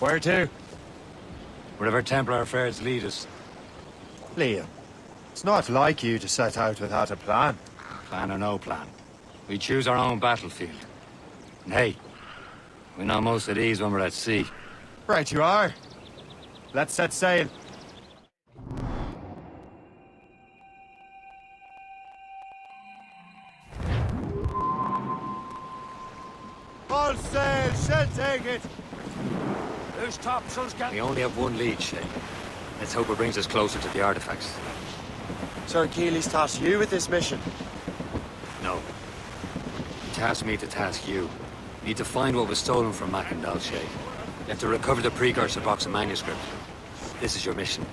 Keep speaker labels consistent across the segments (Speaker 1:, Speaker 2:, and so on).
Speaker 1: Where to?
Speaker 2: Wherever Templar affairs lead us.
Speaker 1: Liam, it's not like you to set out without a plan.
Speaker 2: Plan or no plan. We choose our own battlefield. And hey, we know most of these when we're at sea.
Speaker 1: Right you are. Let's set sail. All sail, shall take it.
Speaker 3: Who's topsails, Captain?
Speaker 2: We only have one lead, Shay. Let's hope it brings us closer to the artifacts.
Speaker 1: Sir Achilles tasked you with this mission.
Speaker 2: No. He tasked me to task you. We need to find what was stolen from Mackandal, Shay. You have to recover the precursor box of manuscript. This is your mission.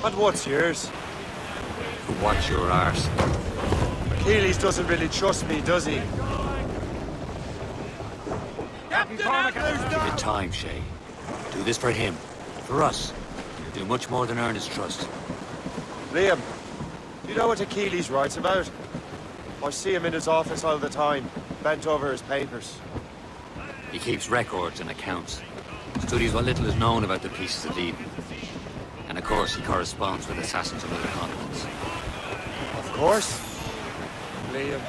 Speaker 1: And what's yours?
Speaker 2: Watch your arse.
Speaker 1: Achilles doesn't really trust me, does he?
Speaker 2: Give it time, Shay. Do this for him. For us. You'll do much more than earn his trust.
Speaker 1: Liam, do you know what Achilles writes about? I see him in his office all the time, bent over his papers.
Speaker 2: He keeps records and accounts. Studies what little is known about the pieces of Eden. And of course, he corresponds with assassins of other continents.
Speaker 1: Of course. Liam,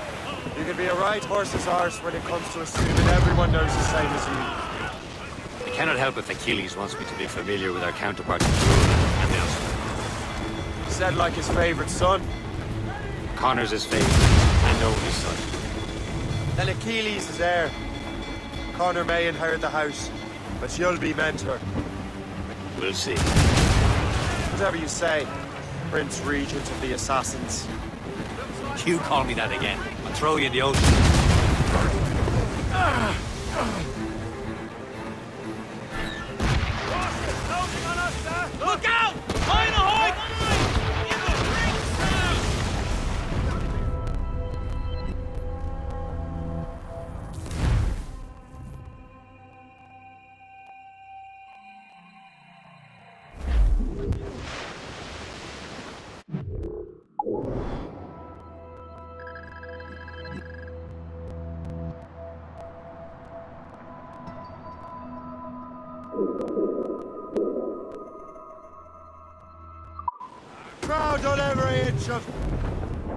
Speaker 1: you can be a right horse's arse when it comes to assuming everyone knows the same as you.
Speaker 2: I cannot help if Achilles wants me to be familiar with our counterparts in Europe and elsewhere.
Speaker 1: Said like his favorite son.
Speaker 2: Connor's his favorite, and only son.
Speaker 1: Then Achilles is heir. Connor may inherit the house, but you'll be mentor.
Speaker 2: We'll see.
Speaker 1: Whatever you say, Prince Regent of the Assassins.
Speaker 2: You call me that again, I'll throw you in the ocean.
Speaker 3: Look out! Line ahoy!
Speaker 1: Crowd on every inch of...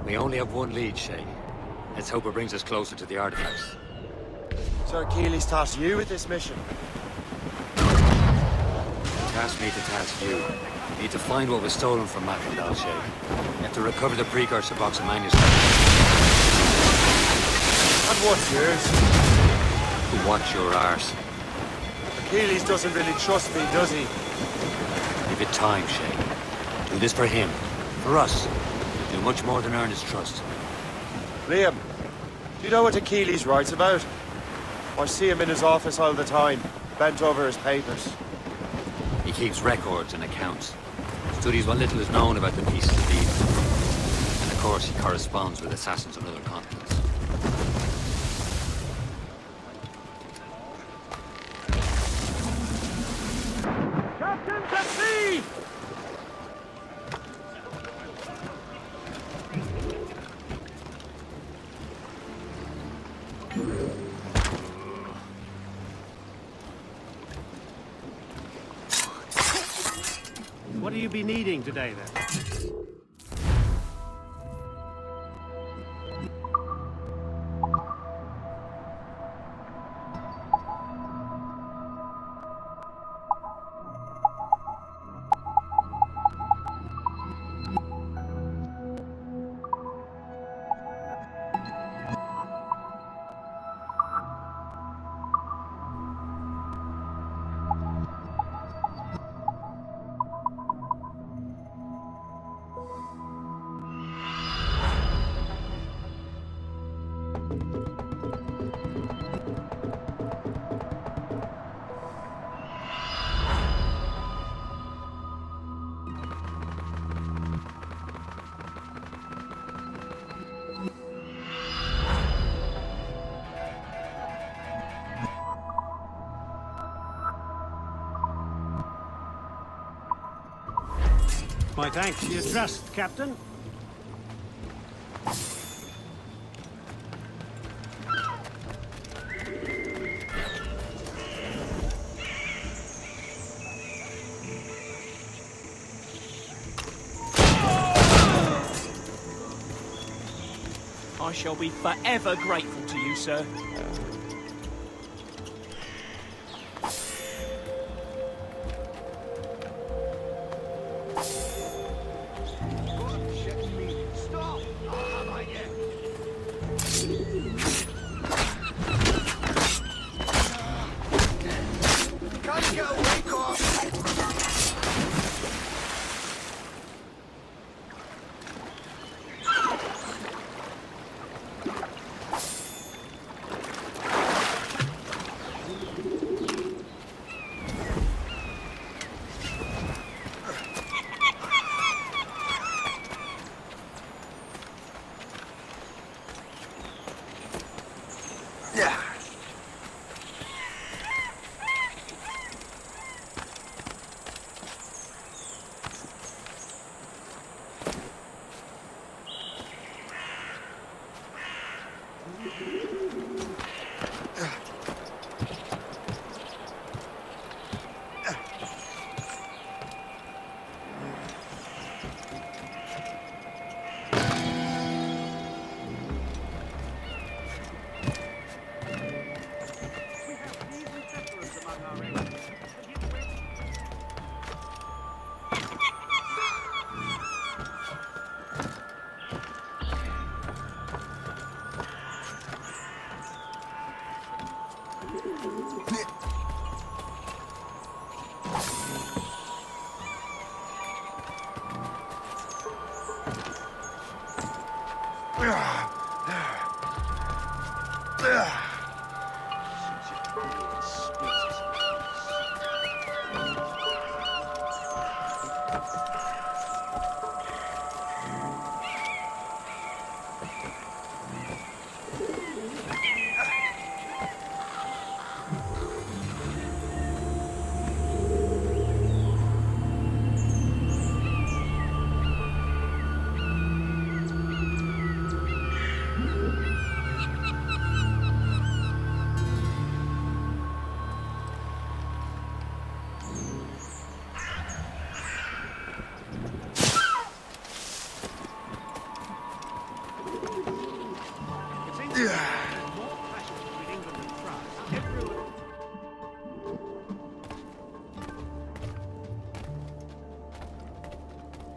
Speaker 2: We only have one lead, Shay. Let's hope it brings us closer to the artifacts.
Speaker 1: Sir Achilles tasked you with this mission.
Speaker 2: Task me to task you. We need to find what was stolen from Mackandal, Shay. You have to recover the precursor box of manuscript.
Speaker 1: And what's yours?
Speaker 2: Watch your arse.
Speaker 1: Achilles doesn't really trust me, does he?
Speaker 2: Give it time, Shay. Do this for him. For us. You'll do much more than earn his trust.
Speaker 1: Liam, do you know what Achilles writes about? I see him in his office all the time, bent over his papers.
Speaker 2: He keeps records and accounts. Studies what little is known about the pieces of Eden. And of course, he corresponds with assassins on other continents.
Speaker 3: Captain to sea!
Speaker 4: What do you be needing today, then? My thanks for your trust, Captain.
Speaker 3: I shall be forever grateful to you, sir.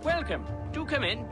Speaker 5: Welcome. Do come in.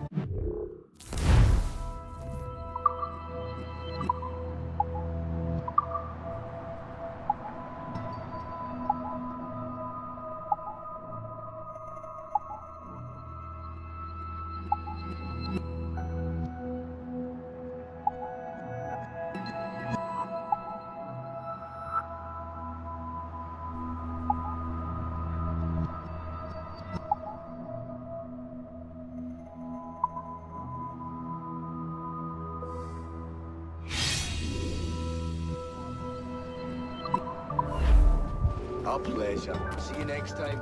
Speaker 1: Our pleasure. See you next time.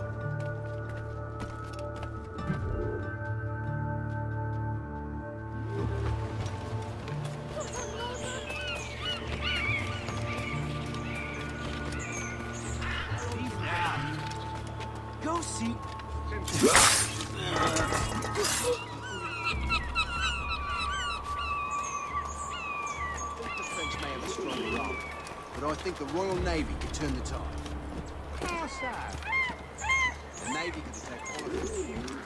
Speaker 3: Go see.
Speaker 6: The French may have a strong arm, but I think the Royal Navy could turn the tide. How so? The Navy could attack all of them.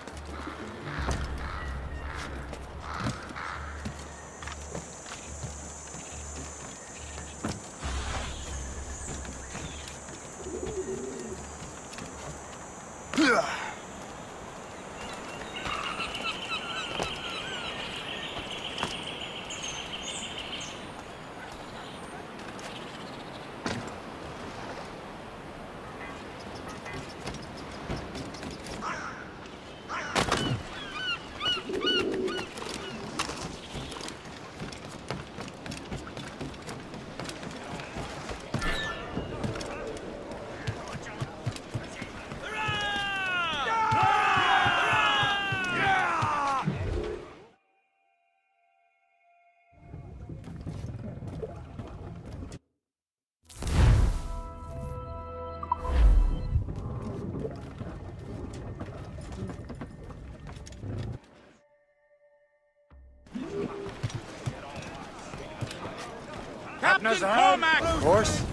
Speaker 1: us a hand? Of course.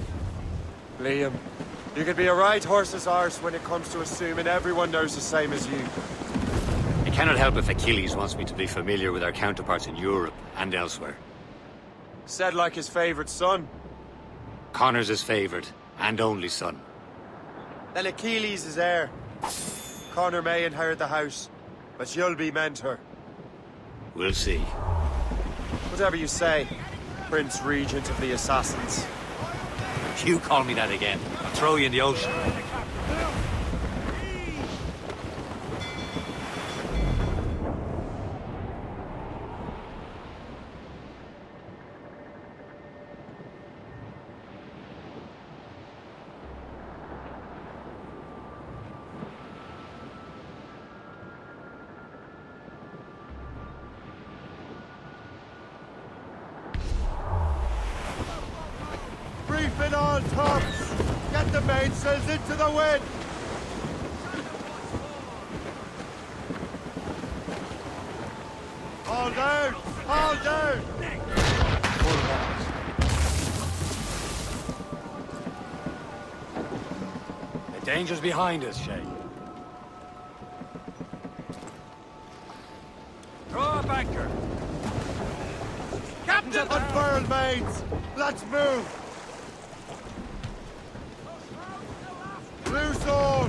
Speaker 1: Liam, you could be a right horse's arse when it comes to assuming everyone knows the same as you.
Speaker 2: I cannot help if Achilles wants me to be familiar with our counterparts in Europe and elsewhere.
Speaker 1: Said like his favorite son.
Speaker 2: Connor's his favorite and only son.
Speaker 1: Then Achilles is heir. Connor may inherit the house, but you'll be mentor.
Speaker 2: We'll see.
Speaker 1: Whatever you say, Prince Regent of the Assassins.
Speaker 2: If you call me that again, I'll throw you in the ocean.
Speaker 1: Brief it all, tops! Get the mainsails into the wind! All down! All down!
Speaker 2: The danger's behind us, Shay. Throw up anchor.
Speaker 1: Captain! Unfurl mains! Let's move! Loose all!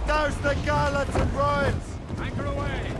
Speaker 1: Douse the gallants and royals!
Speaker 2: Anchor away.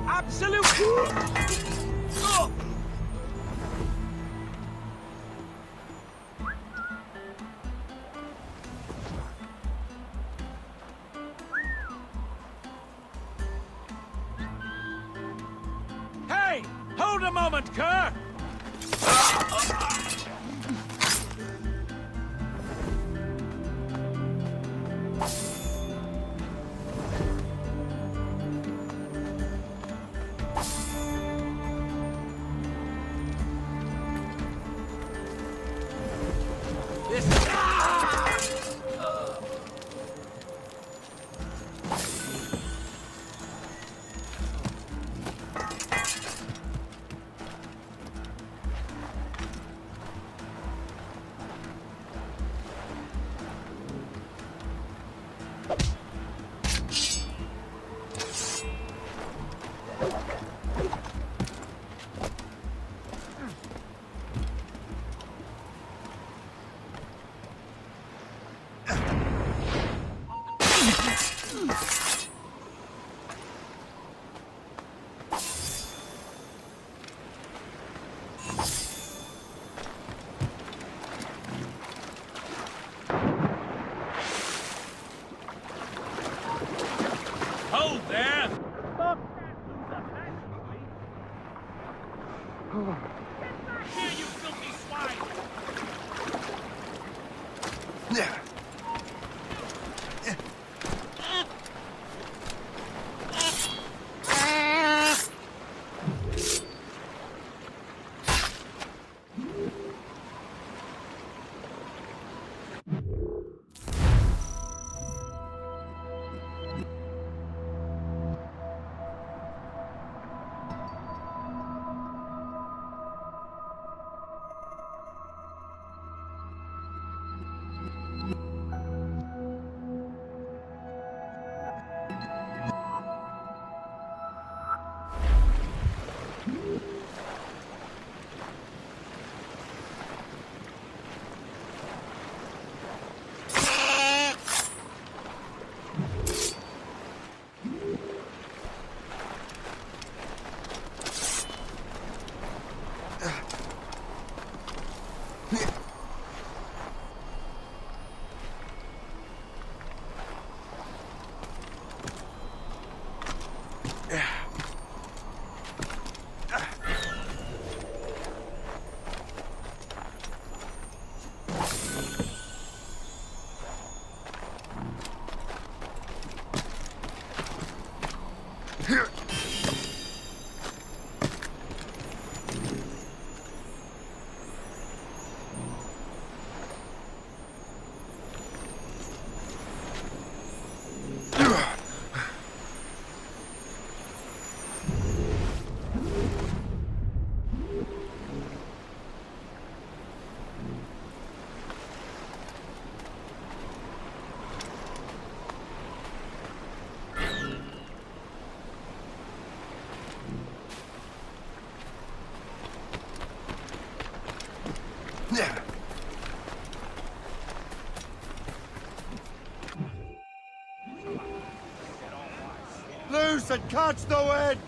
Speaker 3: Absolute. Hey! Hold a moment, Kerr! Hold there! Stop here, you filthy swine!
Speaker 1: Loose and catch the wind!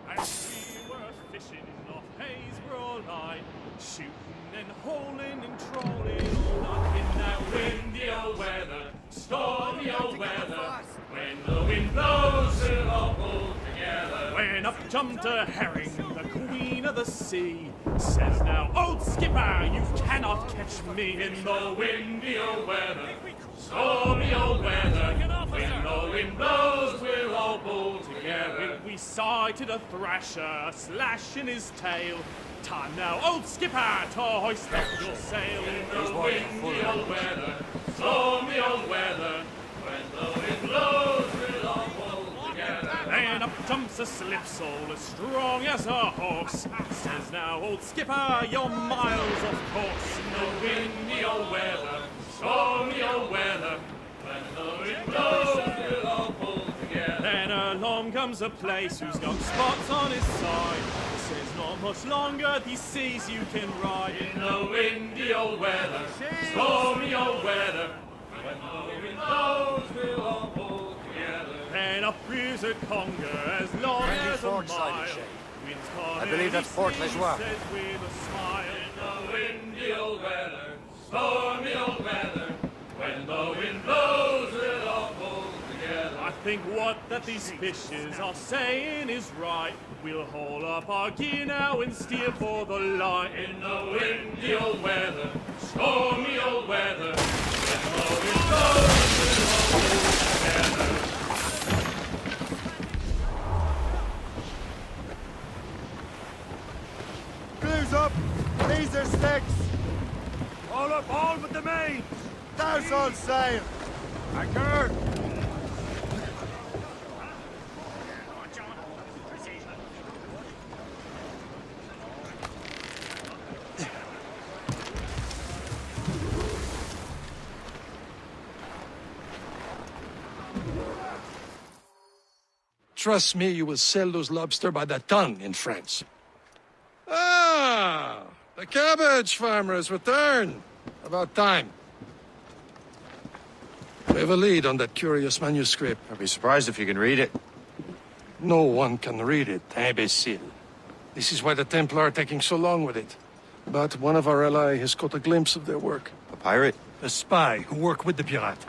Speaker 3: As we were fishing off Haysborough line, shooting and holing and trolling all night in that windy old weather, stormy old weather. When the wind blows, we'll all pull together. When up jumped a herring, the queen of the sea, says now, old skipper, you cannot catch me in the windy old weather, stormy old weather. When the wind blows, we'll all pull together. We sighted a thrasher, slashing his tail. Time now, old skipper, to hoist up your sail. In the windy old weather, stormy old weather. When the wind blows, we'll all pull together. Then up jumps a slipsail, as strong as a horse. Says now, old skipper, you're miles off course. In the windy old weather, stormy old weather. When the wind blows, we'll all pull together. Then along comes a place who's got spots on his side. Says not much longer these seas you can ride. In the windy old weather, stormy old weather. When the wind blows, we'll all pull together. Then up rears a conger as long as a mile.
Speaker 1: I believe that's Port Lejoie.
Speaker 3: Says with a smile. In the windy old weather, stormy old weather. When the wind blows, we'll all pull together. I think what that these fishes are saying is right. We'll haul up our gear now and steer for the light. In the windy old weather, stormy old weather. When the wind blows, we'll all pull together.
Speaker 1: Clews up! These are sticks!
Speaker 3: All up, all but the main!
Speaker 1: Douse all sail! Anchor!
Speaker 7: Trust me, you will sell those lobster by the ton in France. Ah, the cabbage farmer has returned. About time. We have a lead on that curious manuscript.
Speaker 1: I'd be surprised if you can read it.
Speaker 7: No one can read it, imbecile. This is why the Templar are taking so long with it. But one of our allies has caught a glimpse of their work.
Speaker 1: A pirate?
Speaker 7: A spy who worked with the pirate.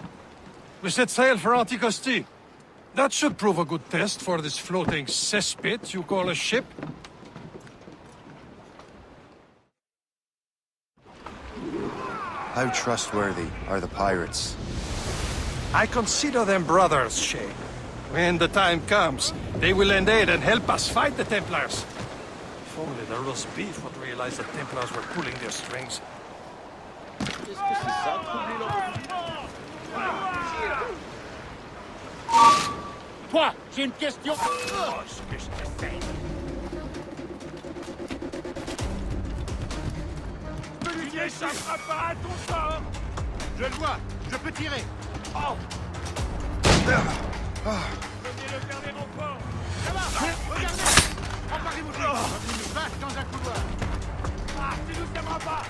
Speaker 7: We set sail for Anticosti. That should prove a good test for this floating cesspit you call a ship.
Speaker 1: How trustworthy are the pirates?
Speaker 7: I consider them brothers, Shay. When the time comes, they will lend aid and help us fight the Templars. If only the roast beef would realize the Templars were pulling their strings.
Speaker 3: Toi, j'ai une question. Oh, ce que je te fais. Tu n'échapperas pas à ton sort.
Speaker 6: Je le vois, je peux tirer.
Speaker 3: Oh. Venez le garder encore.
Speaker 6: Là-bas, regardez. Emparez-vous de lui. Une vache dans un couloir.
Speaker 3: Ah, tu nous tiendras pas.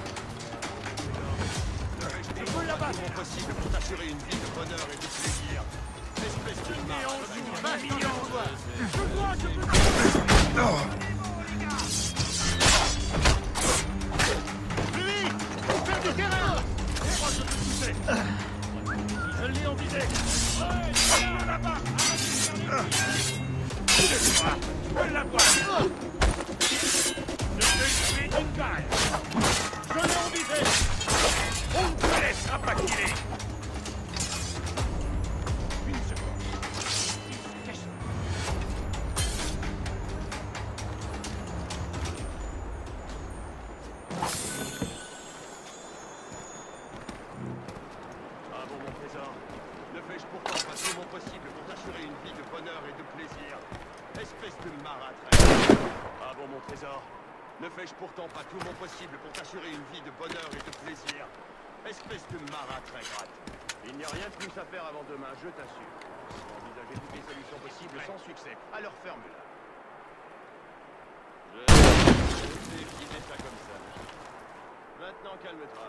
Speaker 6: Je peux là-bas. C'est possible pour t'assurer une vie de bonheur et de plaisir. Espèce de néant, une vache dans un couloir. Je crois que je peux... Plus vite. Faire du terrain. Je crois que je peux pousser. Je l'ai en visée. Ouais, là-bas.
Speaker 3: Je la vois. Je suis une balle. Je l'en disais. On ne te laissera pas tirer. Une seconde. Qu'est-ce
Speaker 8: Bravo, mon trésor. Ne fais-je pourtant pas tout mon possible pour t'assurer une vie de bonheur et de plaisir? Espèce de marâtre. Bravo, mon trésor. Ne fais-je pourtant pas tout mon possible pour t'assurer une vie de bonheur et de plaisir? Espèce de marâtre ingrate. Il n'y a rien de plus à faire avant demain, je t'assure. Envisager toutes les solutions possibles sans succès. Alors ferme-la. Je sais filer ça comme ça. Maintenant, calme-toi.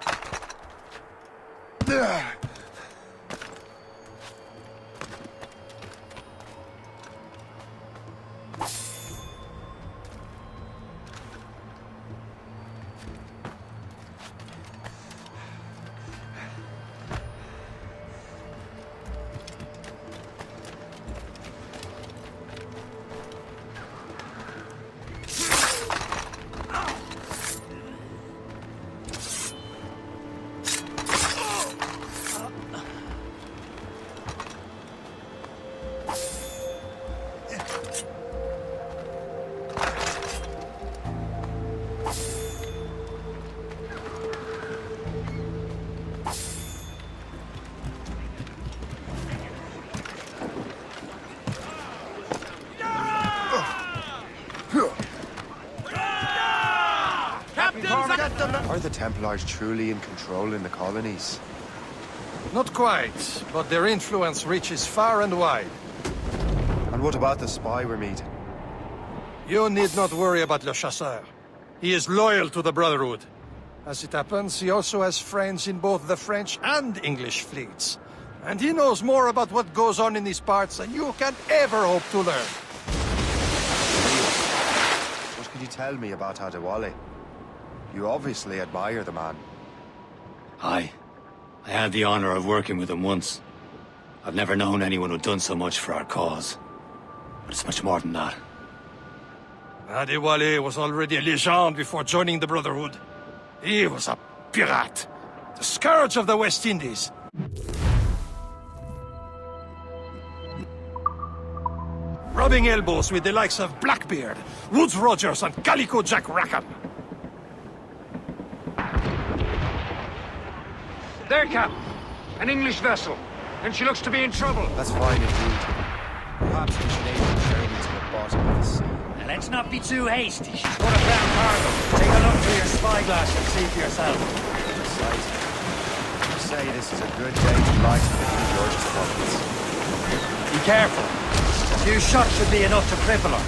Speaker 1: Are the Templars truly in control in the colonies?
Speaker 7: Not quite, but their influence reaches far and wide.
Speaker 1: And what about the spy we're meeting?
Speaker 7: You need not worry about Le Chasseur. He is loyal to the Brotherhood. As it happens, he also has friends in both the French and English fleets. And he knows more about what goes on in these parts than you can ever hope to learn.
Speaker 1: What can you tell me about Adewale? You obviously admire the man.
Speaker 2: I had the honor of working with him once. I've never known anyone who'd done so much for our cause. But it's much more than that.
Speaker 7: Adewale was already a legend before joining the Brotherhood. He was a pirate, the scourge of the West Indies. Rubbing elbows with the likes of Blackbeard, Woodes Rogers, and Calico Jack Rackham.
Speaker 9: There, Cap. An English vessel. And she looks to be in trouble.
Speaker 1: That's fine indeed. Perhaps we should aim the journey to the bottom of the sea.
Speaker 5: Now, let's not be too hasty. She's got a brown cargo. Take a look through your spyglass and see for yourself.
Speaker 1: Precisely. You say this is a good day to light the King George's province.
Speaker 5: Be careful. A few shots should be enough to cripple her.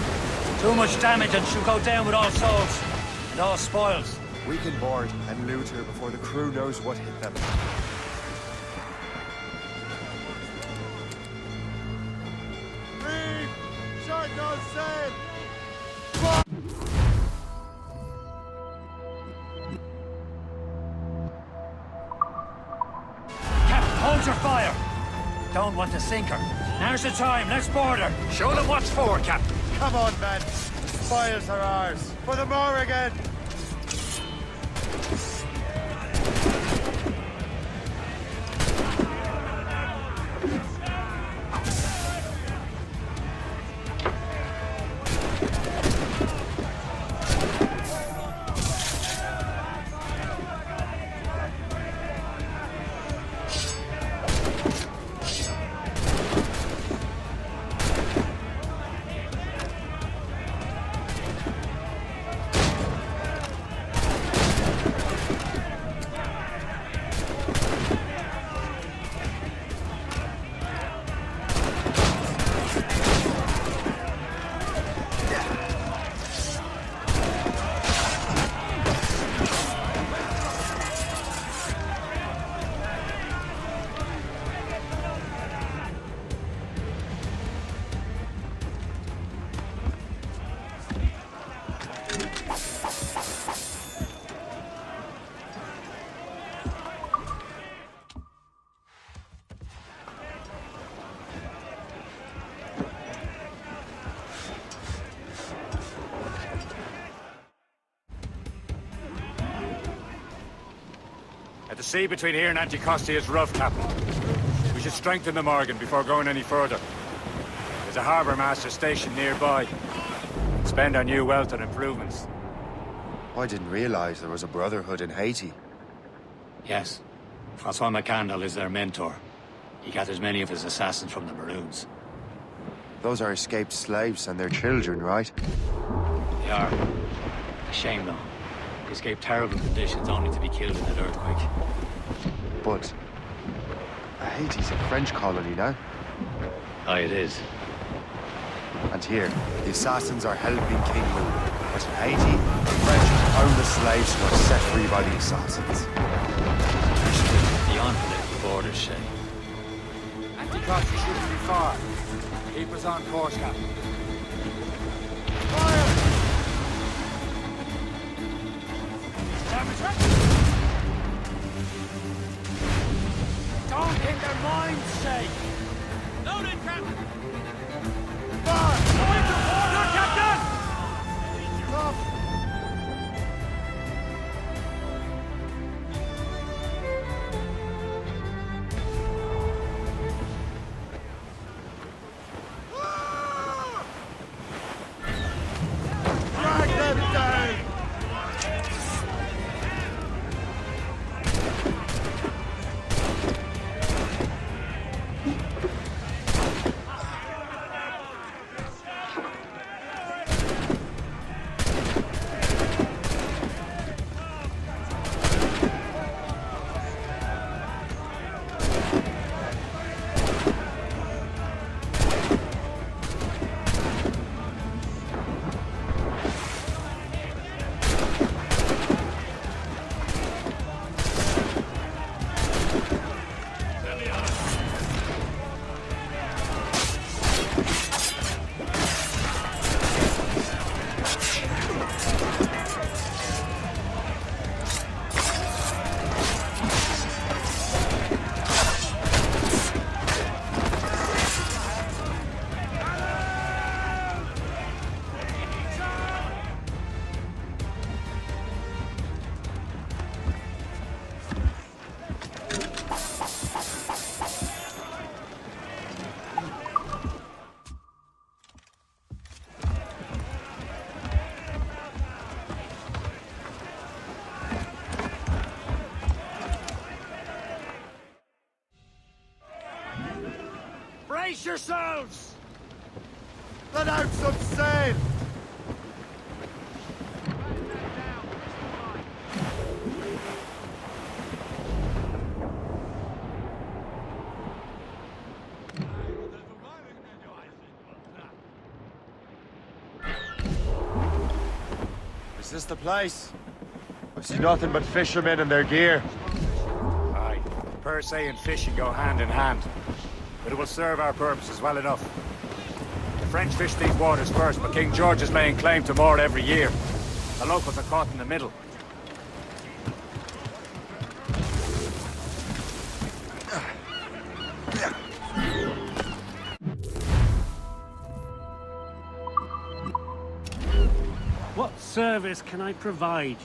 Speaker 5: Too much damage and she'll go down with all souls. And all spoils.
Speaker 1: We can board and loot her before the crew knows what hit them. Reef! Short no sail!
Speaker 5: Captain, hold your fire. Don't want to sink her. Now's the time. Let's board her.
Speaker 9: Show them what's for, Captain.
Speaker 1: Come on, men. The spoils are ours. For the Morrigan!
Speaker 9: The sea between here and Anticosti is rough, Captain. We should strengthen the Morgan before going any further. There's a harbour master stationed nearby. Spend our new wealth on improvements.
Speaker 1: I didn't realize there was a brotherhood in Haiti.
Speaker 5: Yes. Francois McCandle is their mentor. He gathers many of his assassins from the Maroons.
Speaker 1: Those are escaped slaves and their children, right?
Speaker 5: They are. A shame, though. They escaped terrible conditions only to be killed in that earthquake.
Speaker 1: But Haiti's a French colony now.
Speaker 5: Aye, it is.
Speaker 1: And here, the assassins are helping King Louis. But in Haiti, the French own the slaves who are set free by the assassins.
Speaker 5: Beyond political borders, Shay.
Speaker 2: Anticosti shouldn't be far. Keep us on course, Captain.
Speaker 5: Don't hit their minds, Shay!
Speaker 3: Loaded, Captain!
Speaker 5: Brace yourselves!
Speaker 1: Let out some sail! Is this the place? I see nothing but fishermen and their gear.
Speaker 9: Aye. Per se and fishing go hand in hand. But it will serve our purposes well enough. The French fish these waters first, but King George is laying claim to more every year. The locals are caught in the middle.
Speaker 4: What service can I provide you?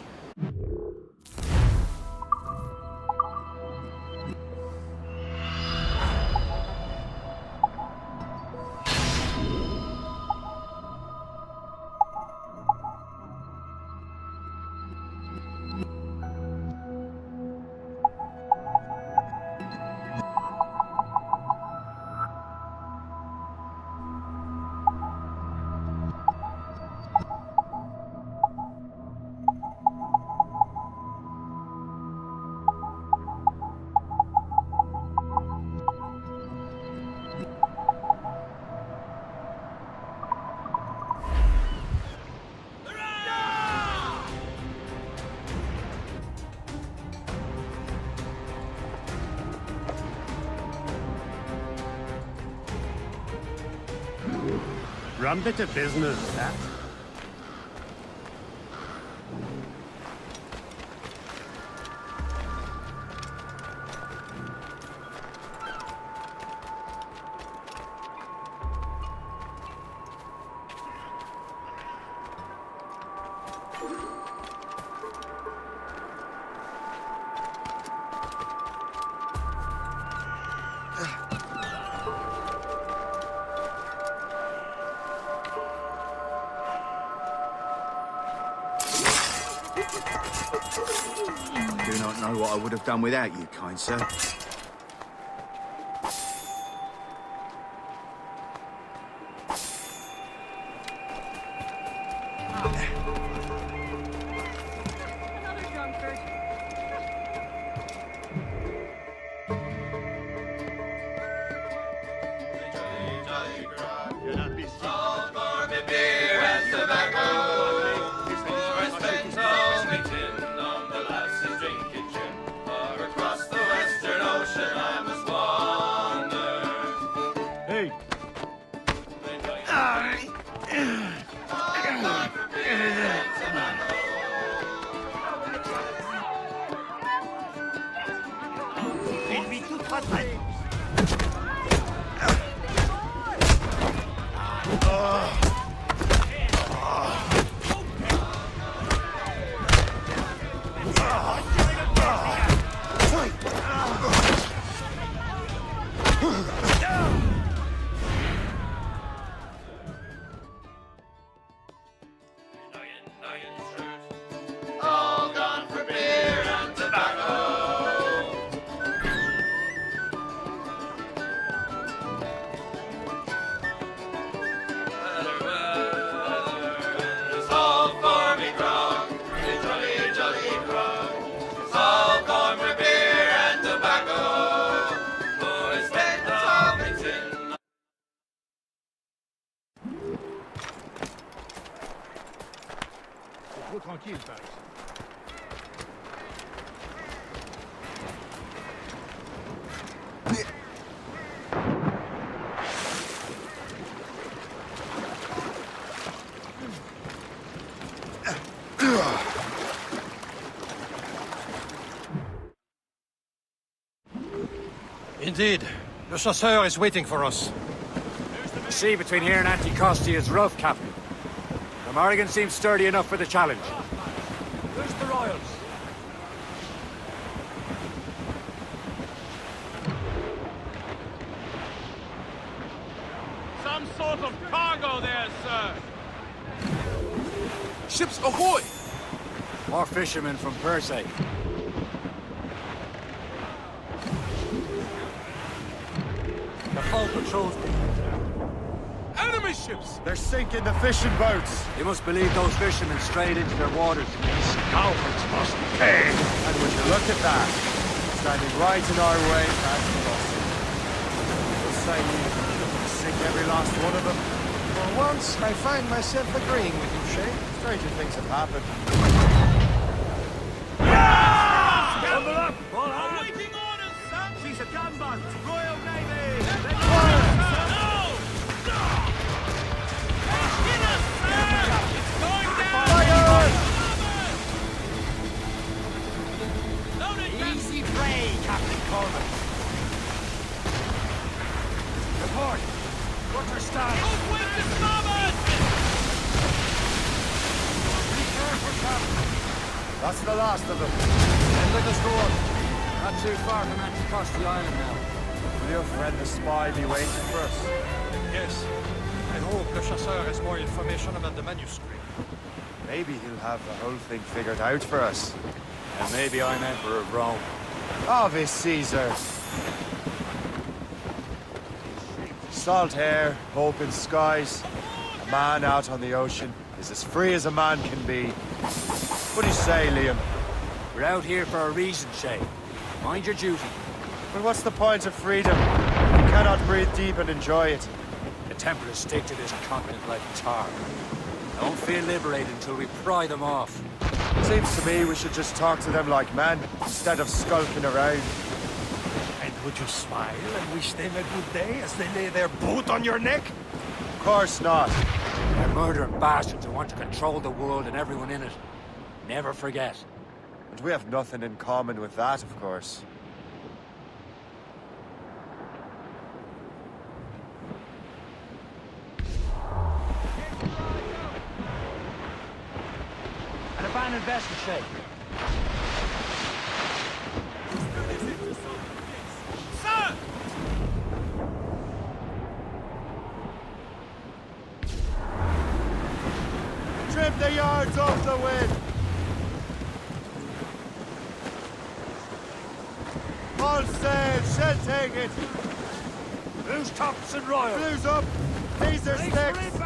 Speaker 4: Rum bit of business, that.
Speaker 6: Do not know what I would have done without you, kind sir.
Speaker 10: Another drunkard.
Speaker 4: Hey, trop tranquille, Paris.
Speaker 7: Indeed. Le chasseur is waiting for us.
Speaker 9: The sea between here and Anticosti is rough, Captain. The Morrigan seems sturdy enough for the challenge.
Speaker 5: Where's the Royals?
Speaker 3: Some sort of cargo there, sir.
Speaker 8: Ships ahoy!
Speaker 9: More fishermen from Persay.
Speaker 5: The full patrol's
Speaker 8: Enemy ships!
Speaker 1: They're sinking the fishing boats.
Speaker 9: You must believe those fishermen strayed into their waters.
Speaker 7: Cowards must pay.
Speaker 1: And would you look at that? Standing right in our way, that's awesome. We'll say you sink every last one of them.
Speaker 7: For once, I find myself agreeing with you, Shay.
Speaker 1: Stranger things have happened.
Speaker 5: Double up! All hands!
Speaker 3: Awaiting orders, sir.
Speaker 5: Seize a gunboat! Royal Navy!
Speaker 3: Easy play, Captain Coleman.
Speaker 5: Report! Quarter stance!
Speaker 3: With the starboard!
Speaker 5: Be careful, Captain!
Speaker 1: That's the last of them.
Speaker 5: And let us go on. Not too far from Anticosti Island now.
Speaker 1: Will your friend the spy be waiting for us?
Speaker 7: Yes. I hope Le Chasseur has more information about the manuscript.
Speaker 1: Maybe he'll have the whole thing figured out for us.
Speaker 2: And maybe I'm Emperor of Rome.
Speaker 1: Ave Caesar. Salt air, open skies. A man out on the ocean is as free as a man can be. What do you say, Liam?
Speaker 9: We're out here for a reason, Shay. Mind your duty.
Speaker 1: But what's the point of freedom if you cannot breathe deep and enjoy it?
Speaker 9: The Templars stick to this continent like tar. Don't feel liberated until we pry them off.
Speaker 1: Seems to me we should just talk to them like men, instead of skulking around.
Speaker 7: And would you smile and wish them a good day as they lay their boot on your neck?
Speaker 1: Of course not.
Speaker 9: They're murdering bastards who want to control the world and everyone in it. Never forget.
Speaker 1: And we have nothing in common with that, of course.
Speaker 5: An abandoned vessel, Shay.
Speaker 3: Sir!
Speaker 1: Trim the yards off the wind! All sail, shall take it.
Speaker 5: Who's tops and royal?
Speaker 1: Blues up. These are sticks.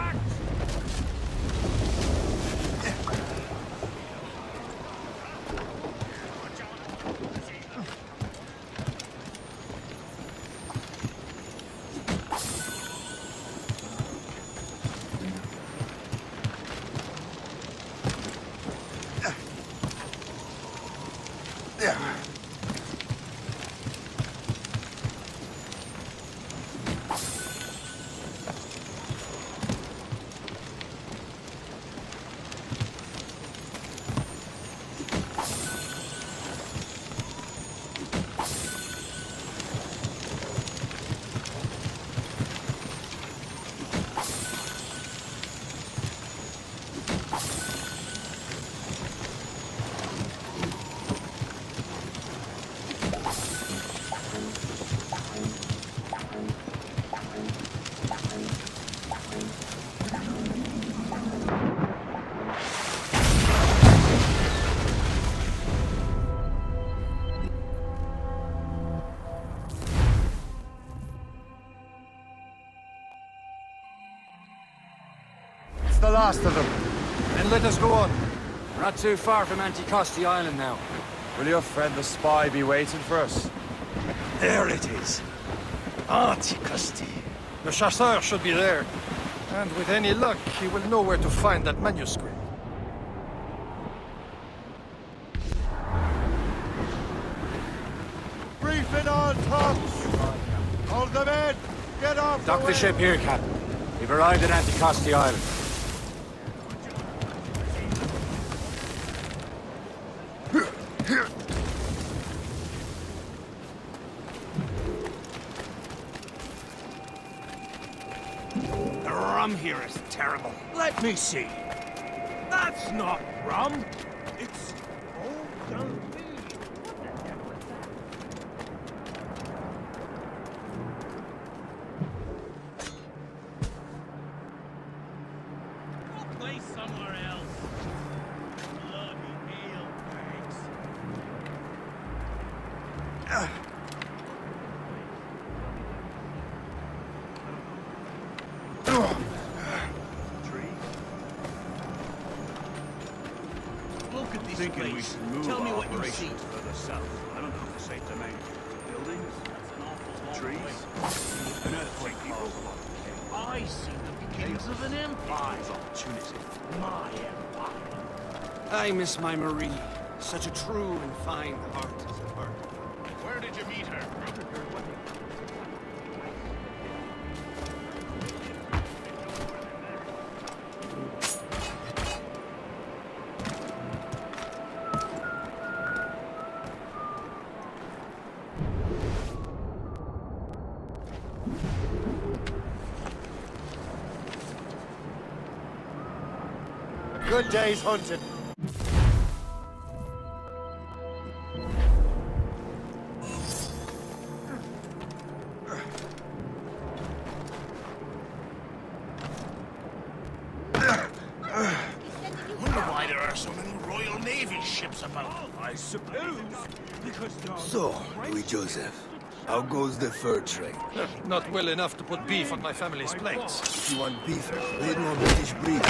Speaker 1: The last of them.
Speaker 7: Then let us go on.
Speaker 2: We're not too far from Anticosti Island now.
Speaker 1: Will your friend the spy be waiting for us?
Speaker 7: There it is. Anticosti. The chasseur should be there. And with any luck, he will know where to find that manuscript.
Speaker 1: Briefing on tops. Hold them in. Get off
Speaker 2: Dock the ship here, Captain. We've arrived at Anticosti Island.
Speaker 4: The rum here is terrible. Let me see. That's not rum. It's old Dundee. Go play somewhere else. Bloody hell, thanks. Look at this place. Tell me what you see. Further south. I don't know if it's safe to name. Buildings? Trees? An earthquake people. I see the beginnings of an empire. Opportunity. My empire.
Speaker 6: I miss my Marie. Such a true and fine heart as a heart.
Speaker 8: Where did you meet her?
Speaker 1: Good day's hunting.
Speaker 4: Wonder why there are so many Royal Navy ships about. I suppose because they're
Speaker 11: So, Louis Joseph, how goes the fur trade?
Speaker 7: Not well enough to put beef on my family's plates.
Speaker 11: If you want beef, raid more British breeds.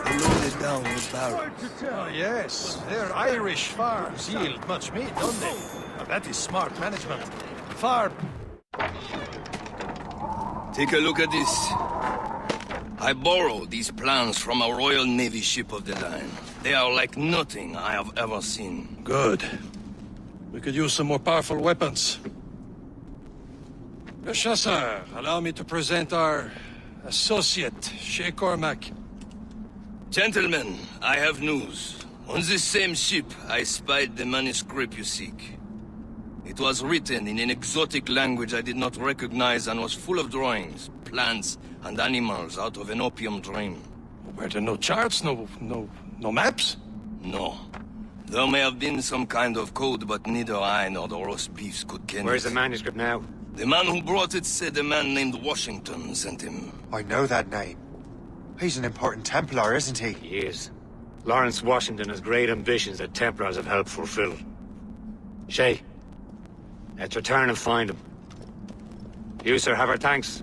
Speaker 11: They load it down with barrels.
Speaker 7: Oh, yes. Their Irish farms yield much meat, don't they? Now, that is smart management. Far...
Speaker 11: Take a look at this. I borrowed these plans from a Royal Navy ship of the line. They are like nothing I have ever seen.
Speaker 7: Good. We could use some more powerful weapons. Le Chasseur, allow me to present our associate, Shay Cormac.
Speaker 11: Gentlemen, I have news. On this same ship, I spied the manuscript you seek. It was written in an exotic language I did not recognize and was full of drawings, plants, and animals out of an opium dream.
Speaker 7: Were there no charts, no maps?
Speaker 11: No. There may have been some kind of code, but neither I nor the roast beefs could ken
Speaker 2: Where's
Speaker 11: it.
Speaker 2: the manuscript now?
Speaker 11: The man who brought it said a man named Washington sent him.
Speaker 1: I know that name. He's an important Templar, isn't he?
Speaker 2: He is. Lawrence Washington has great ambitions that Templars have helped fulfill. Shay, Let's return and find him. You, sir, have our thanks.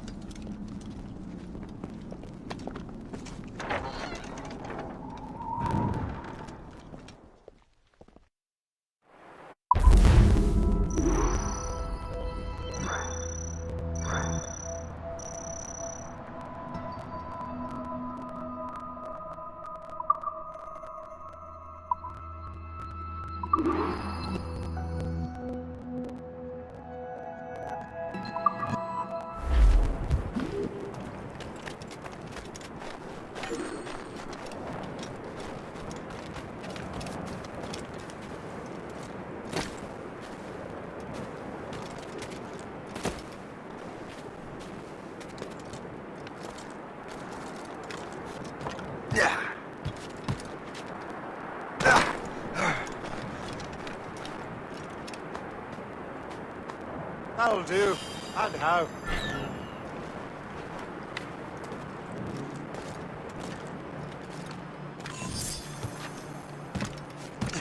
Speaker 1: That'll do. And how?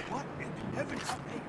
Speaker 4: What in heaven's name?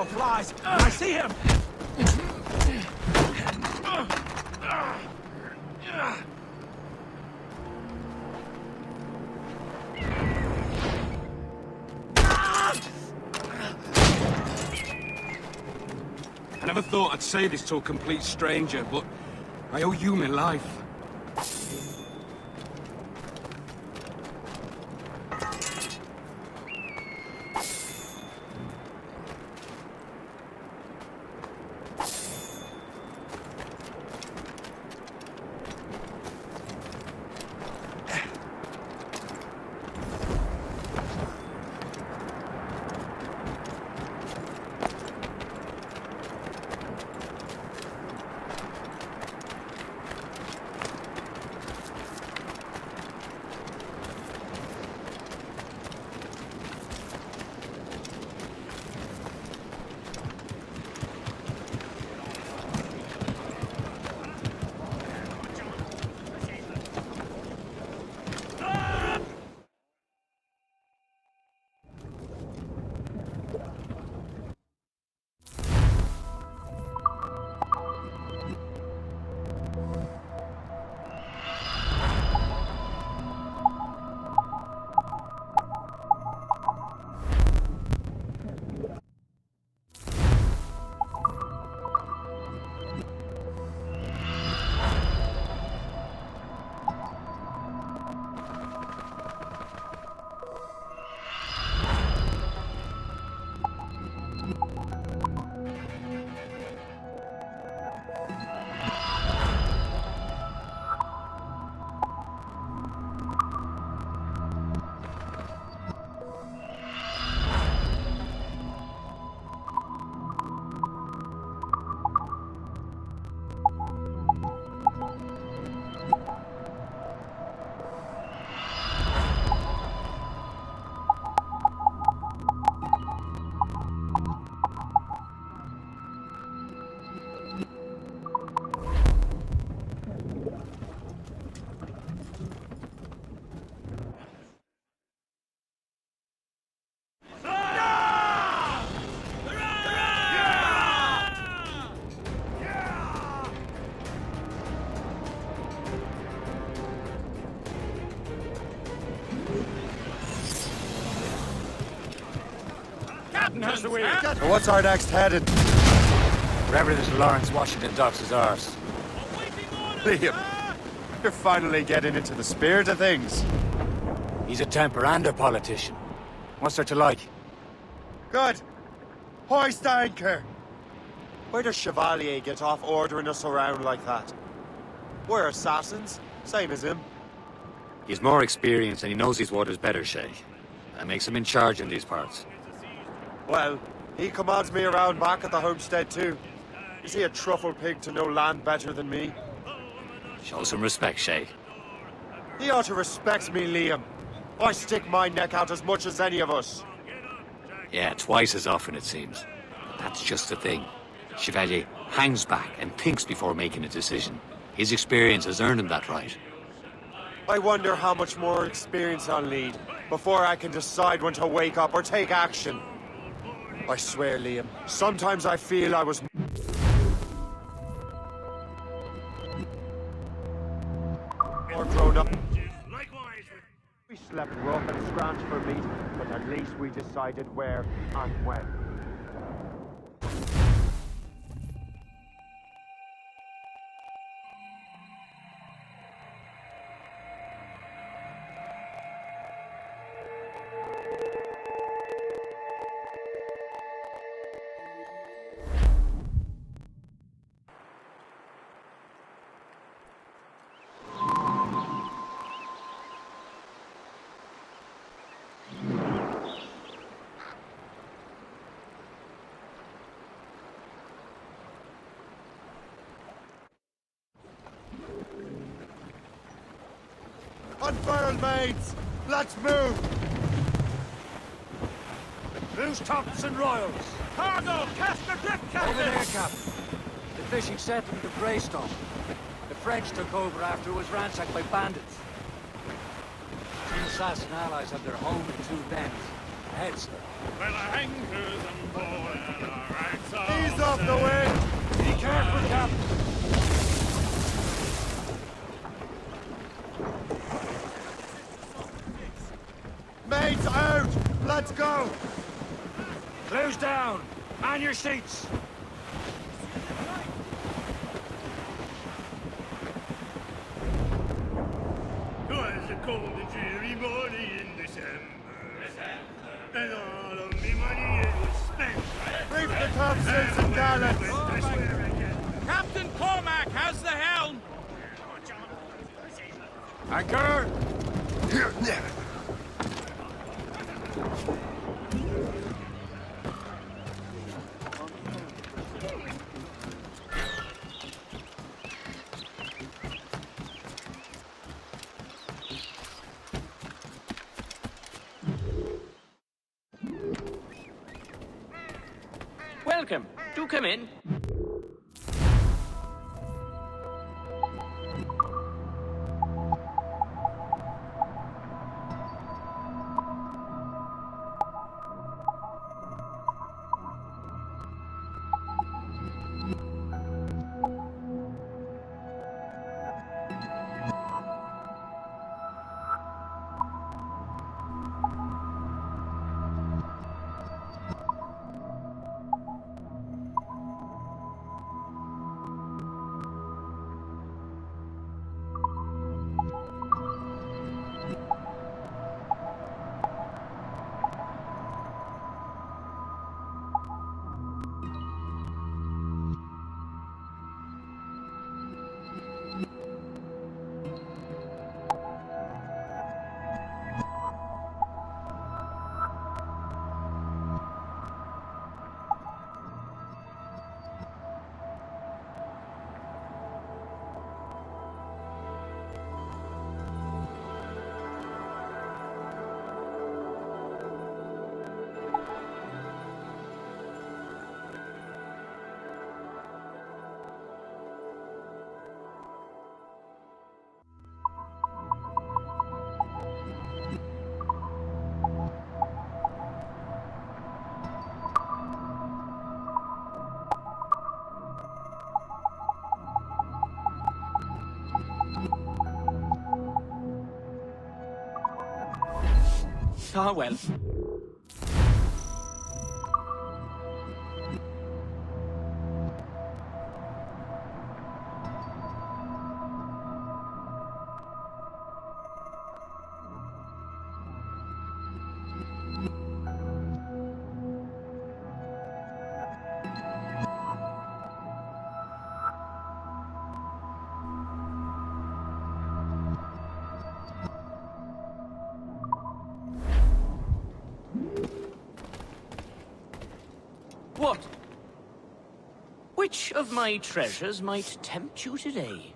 Speaker 4: Flies! I see him!
Speaker 12: I never thought I'd say this to a complete stranger, but I owe you my life.
Speaker 1: So what's our next heading?
Speaker 9: Wherever this Lawrence Washington docks is ours.
Speaker 1: Liam, you're finally getting into the spirit of things.
Speaker 9: He's a Templar and a politician. What's there to like?
Speaker 1: Good. Hoist anchor. Where does Chevalier get off ordering us around like that? We're assassins, same as him.
Speaker 2: He's more experienced and he knows these waters better, Shay. That makes him in charge in these parts.
Speaker 1: Well, he commands me around back at the homestead too. Is he a truffle pig to know land better than me?
Speaker 2: Show some respect, Shay.
Speaker 1: He ought to respect me, Liam. I stick my neck out as much as any of us.
Speaker 2: Yeah, twice as often it seems. That's just the thing. Chevalier hangs back and thinks before making a decision. His experience has earned him that right.
Speaker 1: I wonder how much more experience I'll need before I can decide when to wake up or take action. I swear, Liam, sometimes I feel I was more grown up. We slept rough and scratched for meat, but at least we decided where and when. Unfurl, mates! Let's move!
Speaker 5: Who's tops and royals?
Speaker 4: Cargo! Cast the drift,
Speaker 5: Over there,
Speaker 4: Captain!
Speaker 5: Captain. The fishing settlement of Greystone. The French took over after it was ransacked by bandits. Two assassin allies have their home in two bends. Ahead, sir.
Speaker 3: Well, our anchors and board and our racks are
Speaker 1: Ease off the wind!
Speaker 5: Be careful, Captain.
Speaker 1: Mates out! Let's go!
Speaker 5: Close down. Man your seats.
Speaker 3: Twas a cold and dreary morning in December, and all of me money it was spent.
Speaker 1: Reef the topsails and gallants!
Speaker 3: I swear again.
Speaker 4: Captain Cormac has the helm!
Speaker 9: Anchor!
Speaker 13: Welcome. Do come in. Ah, well. What? Which of my treasures might tempt you today?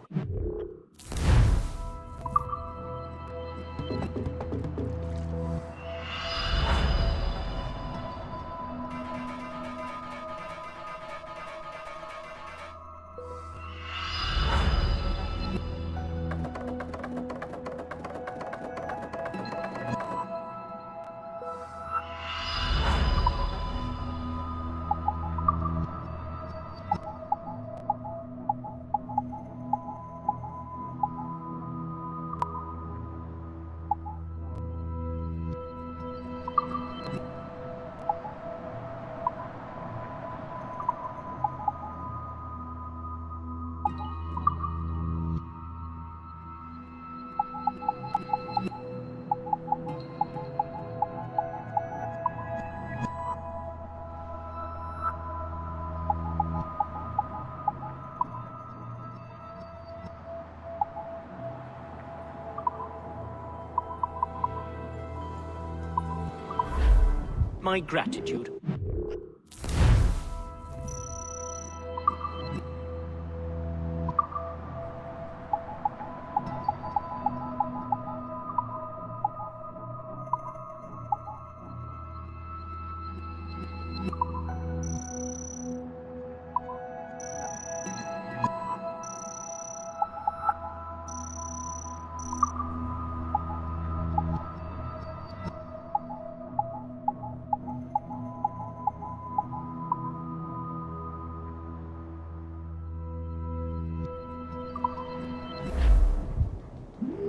Speaker 13: My gratitude.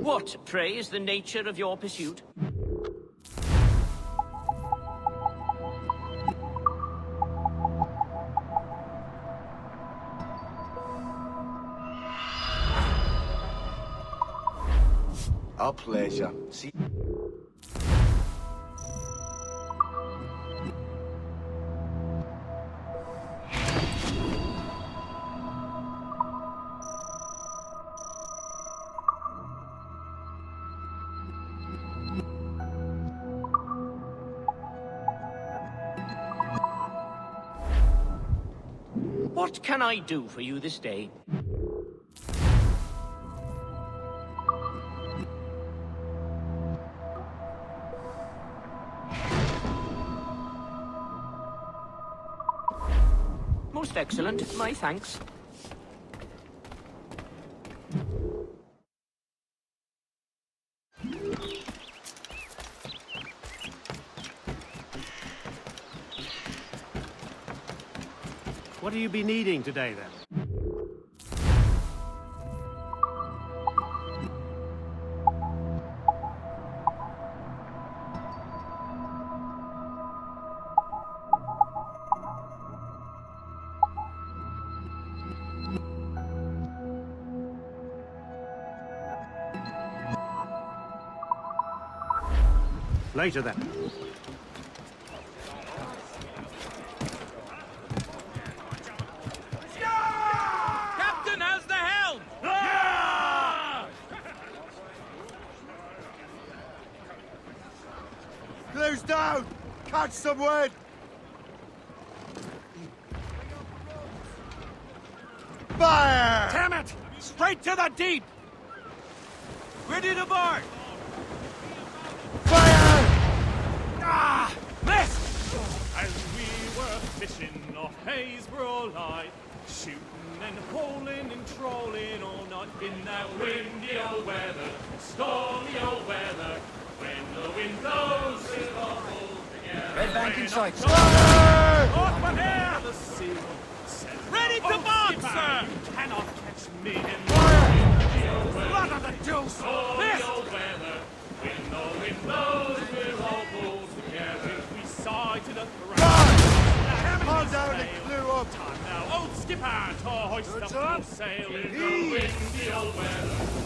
Speaker 13: What, pray, is the nature of your pursuit?
Speaker 6: Our pleasure. See.
Speaker 13: What can I do for you this day? Most excellent, my thanks.
Speaker 14: What do you be needing today, then? Later, then.
Speaker 3: Captain has the helm!
Speaker 1: Close down! Catch some wind! Fire!
Speaker 4: Damn it! Straight to the deep! Ready to board!
Speaker 1: Fire!
Speaker 4: Ah! Missed!
Speaker 3: As we were fishing off Haysborough Light, shooting and holing and trolling all night in that windy old weather, stormy old weather. When the wind blows, we'll all hold together.
Speaker 5: Red bank in sight.
Speaker 3: Open here! The sea says,
Speaker 4: Ready to board, sir!
Speaker 3: You cannot catch me in the
Speaker 4: Blood of the deuce!
Speaker 3: stormy
Speaker 4: Missed!
Speaker 3: old weather. When the wind blows, we'll all pull together. We sighted a
Speaker 1: Calm down and flew up!
Speaker 3: time now, old skipper, to hoist up full sail in the windy old weather.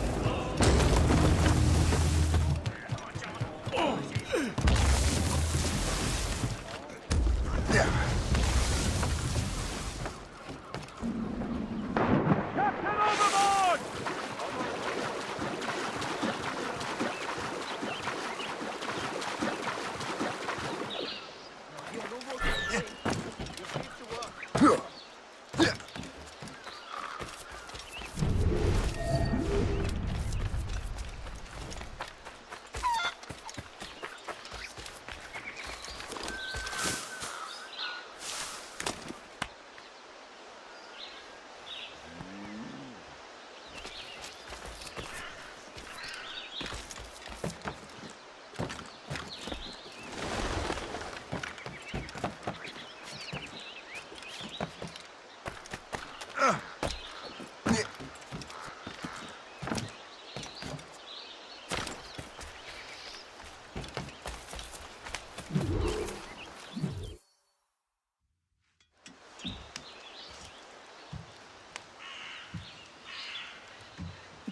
Speaker 4: Captain overboard!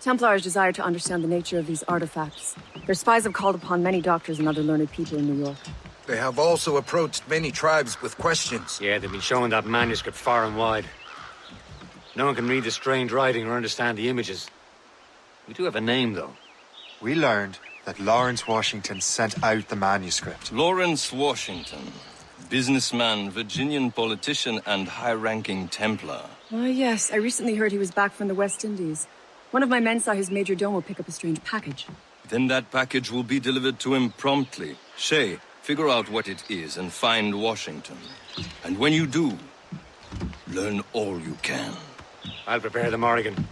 Speaker 15: Templars desire to understand the nature of these artifacts. Their spies have called upon many doctors and other learned people in New York.
Speaker 16: They have also approached many tribes with questions.
Speaker 2: Yeah, they've been showing that manuscript far and wide. No one can read the strange writing or understand the images. We do have a name, though.
Speaker 1: We learned that Lawrence Washington sent out the manuscript.
Speaker 11: Lawrence Washington. Businessman, Virginian politician, and high-ranking Templar.
Speaker 15: Oh, yes. I recently heard he was back from the West Indies. One of my men saw his major domo pick up a strange package.
Speaker 11: Then that package will be delivered to him promptly. Shay, figure out what it is and find Washington. And when you do, learn all you can.
Speaker 2: I'll prepare the Morrigan.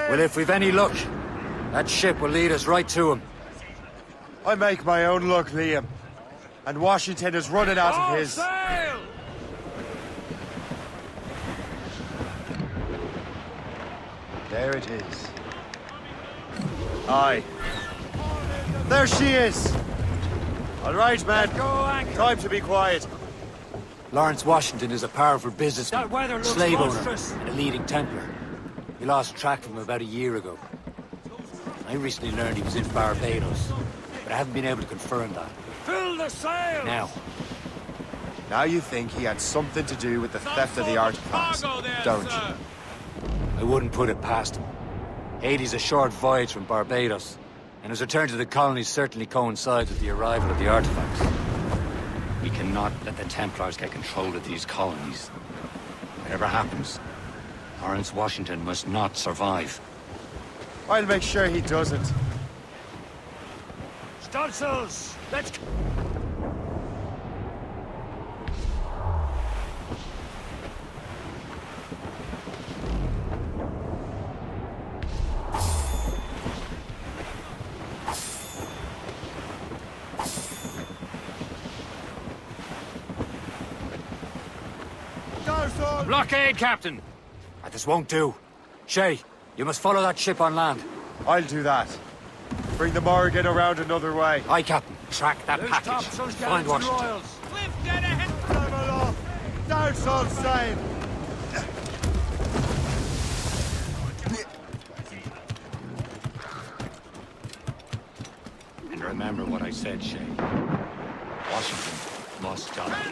Speaker 2: Well, if we've any luck, that ship will lead us right to him.
Speaker 1: I make my own luck, Liam. And Washington is running out of his.
Speaker 4: Sail!
Speaker 1: There it is. Aye. There she is! All right, man. Time to be quiet.
Speaker 2: Lawrence Washington is a powerful businessman,
Speaker 5: That weather looks
Speaker 2: slave
Speaker 5: monstrous.
Speaker 2: owner, and a leading Templar. We lost track of him about a year ago. I recently learned he was in Barbados, but I haven't been able to confirm that.
Speaker 4: Fill the sails!
Speaker 1: Now you think he had something to do with the theft of the artifacts, don't you?
Speaker 2: I wouldn't put it past him. Haiti's a short voyage from Barbados, and his return to the colonies certainly coincides with the arrival of the artifacts. We cannot let the Templars get control of these colonies. Whatever happens, Lawrence Washington must not survive.
Speaker 1: I'll make sure he doesn't.
Speaker 4: Stunsels! Let's...
Speaker 2: Blockade, Captain! This won't do. Shay, you must follow that ship on land.
Speaker 1: I'll do that. Bring the Morrigan around another way.
Speaker 2: Aye, Captain. Track that package. Find Washington.
Speaker 4: Cliff, dead ahead!
Speaker 1: Level off! Douse all sail!
Speaker 2: And remember what I said, Shay. Washington must die.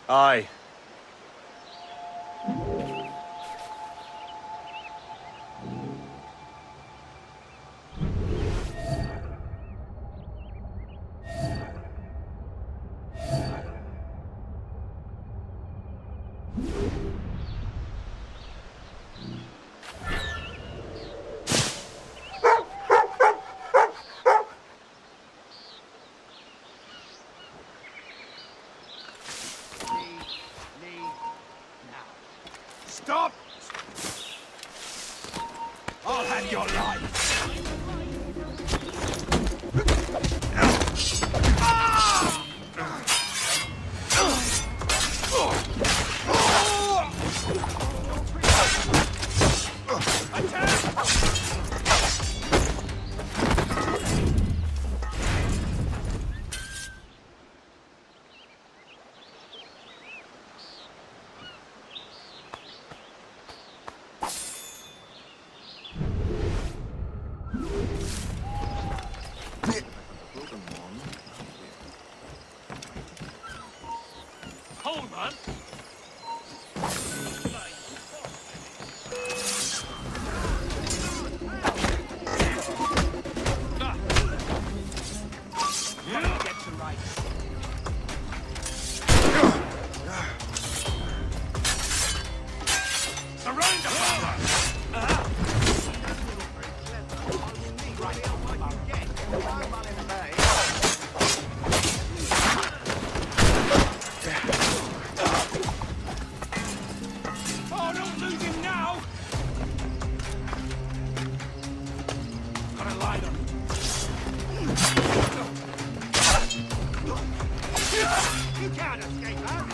Speaker 1: Aye.
Speaker 4: Stop! I'll have your life! Oh, don't lose him now! Got a line on him. You can't escape that!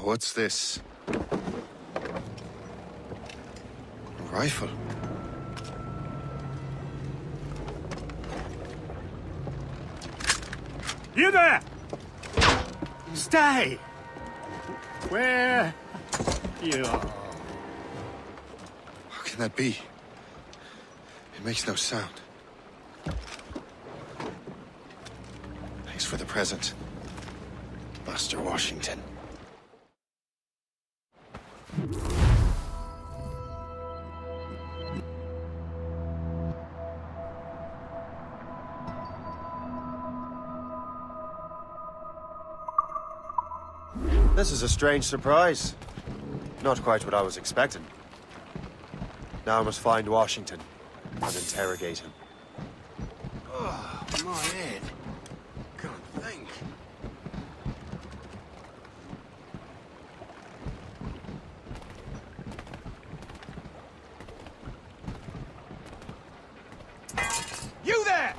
Speaker 1: What's this? A rifle?
Speaker 14: You there! Stay! Where you are?
Speaker 1: How can that be? It makes no sound. Thanks for the present, Master Washington. This is a strange surprise. Not quite what I was expecting. Now I must find Washington and interrogate him.
Speaker 6: Oh, my head. Can't think.
Speaker 4: You there!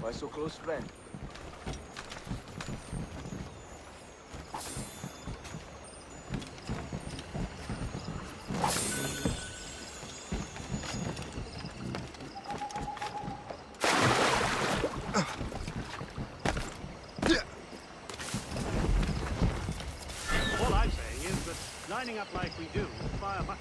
Speaker 6: Why so close, friend?
Speaker 14: All I'm saying is that lining up like we do, fire much.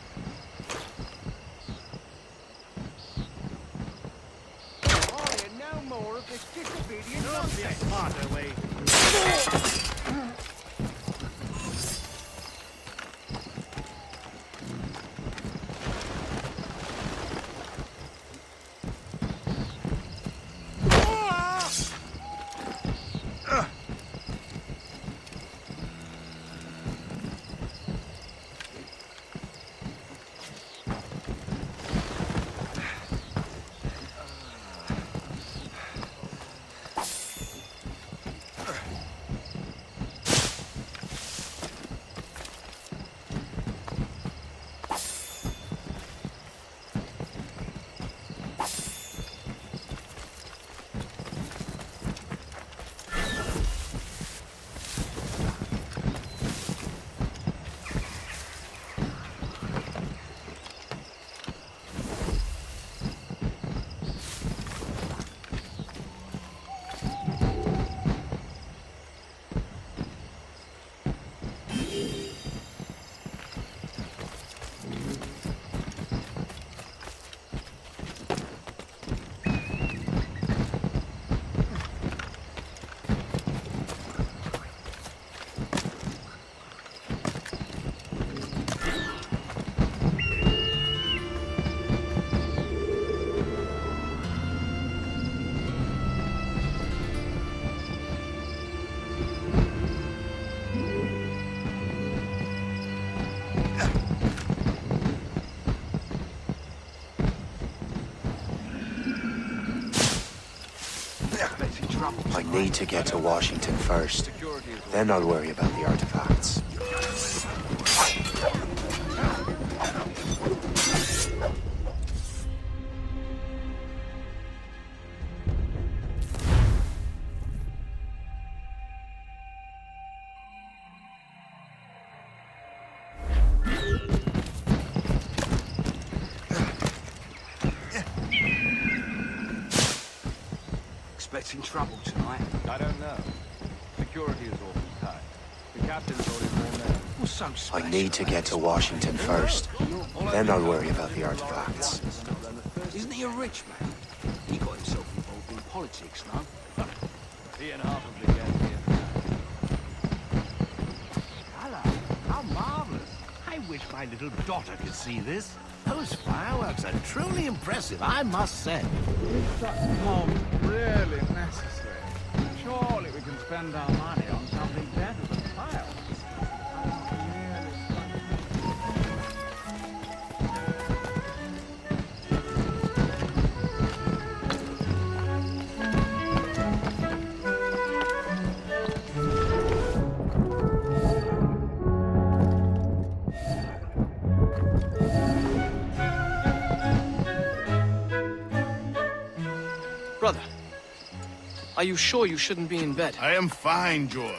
Speaker 4: No more of this disobedient
Speaker 14: There'll be a smarter way.
Speaker 1: need to get to Washington first. Then I'll worry about the artifacts.
Speaker 6: Expecting trouble tonight?
Speaker 17: I don't know. Security is awfully tight. The captain's ordered more men.
Speaker 6: What's so special?
Speaker 1: I need to get to Washington first. Then I'll worry about the artifacts.
Speaker 6: Isn't he a rich man? He got himself involved in politics, no?
Speaker 17: He and half of the gang here.
Speaker 14: Hello. How marvelous. I wish my little daughter could see this. Those fireworks are truly impressive, I must say.
Speaker 17: Is such pomp really necessary? Surely we can spend our money on something better than fireworks.
Speaker 18: Brother, are you sure you shouldn't be in bed?
Speaker 19: I am fine, George.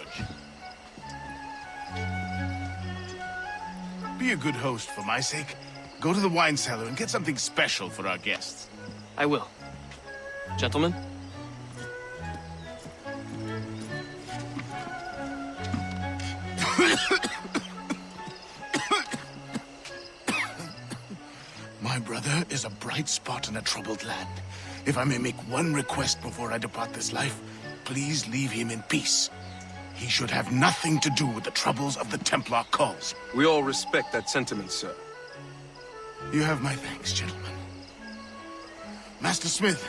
Speaker 19: Be a good host for my sake. Go to the wine cellar and get something special for our guests.
Speaker 18: I will. Gentlemen?
Speaker 19: My brother is a bright spot in a troubled land. If I may make one request before I depart this life, please leave him in peace. He should have nothing to do with the troubles of the Templar cause.
Speaker 12: We all respect that sentiment, sir.
Speaker 19: You have my thanks, gentlemen. Master Smith,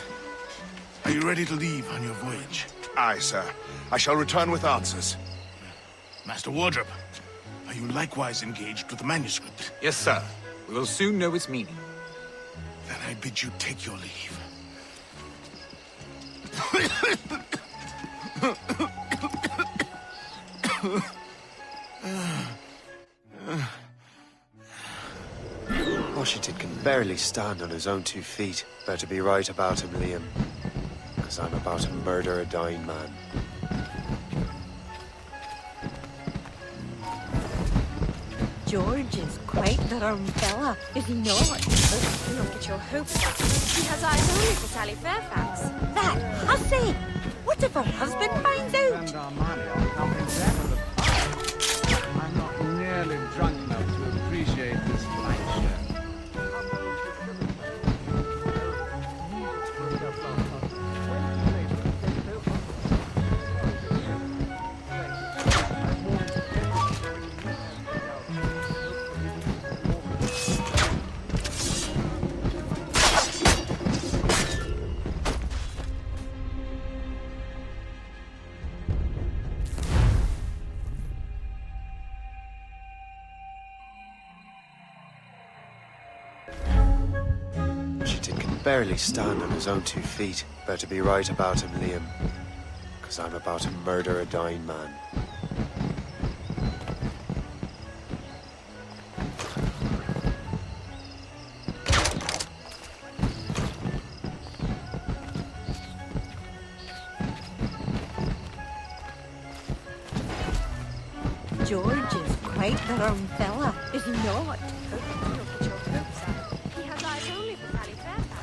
Speaker 19: are you ready to leave on your voyage?
Speaker 20: Aye, sir. I shall return with answers.
Speaker 19: Master Wardrop, are you likewise engaged with the manuscript?
Speaker 16: Yes, sir. We will soon know its meaning.
Speaker 19: Then I bid you take your leave.
Speaker 1: Washington can barely stand on his own 2 feet. Better be right about him, Liam. Because I'm about to murder a dying man.
Speaker 10: George is quite the rum fella, is he not? Do not get your hopes up. He has eyes only for Sally Fairfax. That hussy! What if her husband finds out?
Speaker 17: Spend our money on something better than fireworks. I'm not nearly drunk enough to appreciate this light show.
Speaker 1: Barely stand on his own 2 feet. Better be right about him, Liam. Because I'm about to murder a dying man.
Speaker 10: George is quite the rum fella, is he not? Do not get your hopes up. He has eyes only for Sally Fairfax.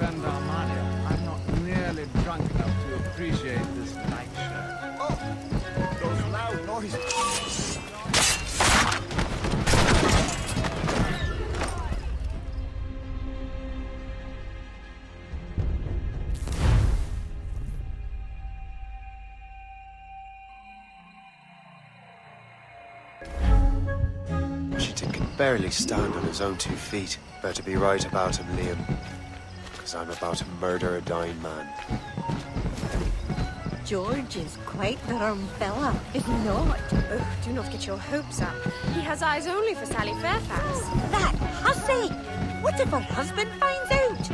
Speaker 17: spend our money on. I'm not nearly drunk enough to appreciate this night show.
Speaker 1: Oh! Those loud noises. Washington can barely stand on his own 2 feet. Better be right about him, Liam. Because I'm about to murder a dying man.
Speaker 10: George is quite the rum fella, is he not? Oh, do not get your hopes up. He has eyes only for Sally Fairfax. That hussy! What if her husband finds out?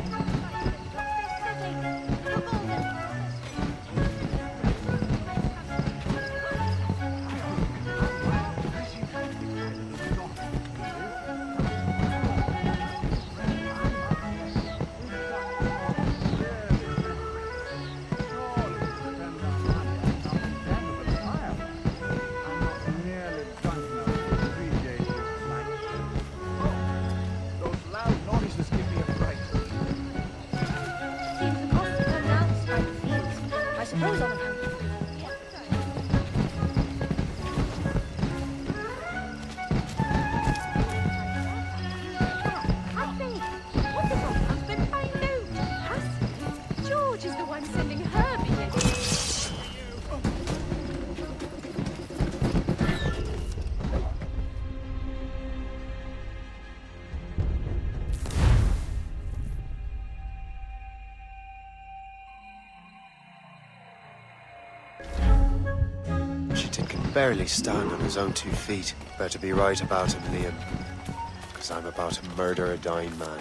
Speaker 1: Barely stand on his own 2 feet. Better be right about him, Liam. Because I'm about to murder a dying man.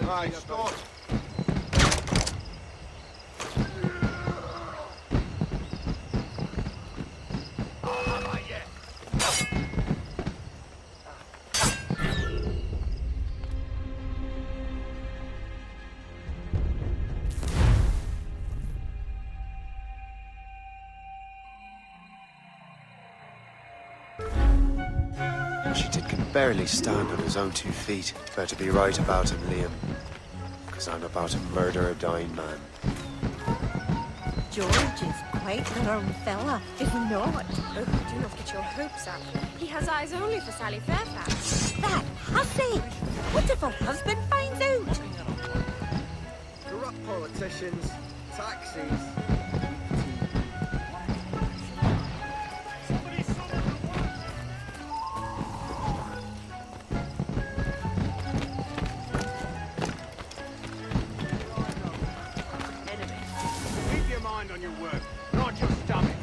Speaker 8: Right, stop.
Speaker 1: Washington can barely stand on his own 2 feet. Better be right about him, Liam. Because I'm about to murder a dying man.
Speaker 10: George is quite the rum fella, is he not? Oh, do not get your hopes up. He has eyes only for Sally Fairfax. That hussy! What if her husband finds out?
Speaker 6: Corrupt politicians, taxis.
Speaker 4: Keep your mind on your work, not your stomach.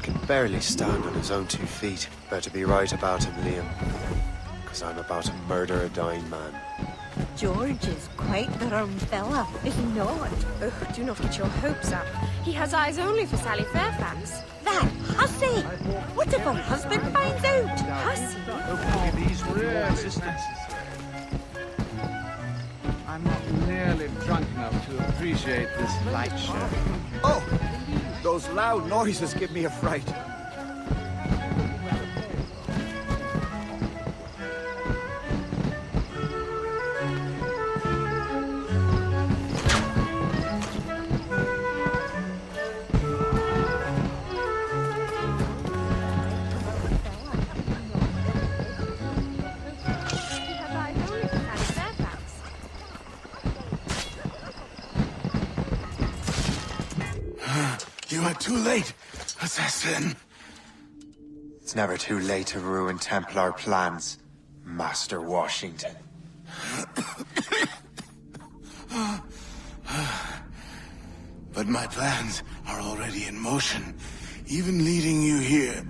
Speaker 1: Can barely stand on his own 2 feet. Better be right about him, Liam. Because I'm about to murder a dying man.
Speaker 10: George is quite the rum fella, is he not? Oh, do not get your hopes up. He has eyes only for Sally Fairfax. That hussy! What if her husband finds out? Hussy?
Speaker 17: These really necessary. I'm not nearly drunk enough to appreciate this light show.
Speaker 4: Oh! Those loud noises give me a fright.
Speaker 19: You are too late, assassin.
Speaker 1: It's never too late to ruin Templar plans, Master Washington.
Speaker 19: But my plans are already in motion. Even leading you here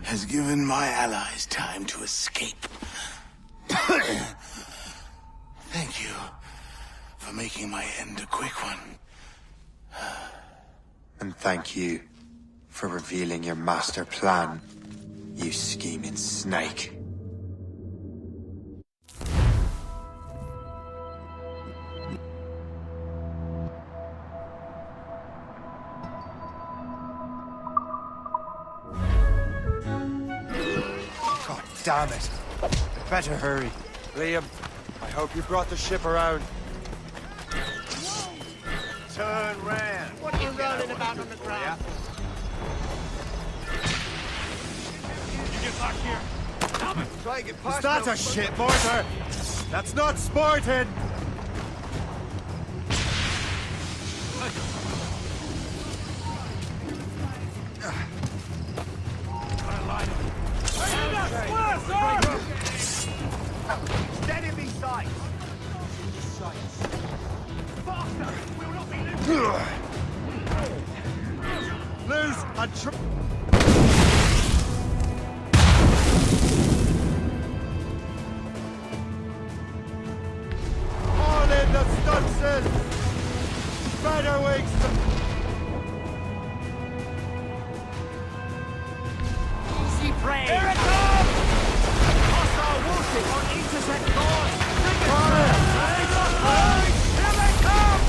Speaker 19: has given my allies time to escape. Thank you for making my end a quick one.
Speaker 1: And thank you for revealing your master plan, you scheming snake. God damn it. I better hurry. Liam, I hope you brought the ship around.
Speaker 8: Turn round.
Speaker 6: What are you rolling about on the ground?
Speaker 8: You get back here. Damn it. Try and get past.
Speaker 1: Is that a shit mortar? That's not sporting!
Speaker 8: Steady these sights. Faster. We'll not be
Speaker 1: Lose and all in the stunsail! Better wings!
Speaker 13: Easy prey!
Speaker 8: Here it comes! Hostile warship on intercept course! Fire! Here they come!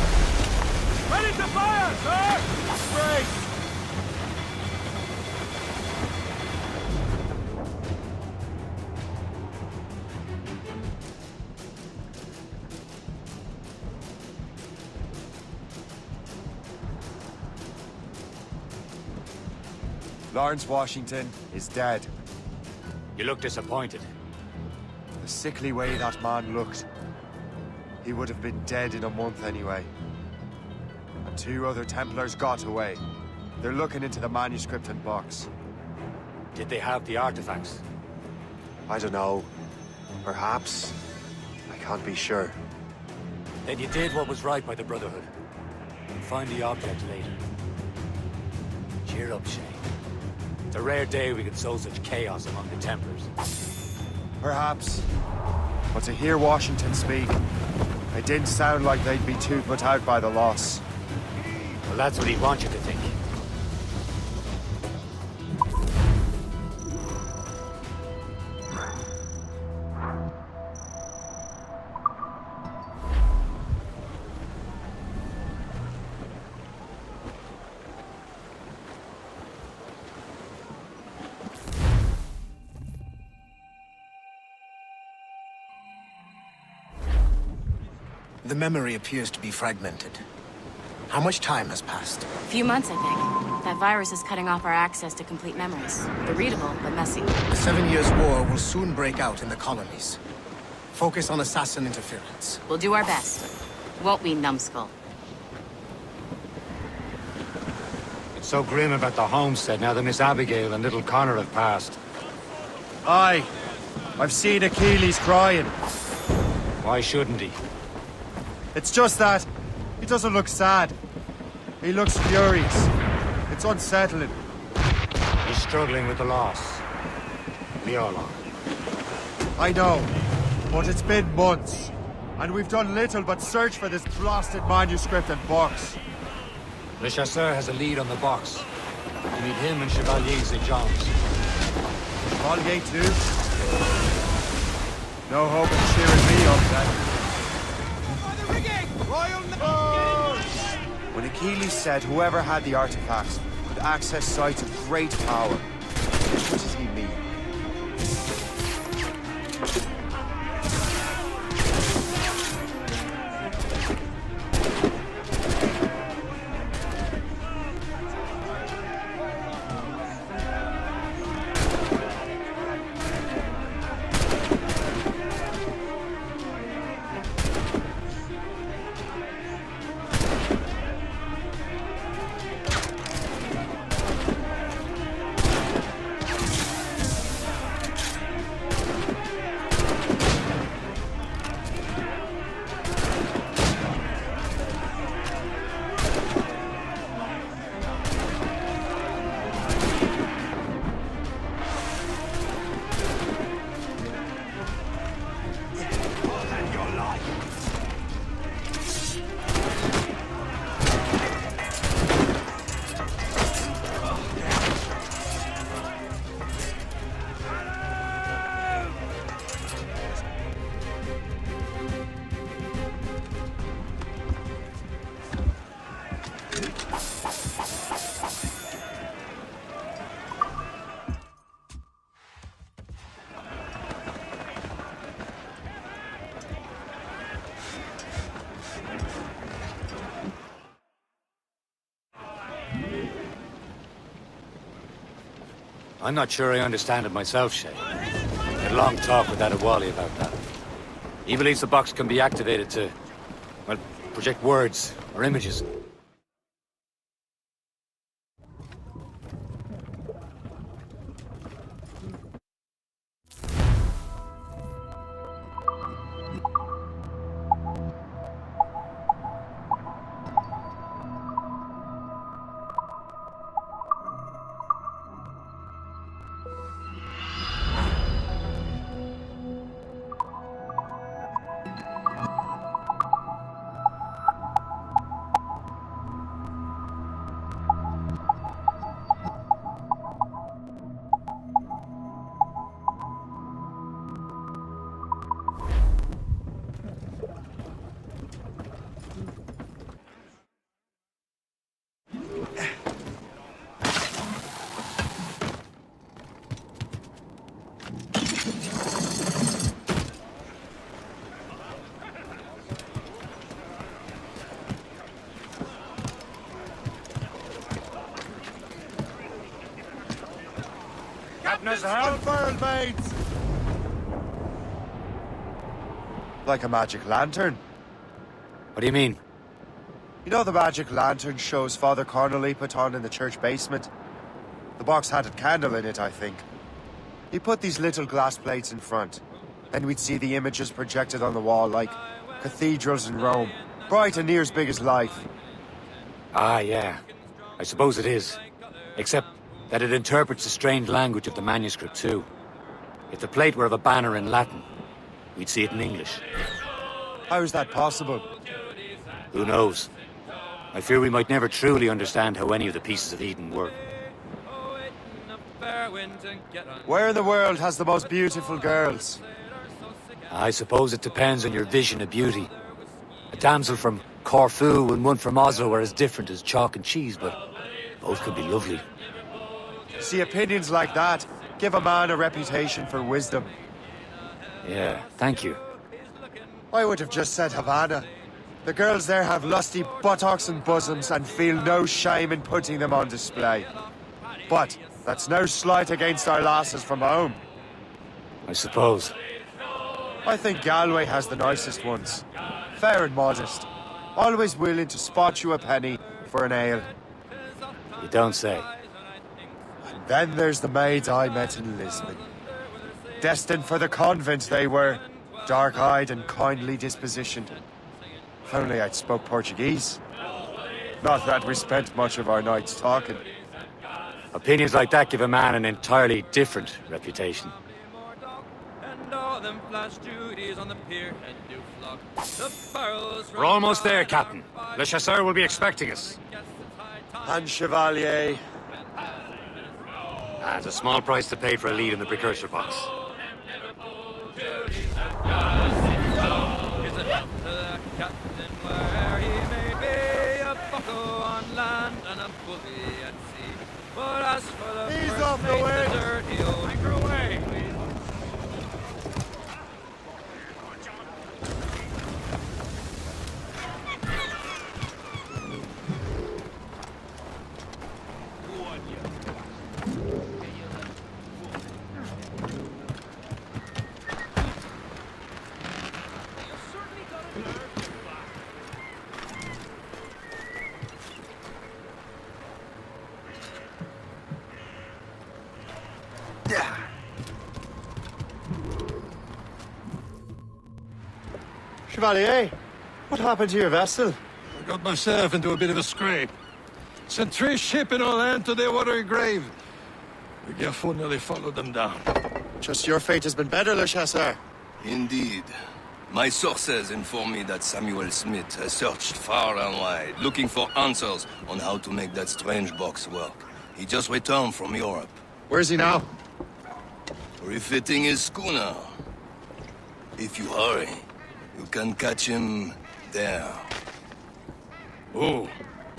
Speaker 8: Ready to fire, sir!
Speaker 1: Brace! Lawrence Washington is dead.
Speaker 2: You look disappointed.
Speaker 1: The sickly way that man looked. He would have been dead in a month anyway. And 2 other Templars got away. They're looking into the manuscript and box.
Speaker 2: Did they have the artifacts?
Speaker 1: I don't know. Perhaps. I can't be sure.
Speaker 2: Then you did what was right by the Brotherhood. Find the object later. Cheer up, Shay. It's a rare day we can sow such chaos among the Templars.
Speaker 1: Perhaps. But to hear Washington speak, it didn't sound like they'd be too put out by the loss.
Speaker 2: Well, that's what he'd want you to think.
Speaker 6: The memory appears to be fragmented. How much time has passed?
Speaker 21: A few months, I think. That virus is cutting off our access to complete memories. They're readable, but messy.
Speaker 6: The 7 Years' War will soon break out in the colonies. Focus on assassin interference.
Speaker 21: We'll do our best. Won't we, numbskull?
Speaker 2: It's so grim about the homestead now that Miss Abigail and little Connor have passed.
Speaker 1: Aye. I've seen Achilles crying.
Speaker 2: Why shouldn't he?
Speaker 1: It's just that he doesn't look sad. He looks furious. It's unsettling.
Speaker 2: He's struggling with the loss. We all are.
Speaker 1: I know, but it's been months. And we've done little but search for this blasted manuscript and box.
Speaker 2: Le Chasseur has a lead on the box. You need him and Chevalier St. John's.
Speaker 1: Chevalier too? No hope of cheering me up then. When Achilles said whoever had the artifacts could access sites of great power, what does he mean?
Speaker 2: I'm not sure I understand it myself, Shay. I had a long talk with that Wally about that. He believes the box can be activated to, well, project words or images.
Speaker 1: Like a magic lantern.
Speaker 2: What do you mean?
Speaker 1: You know the magic lantern shows Father Connolly put on in the church basement? The box had a candle in it, I think. He put these little glass plates in front. Then we'd see the images projected on the wall like cathedrals in Rome. Bright and near as big as life.
Speaker 2: Ah, yeah. I suppose it is. Except that it interprets the strange language of the manuscript too. If the plate were of a banner in Latin, we'd see it in English.
Speaker 1: How is that possible?
Speaker 2: Who knows? I fear we might never truly understand how any of the pieces of Eden work.
Speaker 1: Where in the world has the most beautiful girls?
Speaker 2: I suppose it depends on your vision of beauty. A damsel from Corfu and one from Oslo are as different as chalk and cheese, but both could be lovely.
Speaker 1: See, opinions like that give a man a reputation for wisdom.
Speaker 2: Yeah, thank you.
Speaker 1: I would have just said Havana. The girls there have lusty buttocks and bosoms and feel no shame in putting them on display. But that's no slight against our lasses from home.
Speaker 2: I suppose.
Speaker 1: I think Galway has the nicest ones. Fair and modest. Always willing to spot you a penny for an ale.
Speaker 2: You don't say.
Speaker 1: And then there's the maids I met in Lisbon. Destined for the convent they were, dark-eyed and kindly dispositioned. If only I'd spoke Portuguese. Not that we spent much of our nights talking.
Speaker 2: Opinions like that give a man an entirely different reputation.
Speaker 3: And all them flash duties on the pier and do flock. The barrels
Speaker 2: We're almost there, Captain. Le Chasseur will be expecting us.
Speaker 1: And Chevalier.
Speaker 2: That's a small price to pay for a lead in the precursor box.
Speaker 3: Is it up to the captain where he may be a bucko on land and a bully at sea? But as for the
Speaker 1: He's
Speaker 3: first
Speaker 1: off the
Speaker 3: mate,
Speaker 1: way.
Speaker 3: the dirty old anchor away.
Speaker 1: Chevalier, what happened to your vessel?
Speaker 7: I got myself into a bit of a scrape. Sent 3 ships in all land to their watery grave. The Garfou nearly followed them down.
Speaker 1: Just your fate has been better, Le Chasseur.
Speaker 11: Indeed. My sources inform me that Samuel Smith has searched far and wide, looking for answers on how to make that strange box work. He just returned from Europe.
Speaker 1: Where's he now?
Speaker 11: Refitting his schooner. If you hurry, you can catch him there. Oh,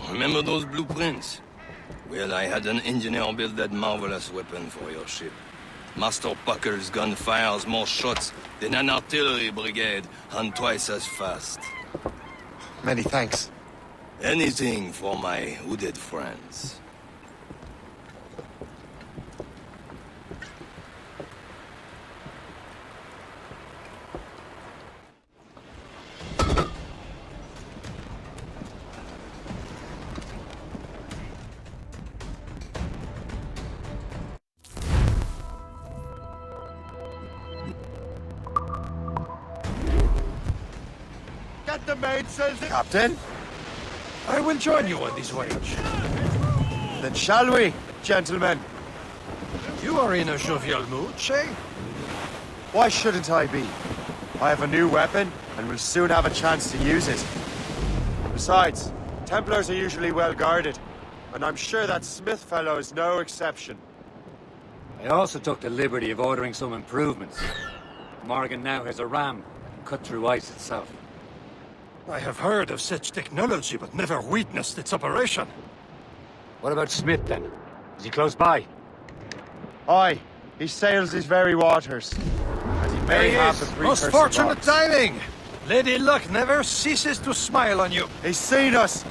Speaker 11: remember those blueprints? Well, I had an engineer build that marvelous weapon for your ship. Master Pucker's gun fires more shots than an artillery brigade, and twice as fast.
Speaker 1: Many thanks.
Speaker 11: Anything for my hooded friends.
Speaker 1: Get the mainsails, Captain.
Speaker 7: I will join you on this voyage.
Speaker 1: Then shall we, gentlemen?
Speaker 7: You are in a jovial mood, Shay?
Speaker 1: Why shouldn't I be? I have a new weapon, and will soon have a chance to use it. Besides, Templars are usually well guarded, and I'm sure that Smith fellow is no exception.
Speaker 2: I also took the liberty of ordering some improvements. Morgan now has a ram cut through ice itself.
Speaker 7: I have heard of such technology, but never witnessed its operation.
Speaker 2: What about Smith, then? Is he close by?
Speaker 1: Aye, he sails these very waters. And he may have the
Speaker 7: Most
Speaker 1: precursor
Speaker 7: fortunate
Speaker 1: box.
Speaker 7: timing! Lady Luck never ceases to smile on you.
Speaker 1: He's seen us!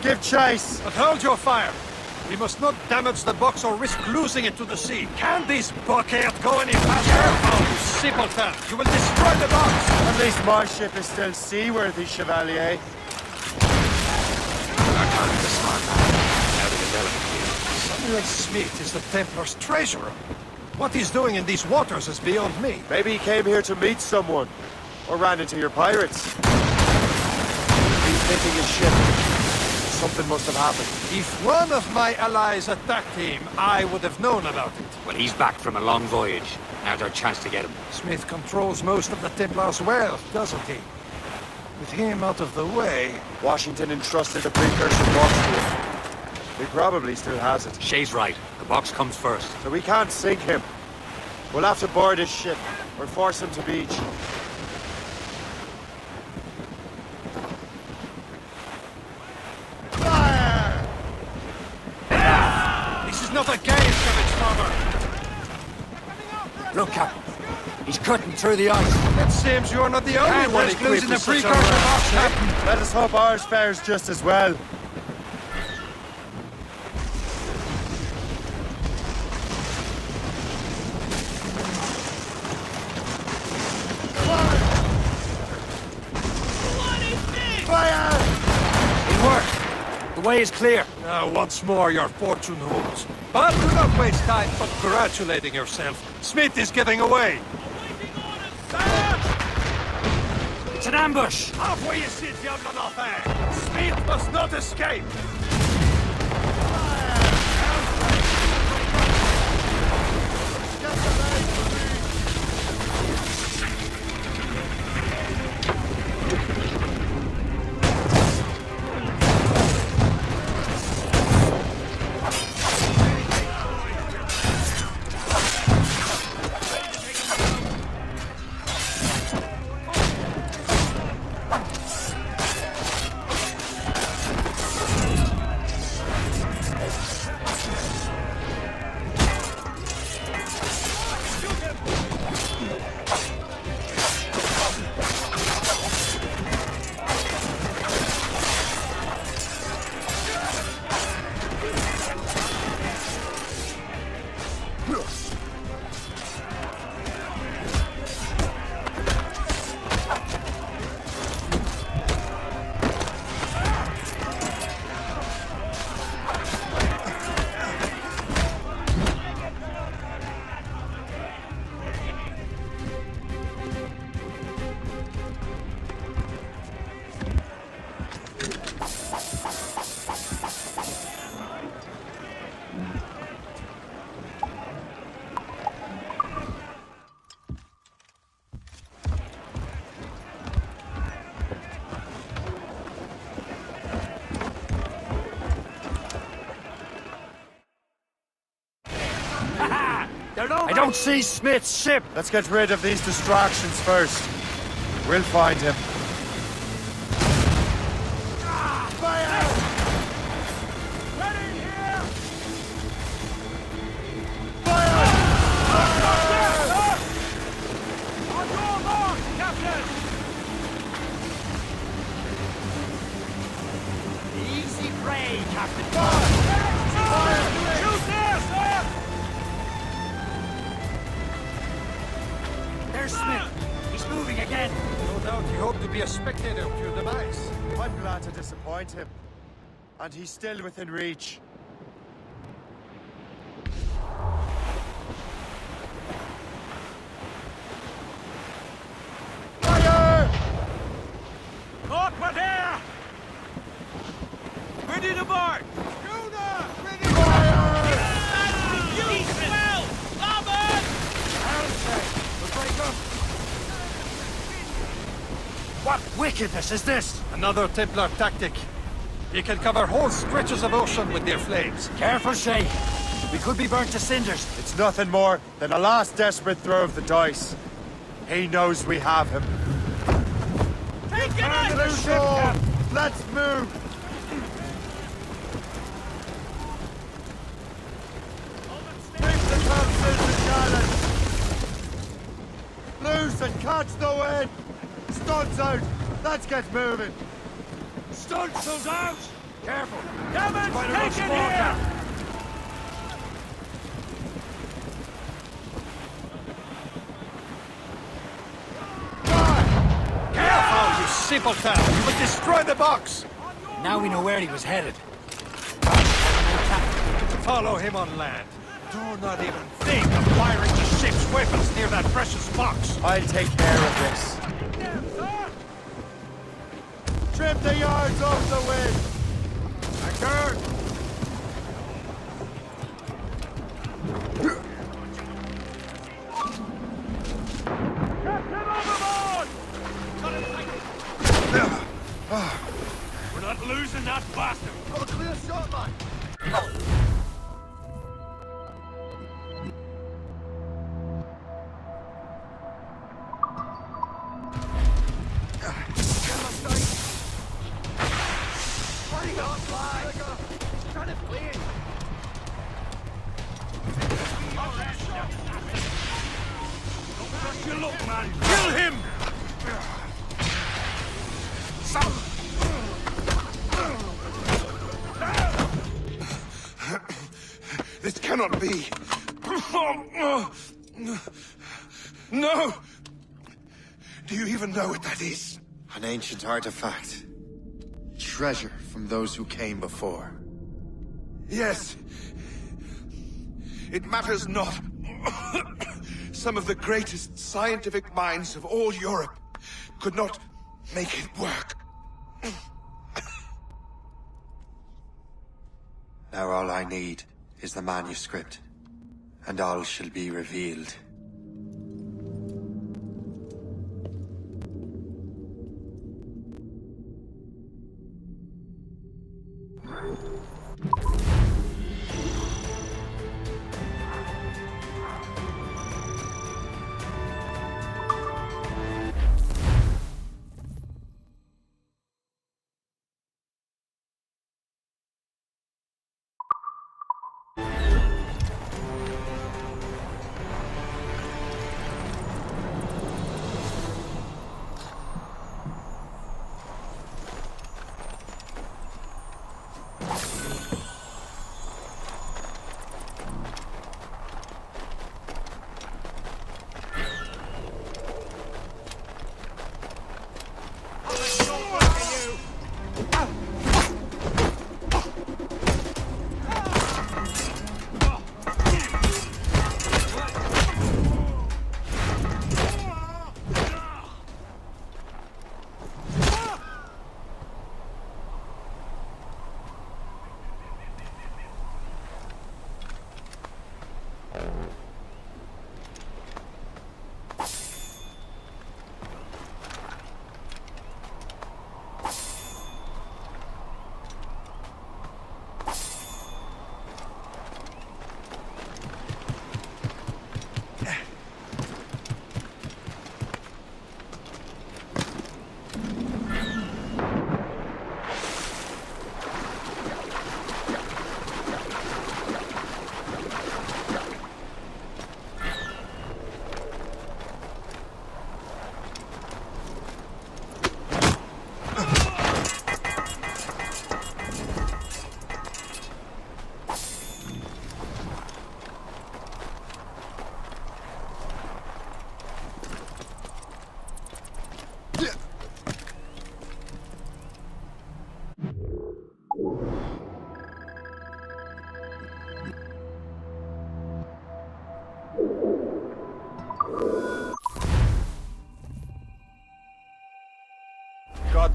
Speaker 1: Give chase!
Speaker 7: But hold your fire! We must not damage the box or risk losing it to the sea. Can this bucket go any faster? Oh, you simpleton! You will destroy the box!
Speaker 1: At least my ship is still seaworthy, Chevalier.
Speaker 7: Samuel Smith is the Templar's treasurer. What he's doing in these waters is beyond me.
Speaker 1: Maybe he came here to meet someone. Or ran into your pirates. He's hitting his ship. Something must have happened.
Speaker 7: If one of my allies attacked him, I would have known about it.
Speaker 2: Well, he's back from a long voyage. Now's our chance to get him.
Speaker 7: Smith controls most of the Templar's wealth, doesn't he? With him out of the way...
Speaker 1: Washington entrusted the precursor box to him. He probably still has it.
Speaker 2: Shay's right. The box comes first.
Speaker 1: So we can't sink him. We'll have to board his ship, or force him to beach. Fire!
Speaker 7: This is not a game, Savage Farmer!
Speaker 2: Look, Captain. He's cutting through the ice.
Speaker 7: It seems you're not the only one losing the precursor box, Captain.
Speaker 1: Let us hope ours fares just as well. Fire!
Speaker 2: It worked. The way is clear.
Speaker 7: Now, once more, your fortune holds. But do not waste time congratulating yourself. Smith is getting away.
Speaker 2: It's an ambush.
Speaker 7: Halfway you see Diable d'Enfer. Smith must not escape. don't see Smith's ship!
Speaker 1: Let's get rid of these distractions first. We'll find him.
Speaker 5: Easy prey, Captain.
Speaker 3: Shoot there, sir!
Speaker 5: There's Smith. He's moving again.
Speaker 7: No doubt he hoped to be a spectator of your demise.
Speaker 1: I'm glad to disappoint him. And he's still within reach. Fire!
Speaker 3: Over there! Ready to board!
Speaker 7: What wickedness is this? Another Templar tactic. You can cover whole stretches of ocean with their flames.
Speaker 5: Careful, Shay. We could be burnt to cinders.
Speaker 1: It's nothing more than a last desperate throw of the dice. He knows we have him.
Speaker 3: Take it
Speaker 1: Turn
Speaker 3: out!
Speaker 1: the shore! Let's move! Keep the topsails and gallants! Loose and catch the wind! Stunts out! Let's get moving!
Speaker 3: Stunsails out!
Speaker 5: Careful.
Speaker 3: Damage,
Speaker 5: Quite a
Speaker 3: take
Speaker 5: rough
Speaker 3: it
Speaker 5: squall,
Speaker 3: here!
Speaker 5: Cap.
Speaker 7: Careful, you simpleton! You will destroy the box!
Speaker 5: Now we know where he was headed.
Speaker 7: Follow him on land. Do not even think of firing the ship's weapons near that precious box.
Speaker 1: I'll take care of this. Trim the yards off the wind! Anchor!
Speaker 3: We're not losing that bastard!
Speaker 1: Got a clear shot, man!
Speaker 3: You look, man! Kill him!
Speaker 20: This cannot be. No! Do you even know what that is?
Speaker 1: An ancient artifact. Treasure from those who came before.
Speaker 20: Yes. It matters not. Some of the greatest scientific minds of all Europe could not make it work.
Speaker 1: Now all I need is the manuscript, and all shall be revealed.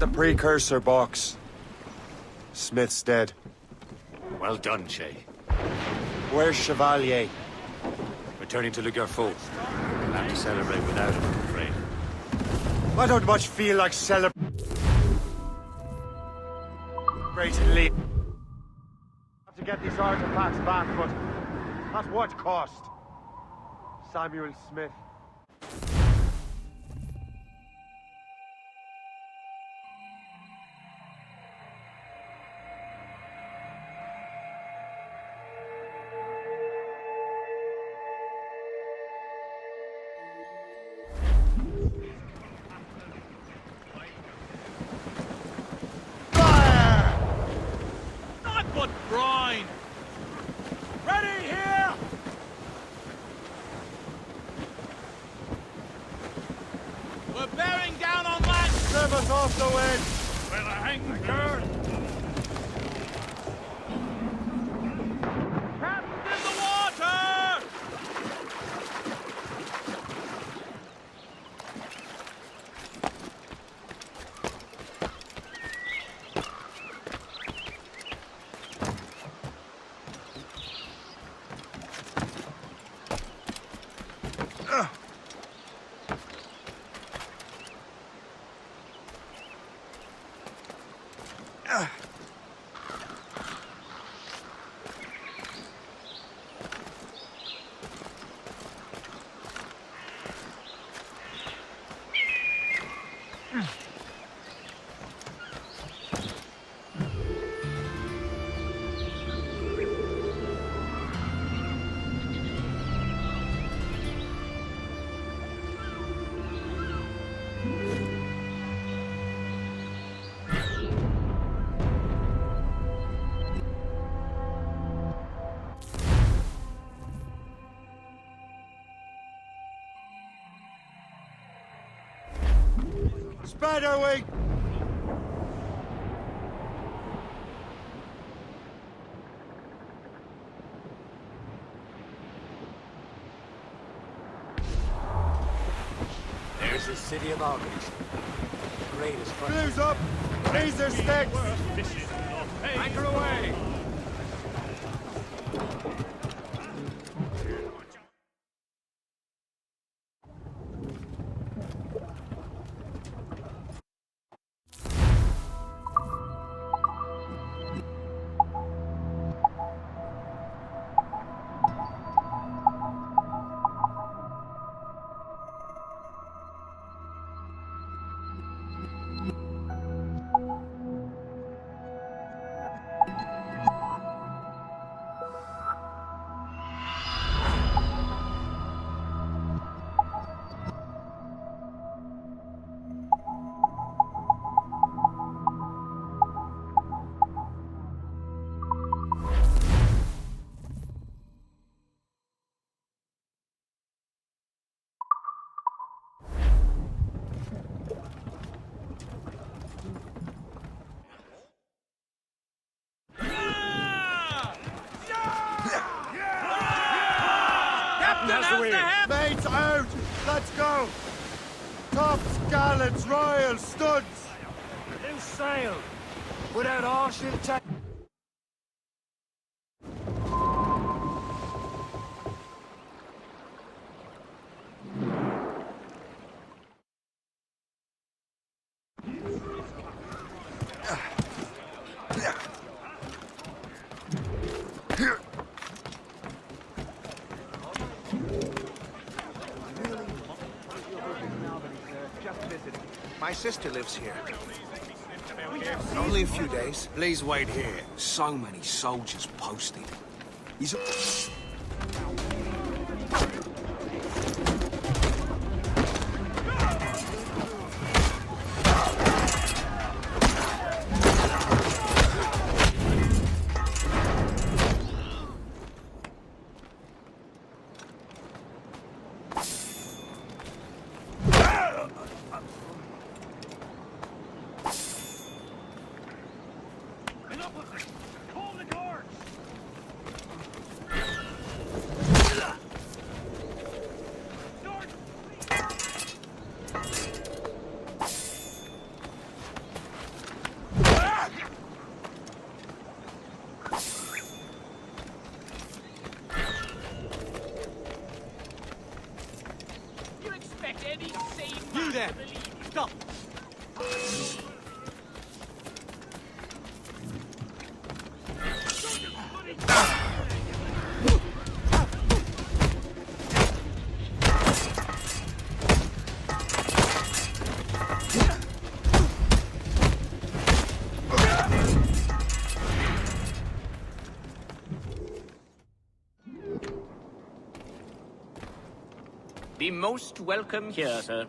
Speaker 1: the precursor box. Smith's dead.
Speaker 2: Well done, Shay.
Speaker 1: Where's Chevalier?
Speaker 2: Returning to Le Gerfaut. We'll have to celebrate without him, I'm afraid.
Speaker 1: I don't much feel like celebrating leave. Have to get these artifacts back, but at what cost? Samuel Smith.
Speaker 4: Brine! Ready here! We're bearing down on land!
Speaker 1: Trim us off the wind!
Speaker 3: Well, hang the curd!
Speaker 4: Captain in the water!
Speaker 1: Spiderwing!
Speaker 2: There's the city of Albany. Greatest fun.
Speaker 1: Blues up! Laser sticks!
Speaker 3: Anchor away!
Speaker 1: Mates out! Let's go! Tops, gallants, royals, studs!
Speaker 5: Loose sail! Without all she'll take.
Speaker 6: My sister lives here. Only a few days. Please wait here. So many soldiers posted. He's
Speaker 3: any sane
Speaker 5: You
Speaker 3: man
Speaker 5: there!
Speaker 3: to believe.
Speaker 5: Stop!
Speaker 13: Be most welcome here, sir.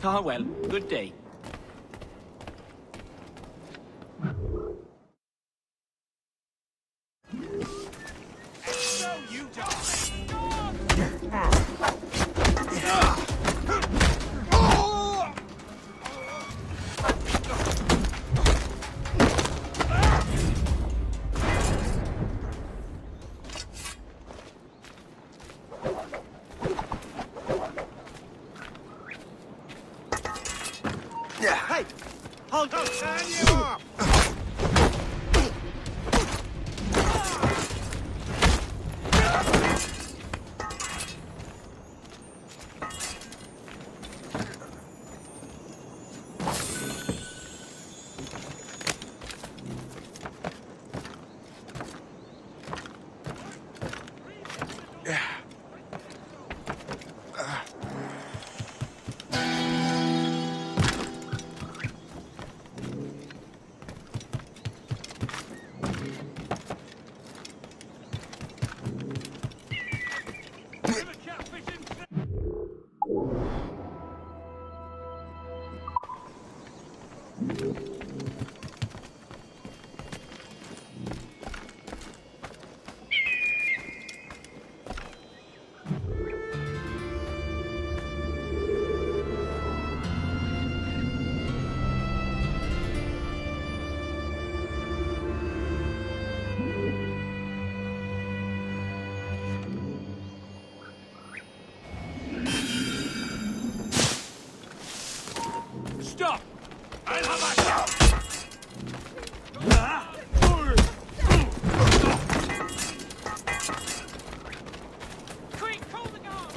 Speaker 13: Ah, well, good day.
Speaker 3: So you die.
Speaker 4: Hey! Hold on! Turn you off!
Speaker 5: Stop!
Speaker 3: I'll have a shot! Quick, call the guard!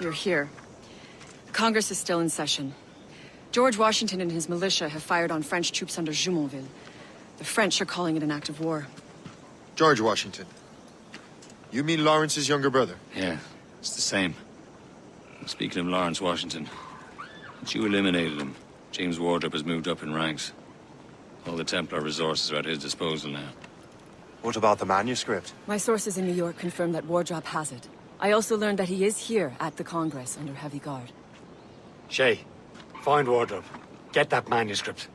Speaker 15: You're here. Congress is still in session. George Washington and his militia have fired on French troops under Jumonville. The French are calling it an act of war.
Speaker 1: George Washington. You mean Lawrence's younger brother?
Speaker 2: Yeah, it's the same. Speaking of Lawrence Washington, since you eliminated him, James Wardrop has moved up in ranks. All the Templar resources are at his disposal now.
Speaker 1: What about the manuscript?
Speaker 15: My sources in New York confirm that Wardrop has it. I also learned that he is here at the Congress under heavy guard.
Speaker 2: Shay, find Wardrop. Get that manuscript.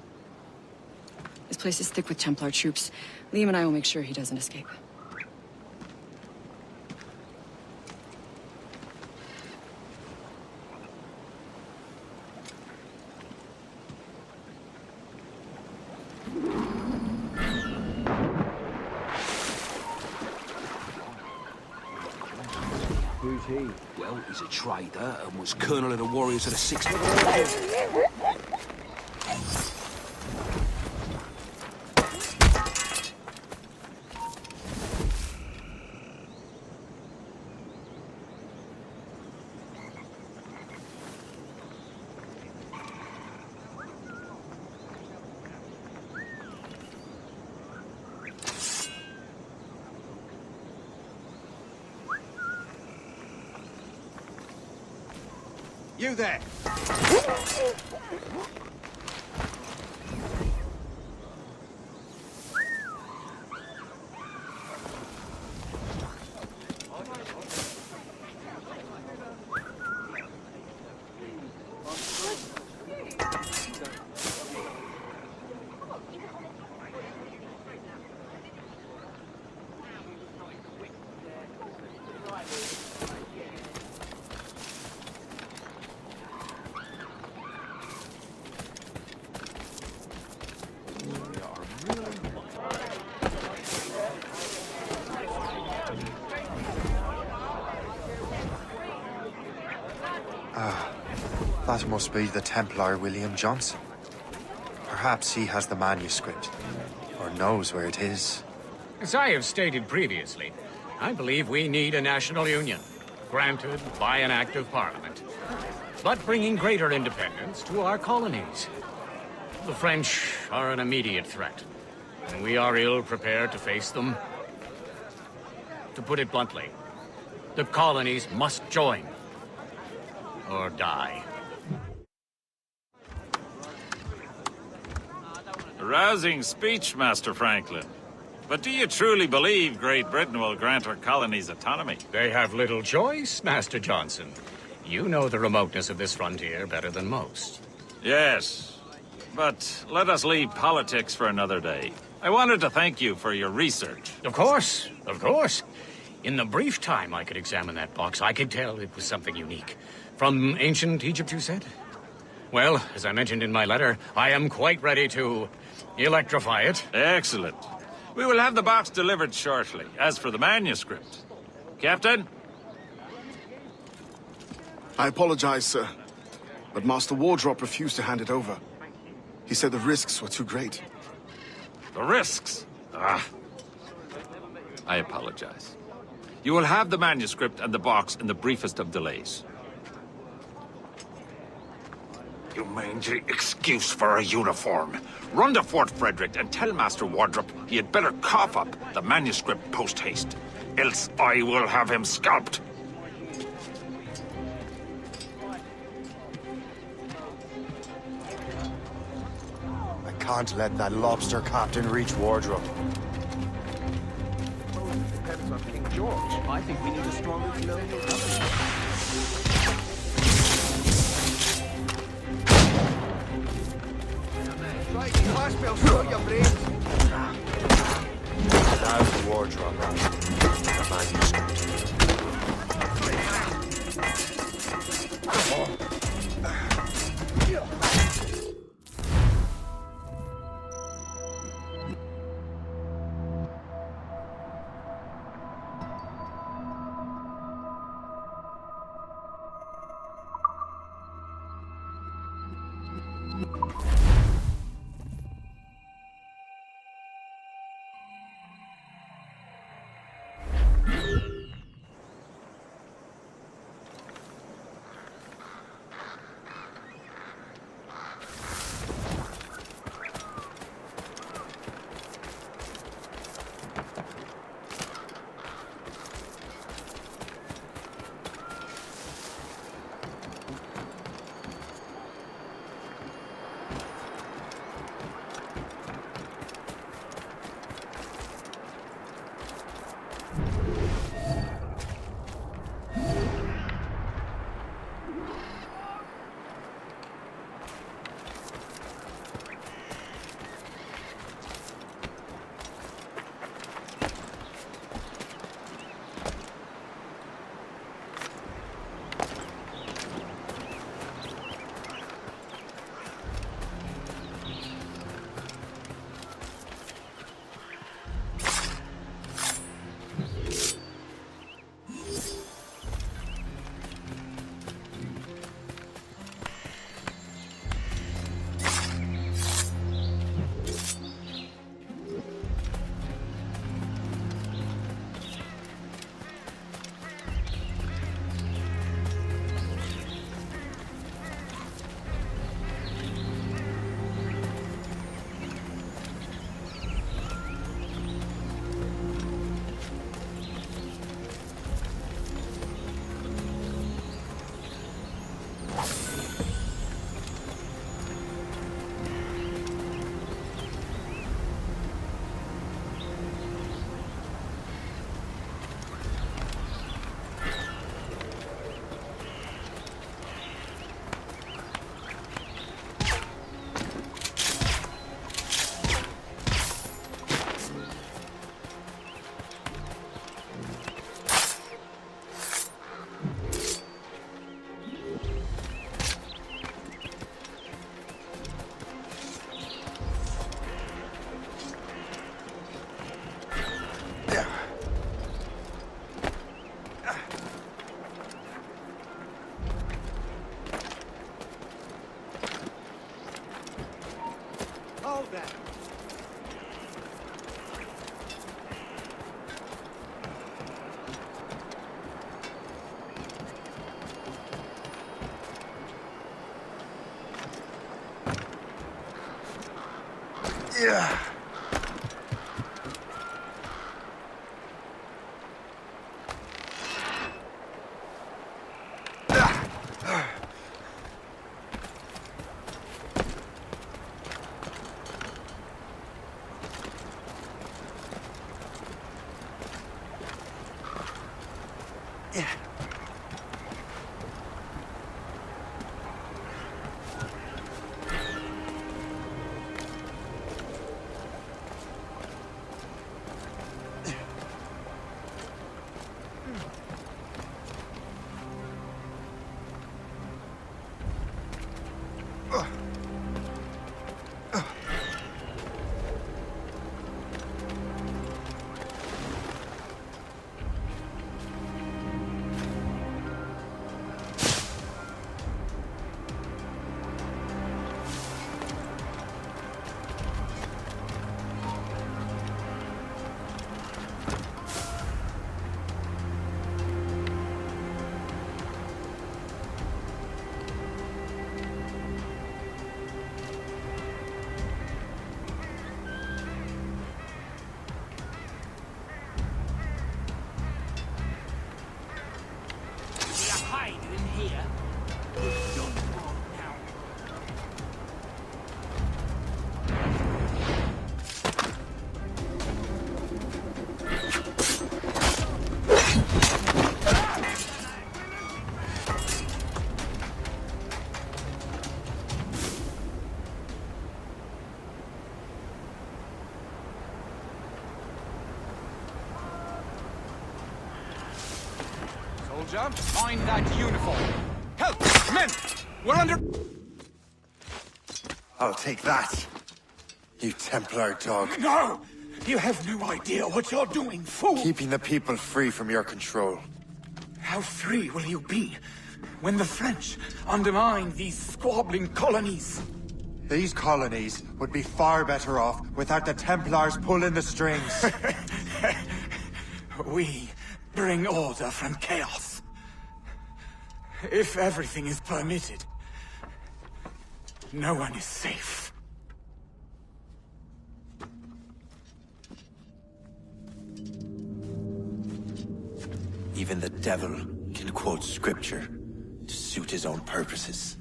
Speaker 15: This place is thick with Templar troops. Liam and I will make sure he doesn't escape.
Speaker 4: Who's he? Well, he's a trader and was colonel of the warriors of the 6th.
Speaker 6: You there!
Speaker 1: That must be the Templar William Johnson. Perhaps he has the manuscript, or knows where it is.
Speaker 9: As I have stated previously, I believe we need a national union, granted by an act of parliament, but bringing greater independence to our colonies. The French are an immediate threat, and we are ill prepared to face them. To put it bluntly, the colonies must join, or die.
Speaker 22: A rousing speech, Master Franklin. But do you truly believe Great Britain will grant our colonies autonomy?
Speaker 9: They have little choice, Master Johnson. You know the remoteness of this frontier better than most.
Speaker 22: Yes, but let us leave politics for another day. I wanted to thank you for your research.
Speaker 9: Of course, of course. In the brief time I could examine that box, I could tell it was something unique. From ancient Egypt, you said? Well, as I mentioned in my letter, I am quite ready to electrify it.
Speaker 22: Excellent. We will have the box delivered shortly. As for the manuscript... Captain?
Speaker 23: I apologize, sir, but Master Wardrop refused to hand it over. He said the risks were too great.
Speaker 22: The risks? Ah. I apologize. You will have the manuscript and the box in the briefest of delays.
Speaker 14: You mangy excuse for a uniform. Run to Fort Frederick and tell Master Wardrop he had better cough up the manuscript post-haste. Else I will have him scalped.
Speaker 1: I can't let that lobster captain reach Wardrobe.
Speaker 6: Depends on King George. I think we need a stronger colonial government. Right, the hospital, slow your brains.
Speaker 1: Now the wardrobe. The manuscript.
Speaker 6: that.
Speaker 1: Yeah.
Speaker 4: Soldier, find that uniform. Help! Men! We're under...
Speaker 1: I'll take that. You Templar dog.
Speaker 20: No! You have no idea what you're doing, fool!
Speaker 1: Keeping the people free from your control.
Speaker 20: How free will you be when the French undermine these squabbling colonies?
Speaker 1: These colonies would be far better off without the Templars pulling the strings.
Speaker 20: We bring order from chaos. If everything is permitted, no one is safe.
Speaker 1: Even the devil can quote scripture to suit his own purposes.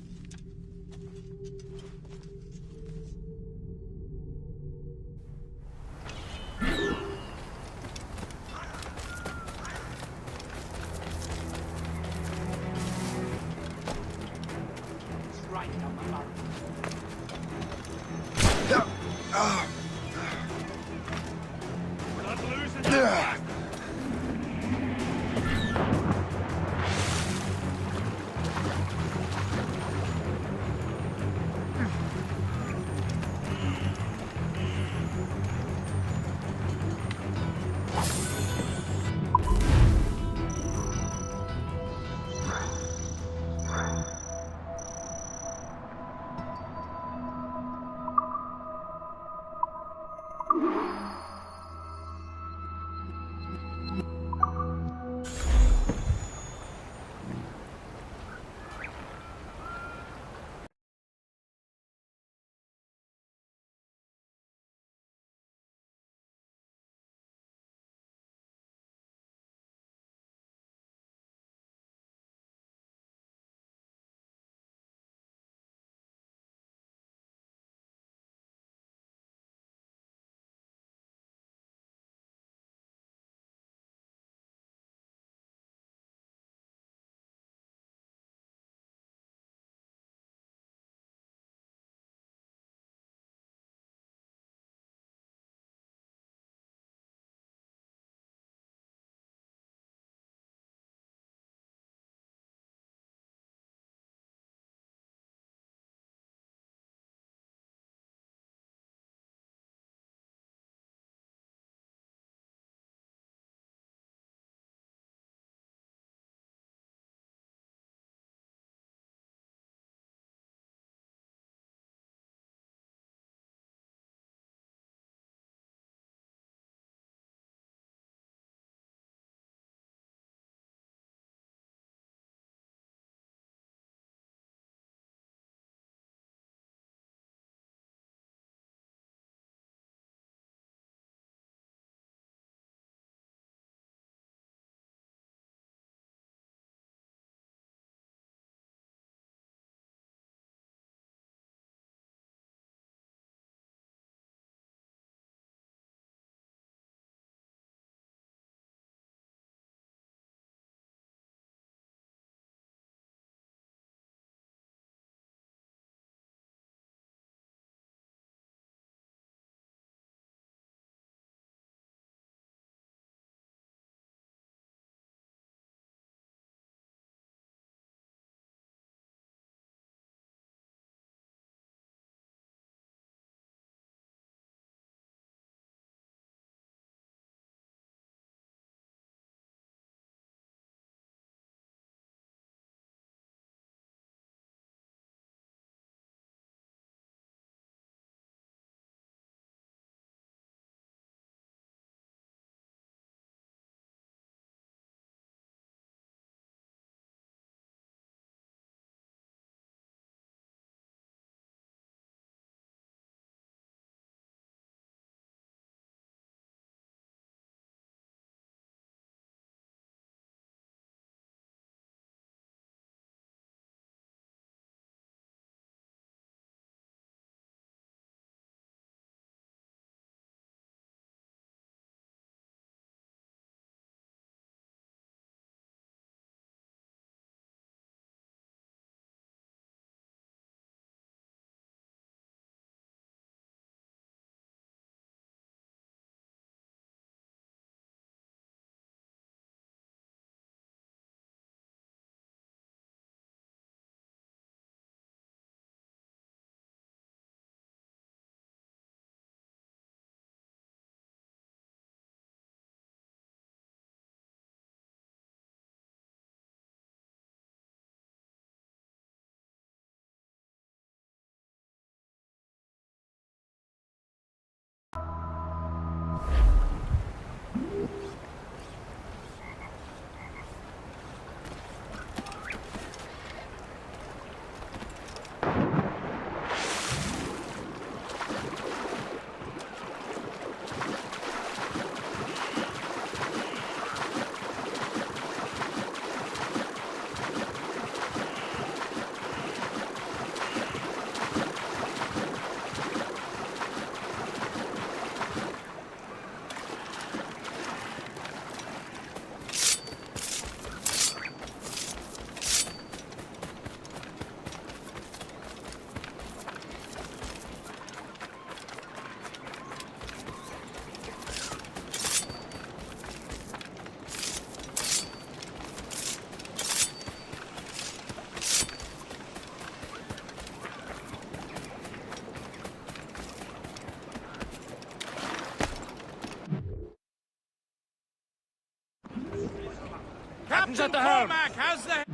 Speaker 5: Captain's at the helm!
Speaker 4: Cormac has the...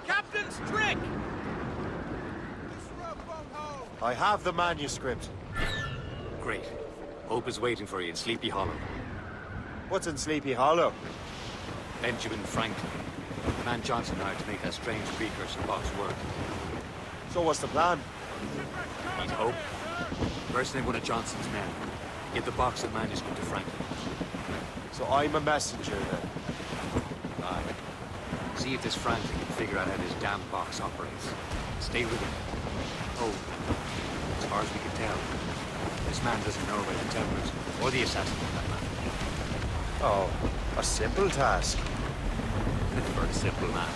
Speaker 4: Captain's trick!
Speaker 1: I have the manuscript.
Speaker 2: Great. Hope is waiting for you in Sleepy Hollow.
Speaker 1: What's in Sleepy Hollow?
Speaker 2: Benjamin Franklin. The man Johnson hired to make that strange precursor box work.
Speaker 1: So what's the plan?
Speaker 2: Need hope. Personate one of Johnson's men. Give the box and manuscript to Franklin.
Speaker 1: So I'm a messenger then?
Speaker 2: Aye. See if this Franklin can figure out how this damn box operates. Stay with him. Oh, as far as we can tell, this man doesn't know about the Templars or the assassin for that matter.
Speaker 1: Oh, a simple task.
Speaker 2: For a simple man.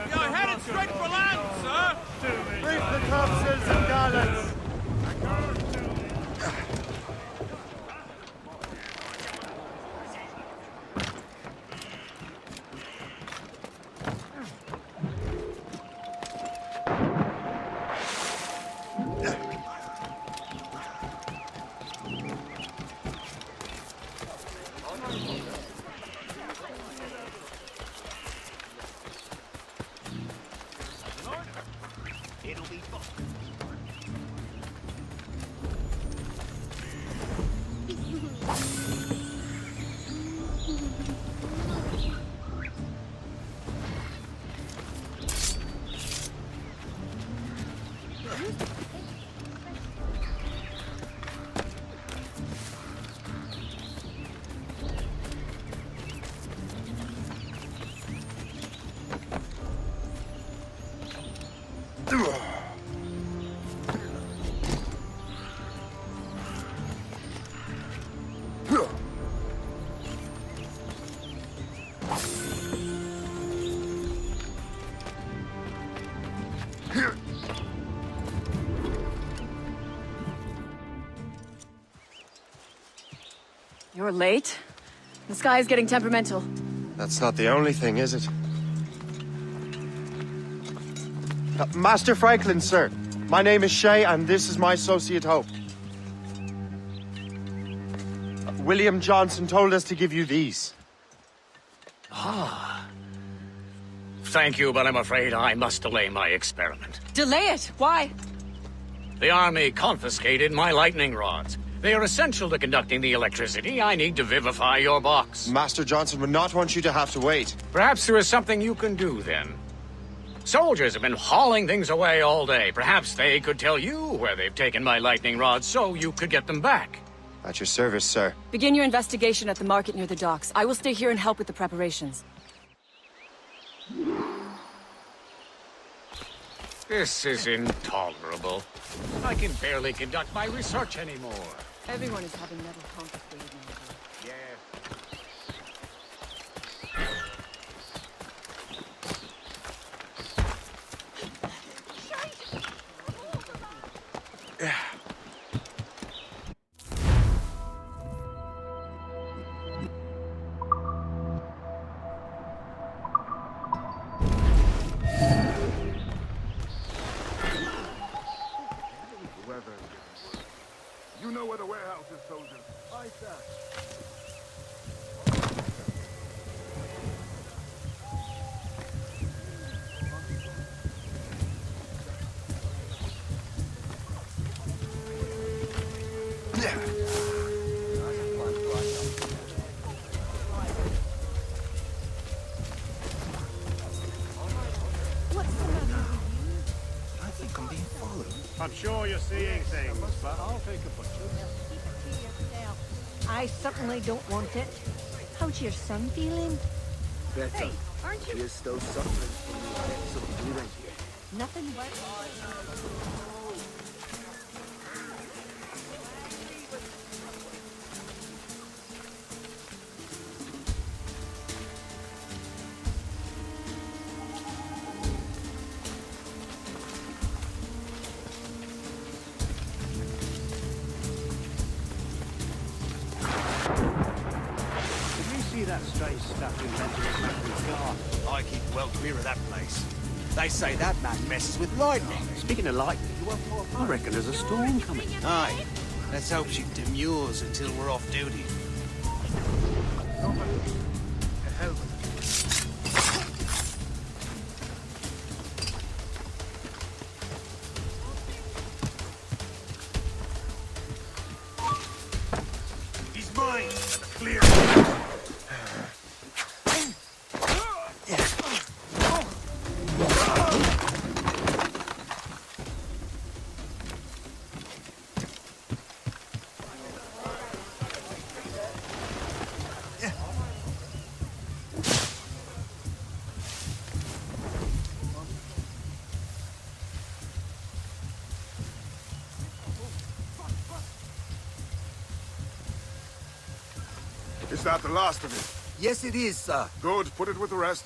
Speaker 4: You're headed straight for land, sir!
Speaker 1: Reef the topsails and gallants!
Speaker 4: It'll be fun.
Speaker 15: You're late? The sky is getting temperamental.
Speaker 1: That's not the only thing, is it? Master Franklin, sir. My name is Shay, and this is my associate Hope. William Johnson told us to give you these.
Speaker 9: Ah. Thank you, but I'm afraid I must delay my experiment.
Speaker 15: Delay it? Why?
Speaker 9: The army confiscated my lightning rods. They are essential to conducting the electricity I need to vivify your box.
Speaker 1: Master Johnson would not want you to have to wait.
Speaker 9: Perhaps there is something you can do, then. Soldiers have been hauling things away all day. Perhaps they could tell you where they've taken my lightning rods so you could get them back.
Speaker 1: At your service, sir.
Speaker 15: Begin your investigation at the market near the docks. I will stay here and help with the preparations.
Speaker 9: This is intolerable. I can barely conduct my research anymore.
Speaker 15: Everyone is having metal confiscated now.
Speaker 1: Yeah.
Speaker 20: You know where the warehouse is, soldiers. Aye, sir.
Speaker 4: I think I'm being followed.
Speaker 3: I'm sure you're seeing things, but I'll take a butcher.
Speaker 10: I certainly don't want it. How's your son feeling?
Speaker 6: Better.
Speaker 10: Hey, aren't you?
Speaker 6: He is still suffering from the effects of the bleeding.
Speaker 10: Nothing but...
Speaker 4: That strange stuff you mentioned in the car. I keep well clear of that place. They say that man messes with lightning. Speaking of lightning, I reckon there's a storm coming. Aye. Let's hope she demurs until we're off duty. He's mine. Clear.
Speaker 20: Is that the last of it?
Speaker 4: Yes, it is, sir.
Speaker 20: Good. Put it with the rest.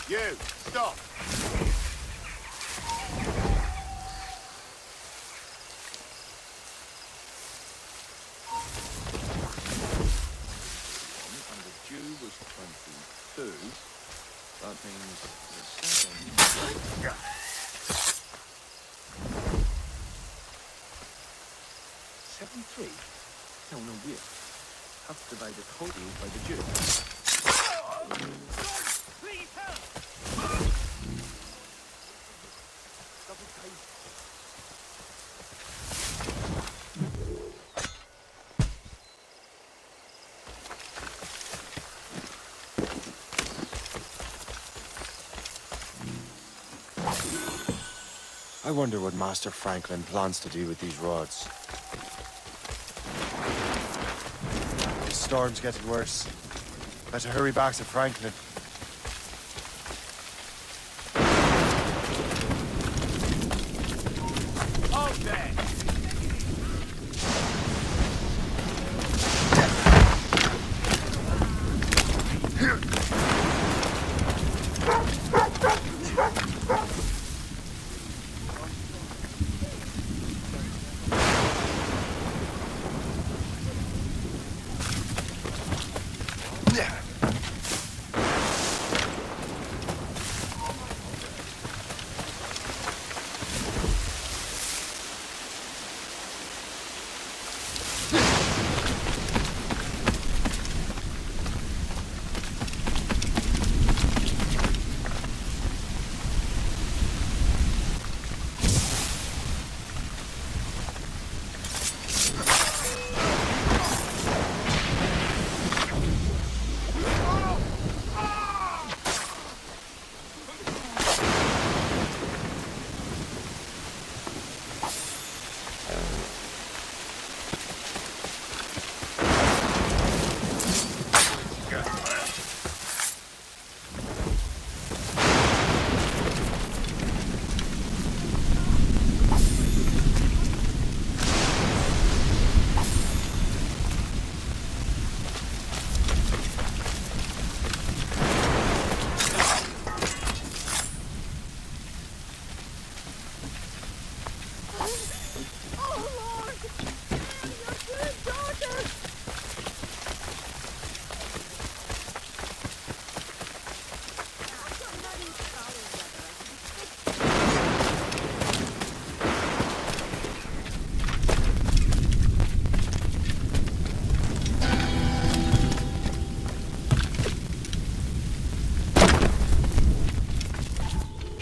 Speaker 20: You, stop.
Speaker 12: And the Jew was 22. That means the second. 7-3? No, weird. Have divided wholly by the Jew.
Speaker 3: Please help!
Speaker 1: I wonder what Master Franklin plans to do with these rods. The storm's getting worse. Better hurry back to Franklin.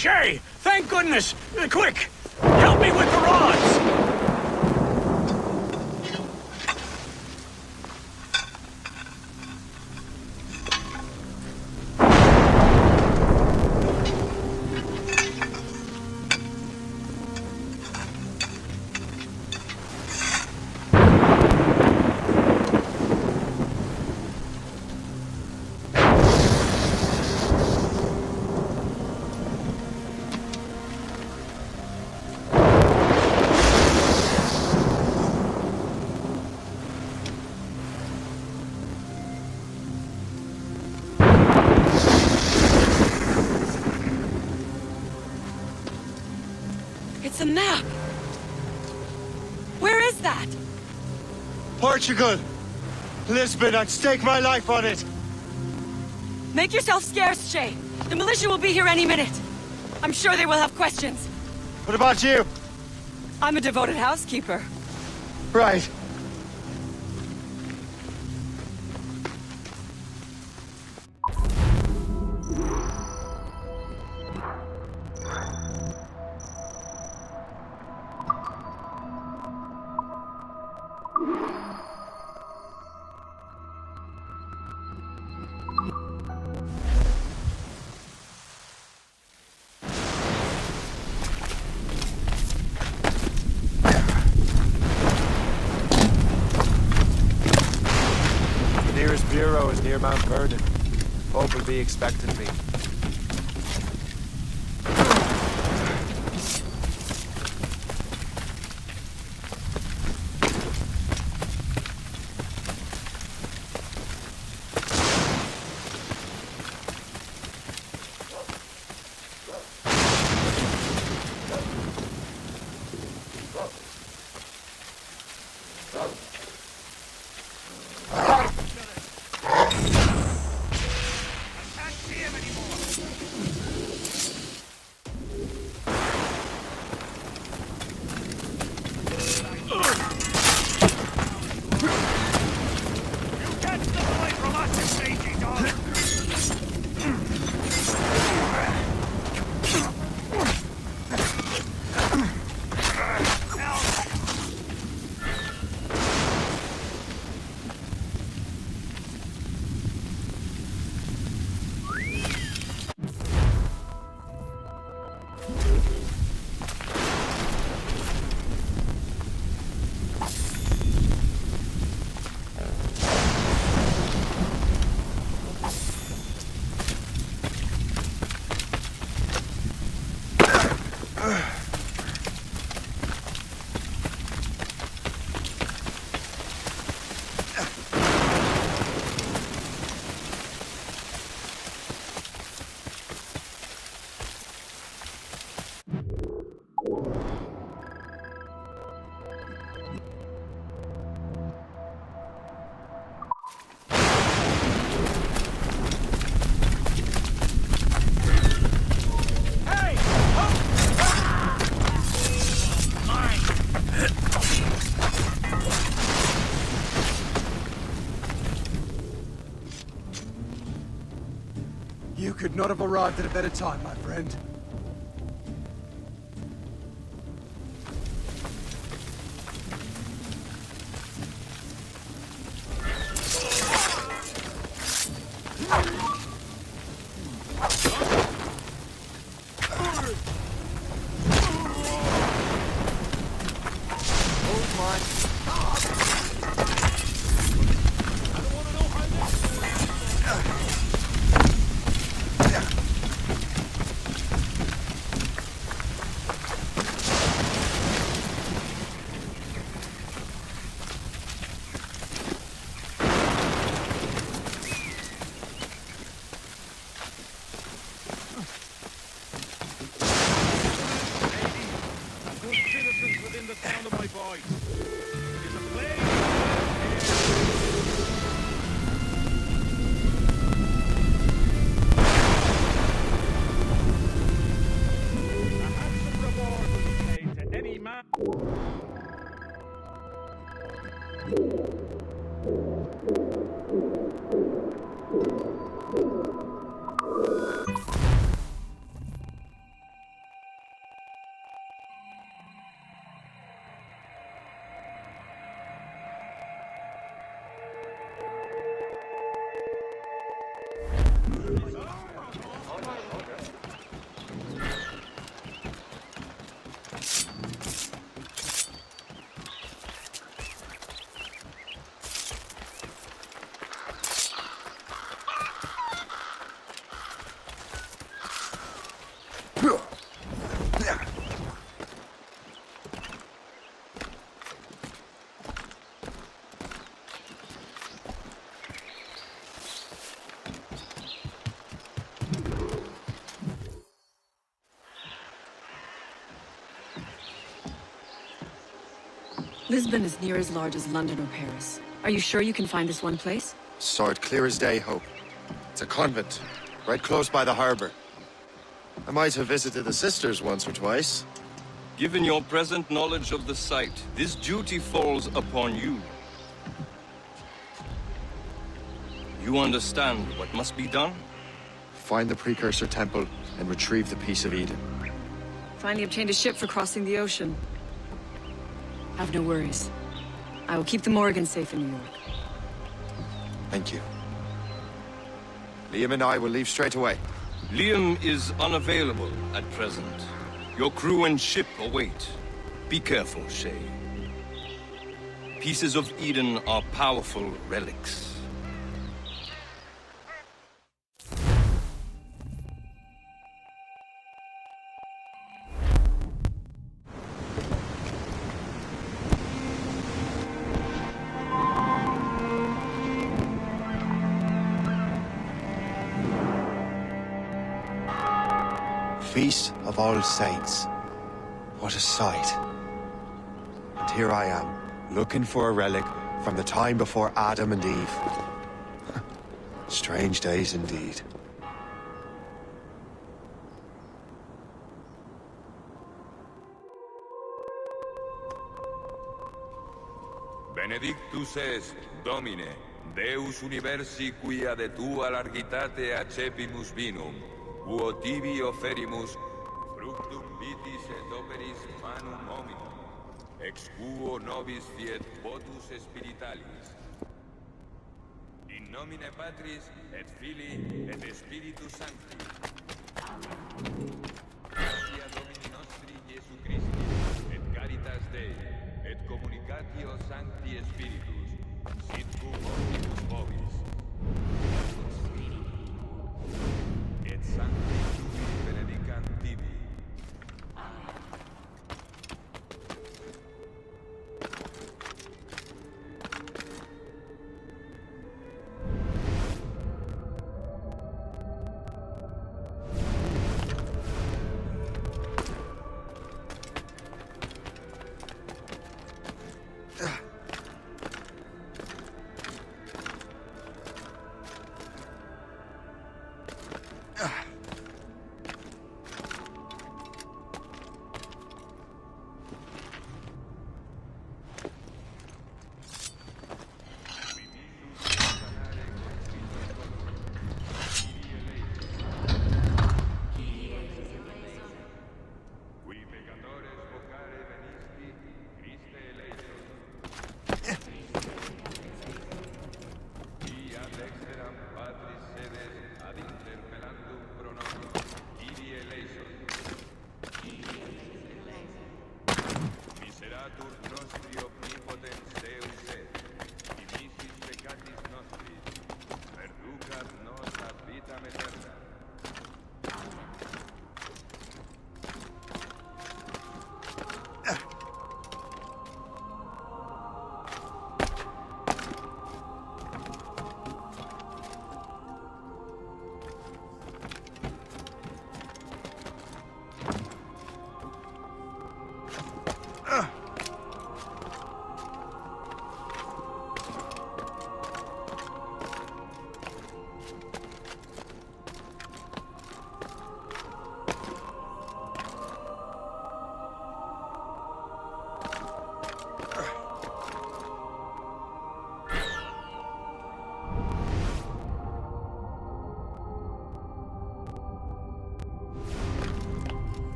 Speaker 9: Shay! Thank goodness! Quick! Help me with the rods!
Speaker 15: It's a map! Where is that?
Speaker 1: Portugal! Lisbon, I'd stake my life on it!
Speaker 15: Make yourself scarce, Shay. The militia will be here any minute. I'm sure they will have questions.
Speaker 1: What about you?
Speaker 15: I'm a devoted housekeeper.
Speaker 1: Right. Bureau is near Mount Vernon. Hope will be expecting me.
Speaker 4: You could not have arrived at a better time, my friend.
Speaker 15: Lisbon is near as large as London or Paris. Are you sure you can find this one place?
Speaker 1: Saw it clear as day, Hope. It's a convent, right close by the harbor. I might have visited the sisters once or twice.
Speaker 11: Given your present knowledge of the site, this duty falls upon you. You understand what must be done?
Speaker 1: Find the precursor temple and retrieve the Piece of Eden.
Speaker 15: Finally obtained a ship for crossing the ocean. Have no worries. I will keep the Morrigan safe in New York.
Speaker 1: Thank you. Liam and I will leave straight away.
Speaker 11: Liam is unavailable at present. Your crew and ship await. Be careful, Shay. Pieces of Eden are powerful relics.
Speaker 1: Feast of All Saints. What a sight. And here I am, looking for a relic from the time before Adam and Eve. Strange days indeed.
Speaker 16: Benedictus est, Domine, Deus universi quia de tua largitate accepimus vinum, uo tibi oferimus fructum vitis et operis manum hominum, ex quo nobis fiet votus spiritualis. In nomine Patris et Filii et Spiritus Sancti. Gratia Domini nostri Iesu Christi, et caritas Dei, et communicatio Sancti Spiritus, sit cum omnibus vobis. Et Sancti Tubi benedicant tibi.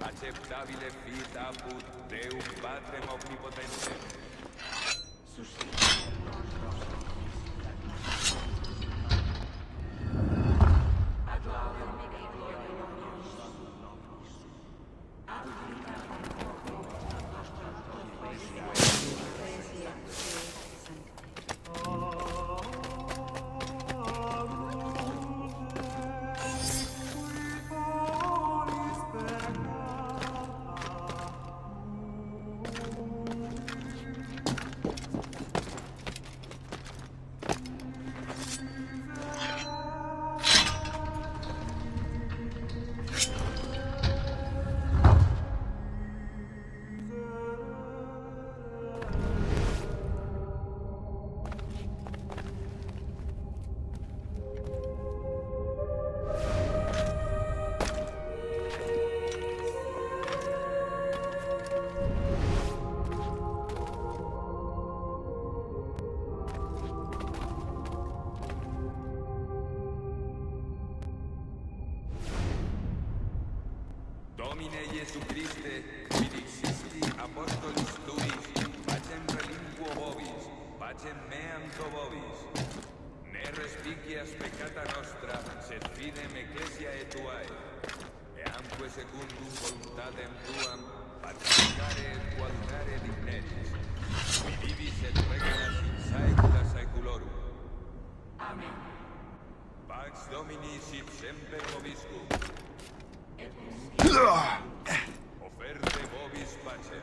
Speaker 16: Acceptabile fit apud Deum Patrem omnipotentem. Domine Iesu Christe, vidixisti apostolis tuis, pacem relinquo vobis, pacem meam to vobis. Ne respicias peccata nostra, sed fidem ecclesiae tuae. Eamque secundum voluntatem tuam, pacificare et qualinare digneris. Qui vivis et regnas in saecula saeculorum. Amen. Pax Domini sit semper vobiscum. Offerte vobis pacem.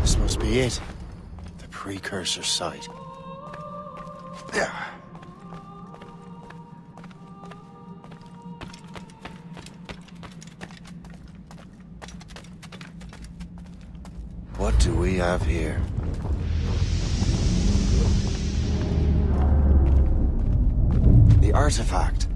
Speaker 1: This must be it. The precursor site. What do we have here? The artifact.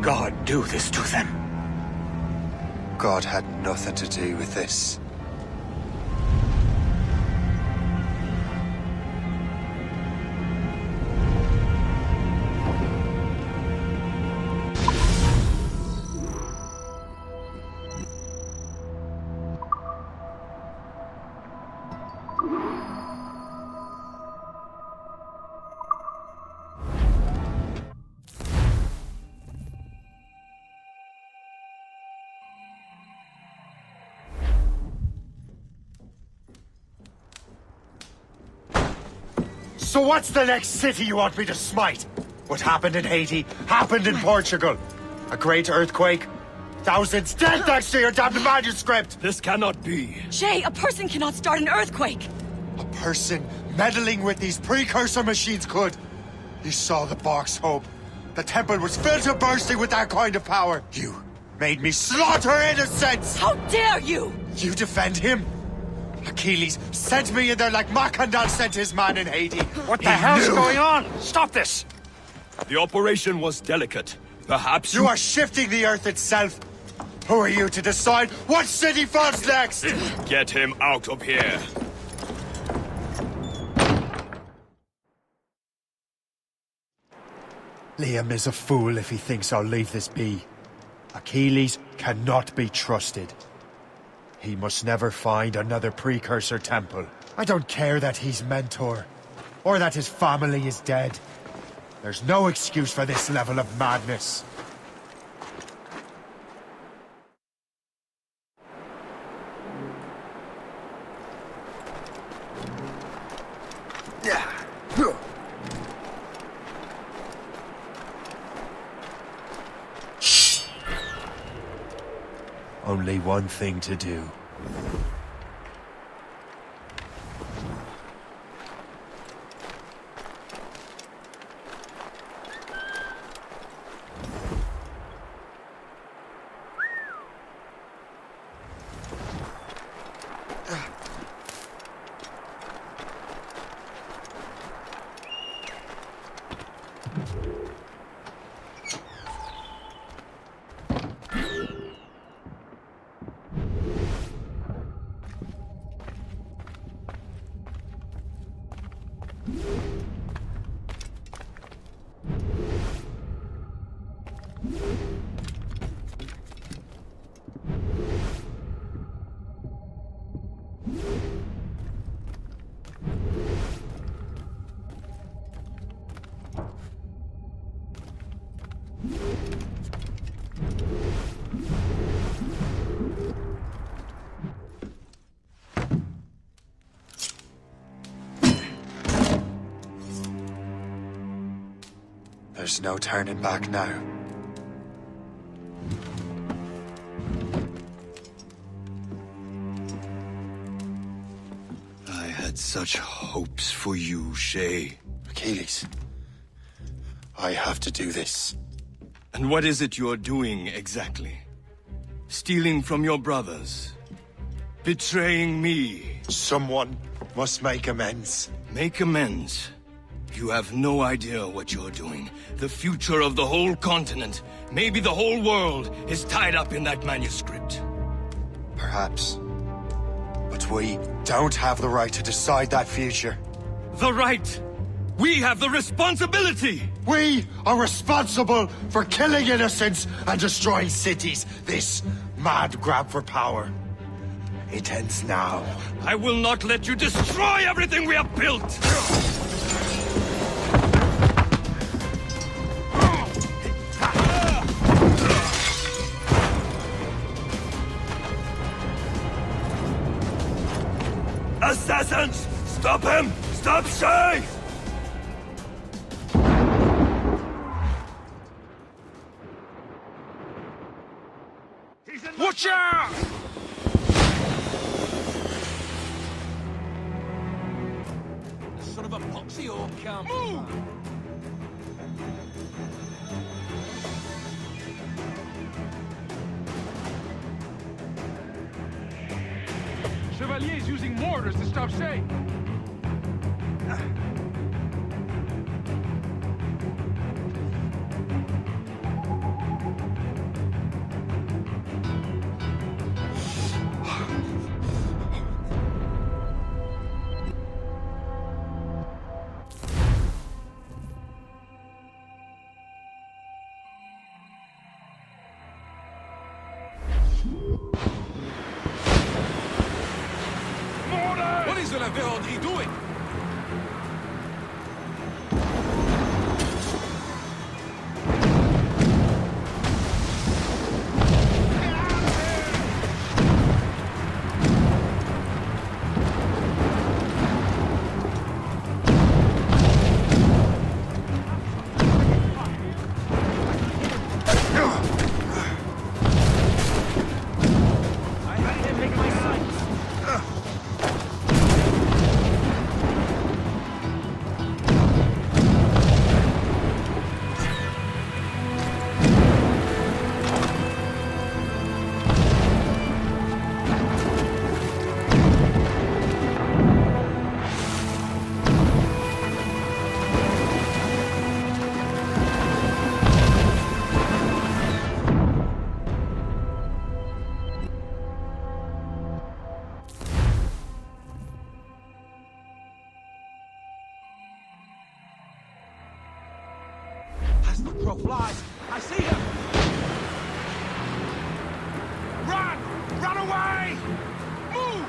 Speaker 7: God do this to them?
Speaker 1: God had nothing to do with this. So what's the next city you want me to smite? What happened in Haiti happened in Portugal. A great earthquake. Thousands dead thanks to your damned manuscript!
Speaker 3: This cannot be.
Speaker 15: Shay, a person cannot start an earthquake!
Speaker 1: A person meddling with these precursor machines could. You saw the box, Hope. The temple was filled to bursting with that kind of power. You made me slaughter innocents!
Speaker 15: How dare you!
Speaker 1: You defend him? Achilles sent me in there like Macandal sent his man in Haiti.
Speaker 7: What the hell's going on? Stop this!
Speaker 3: The operation was delicate. Perhaps
Speaker 1: you are shifting the earth itself. Who are you to decide what city falls next?
Speaker 3: Get him out of here.
Speaker 1: Liam is a fool if he thinks I'll leave this be. Achilles cannot be trusted. He must never find another precursor temple. I don't care that he's mentor, or that his family is dead. There's no excuse for this level of madness. Only one thing to do. There's no turning back now.
Speaker 11: I had such hopes for you, Shay.
Speaker 1: Achilles, I have to do this.
Speaker 11: And what is it you're doing exactly? Stealing from your brothers? Betraying me?
Speaker 1: Someone must make amends.
Speaker 11: Make amends? You have no idea what you're doing. The future of the whole continent, maybe the whole world, is tied up in that manuscript.
Speaker 1: Perhaps. But we don't have the right to decide that future.
Speaker 11: The right! We have the responsibility!
Speaker 1: We are responsible for killing innocents and destroying cities. This mad grab for power. It ends now.
Speaker 11: I will not let you destroy everything we have built! Assassins! Stop him! Stop Shay!
Speaker 7: Watch out!
Speaker 3: Son of a poxy or camp.
Speaker 7: Move! Chevalier is using mortars to stop Shay.
Speaker 20: je l'avais Audrey doing? As the crow flies, I see him! Run! Run away! Move!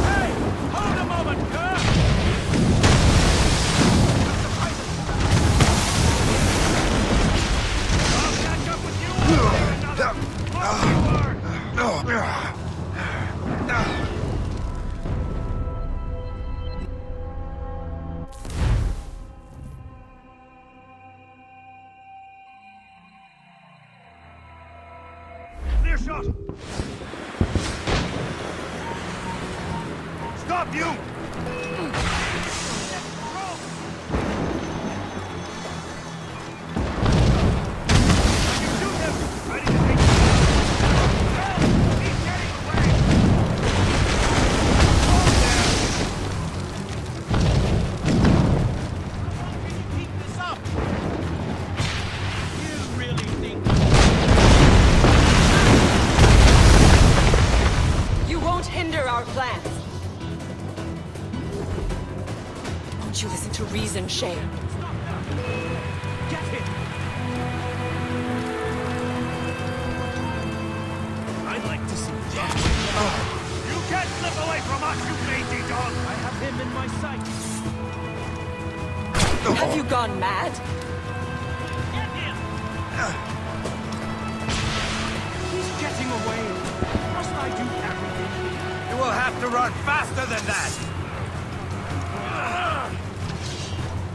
Speaker 20: Hey! Hold a moment, Kirk! I'll catch up with you! Clear shot! Stop you!
Speaker 15: You won't hinder our plans. Won't you listen to reason, Shay?
Speaker 3: Get him! I'd like to see death. You can't slip away from us, you lazy dog! I have him in my sights.
Speaker 15: Have you gone mad?
Speaker 3: Get him! He's getting away. Must I do everything?
Speaker 7: You will have to run faster than that!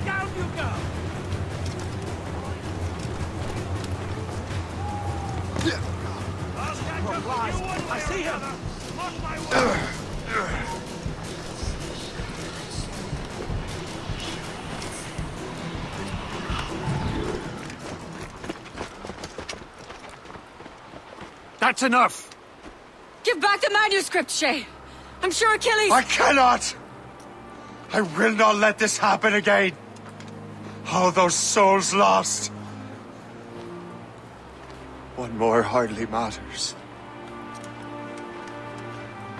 Speaker 3: Down you go! I'll catch up with you one way I see him! Mark my way!
Speaker 7: That's enough!
Speaker 15: Give back the manuscript, Shay! I'm sure Achilles...
Speaker 1: I cannot! I will not let this happen again! All those souls lost! One more hardly matters.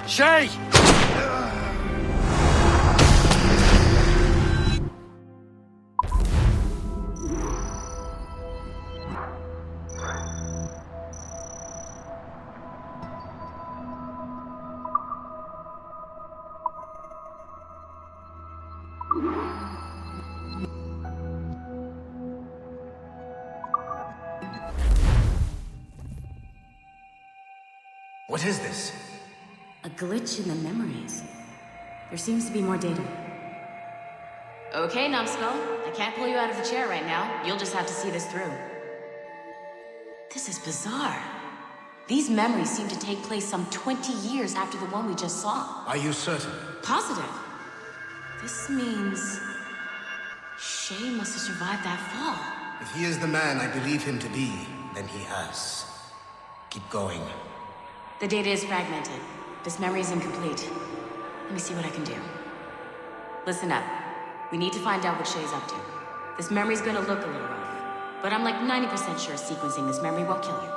Speaker 7: Shay!
Speaker 17: What is this?
Speaker 21: A glitch in the memories. There seems to be more data. Okay, Numbskull. I can't pull you out of the chair right now. You'll just have to see this through. This is bizarre. These memories seem to take place some 20 years after the one we just saw.
Speaker 17: Are you certain?
Speaker 21: Positive. This means... Shay must have survived that fall.
Speaker 17: If he is the man I believe him to be, then he has. Keep going.
Speaker 21: The data is fragmented. This memory is incomplete. Let me see what I can do. Listen up. We need to find out what Shay's up to. This memory's gonna look a little rough, but I'm like 90% sure sequencing this memory won't kill you.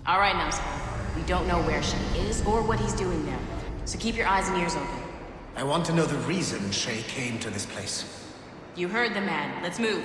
Speaker 21: All right, numbskull. We don't know where Shay is or what he's doing there. So keep your eyes and ears open.
Speaker 17: I want to know the reason Shay came to this place.
Speaker 21: You heard the man. Let's move.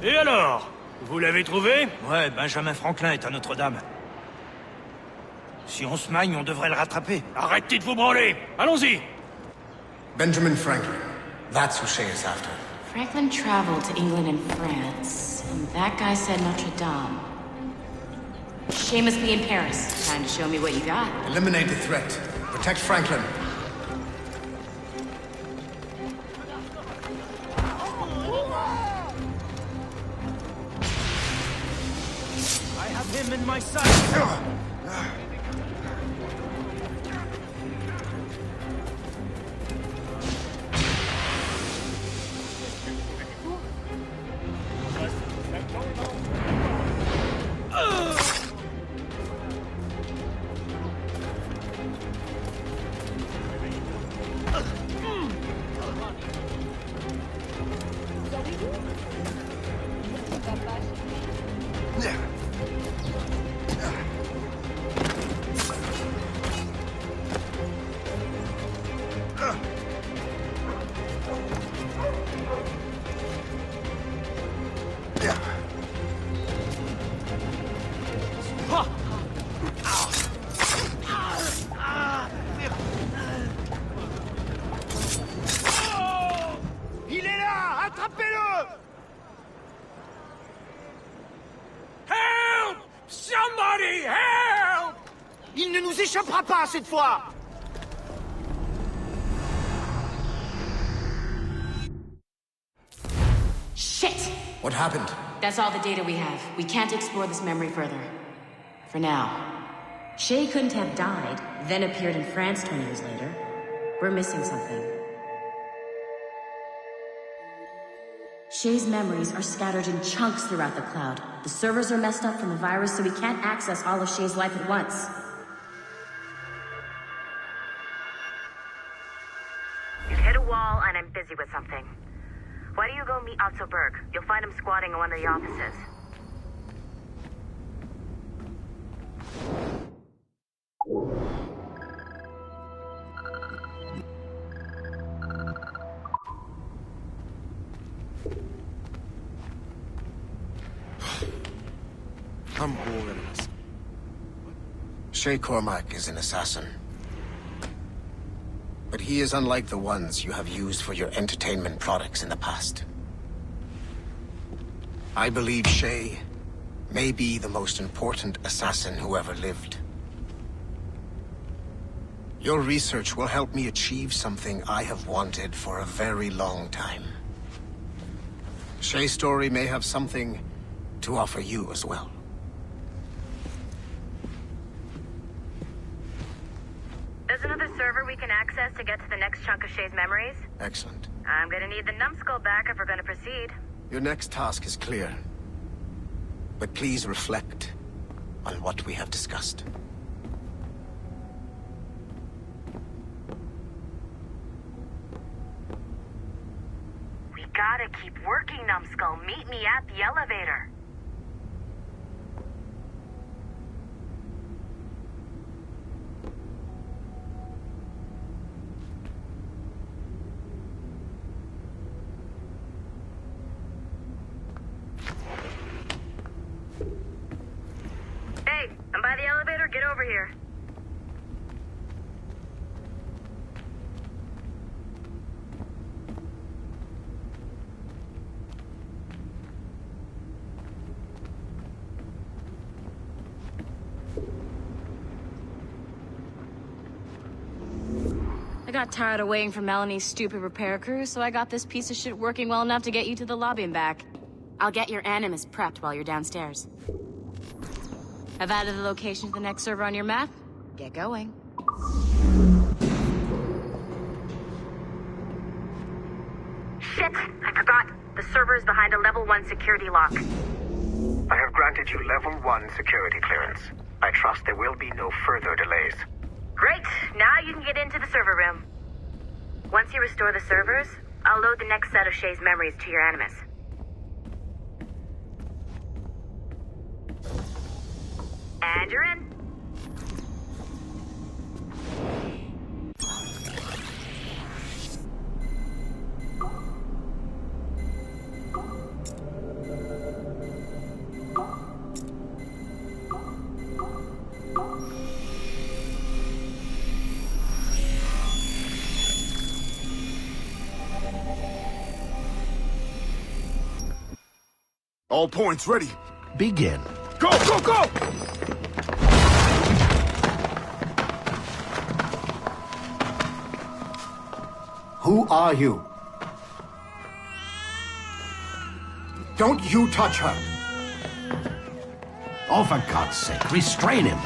Speaker 8: Et alors? Vous l'avez trouvé? Ouais, Benjamin Franklin est à Notre-Dame. Si on se magne, on devrait le rattraper. Arrêtez de vous branler! Allons-y!
Speaker 17: Benjamin Franklin. That's who Shay is after.
Speaker 21: Franklin traveled to England and France, and that guy said Notre Dame. Shay must be in Paris. Time to show me what you got.
Speaker 17: Eliminate the threat. Protect Franklin.
Speaker 8: I have him in my sight! Il est là! Attrapez-le! Help! Somebody help! Il ne nous échappera pas cette fois!
Speaker 21: Shit!
Speaker 17: What happened?
Speaker 21: That's all the data we have. We can't explore this memory further. For now. Shay couldn't have died, then appeared in France 20 years later. We're missing something. Shay's memories are scattered in chunks throughout the cloud. The servers are messed up from the virus, so we can't access all of Shay's life at once.
Speaker 18: You've hit a wall, and I'm busy with something. Why don't you go meet Otto Berg? You'll find him squatting in one of the offices.
Speaker 17: I'm bored of this. Shay Cormac is an assassin. But he is unlike the ones you have used for your entertainment products in the past. I believe Shay may be the most important assassin who ever lived. Your research will help me achieve something I have wanted for a very long time. Shay's story may have something to offer you as well.
Speaker 18: The There's another server we can access to get to the next chunk of Shay's memories.
Speaker 17: Excellent.
Speaker 18: I'm gonna need the numbskull back if we're gonna proceed.
Speaker 17: Your next task is clear. But please reflect on what we have discussed.
Speaker 18: We gotta keep working, numbskull. Meet me at the elevator. Hey, I'm by the elevator. Get over here.
Speaker 21: I got tired of waiting for Melanie's stupid repair crew, so I got this piece of shit working well enough to get you to the lobby and back. I'll get your animus prepped while you're downstairs. I've added the location to the next server on your map. Get going.
Speaker 18: Shit! I forgot. The server is behind a level 1 security lock.
Speaker 17: I have granted you level 1 security clearance. I trust there will be no further delays.
Speaker 18: Great! Now you can get into the server room. Once you restore the servers, I'll load the next set of Shay's memories to your animus. And you're in.
Speaker 20: All points ready.
Speaker 13: Begin.
Speaker 20: Go, go, go!
Speaker 17: Who are you? Don't you touch her!
Speaker 13: Oh, for God's sake, restrain him!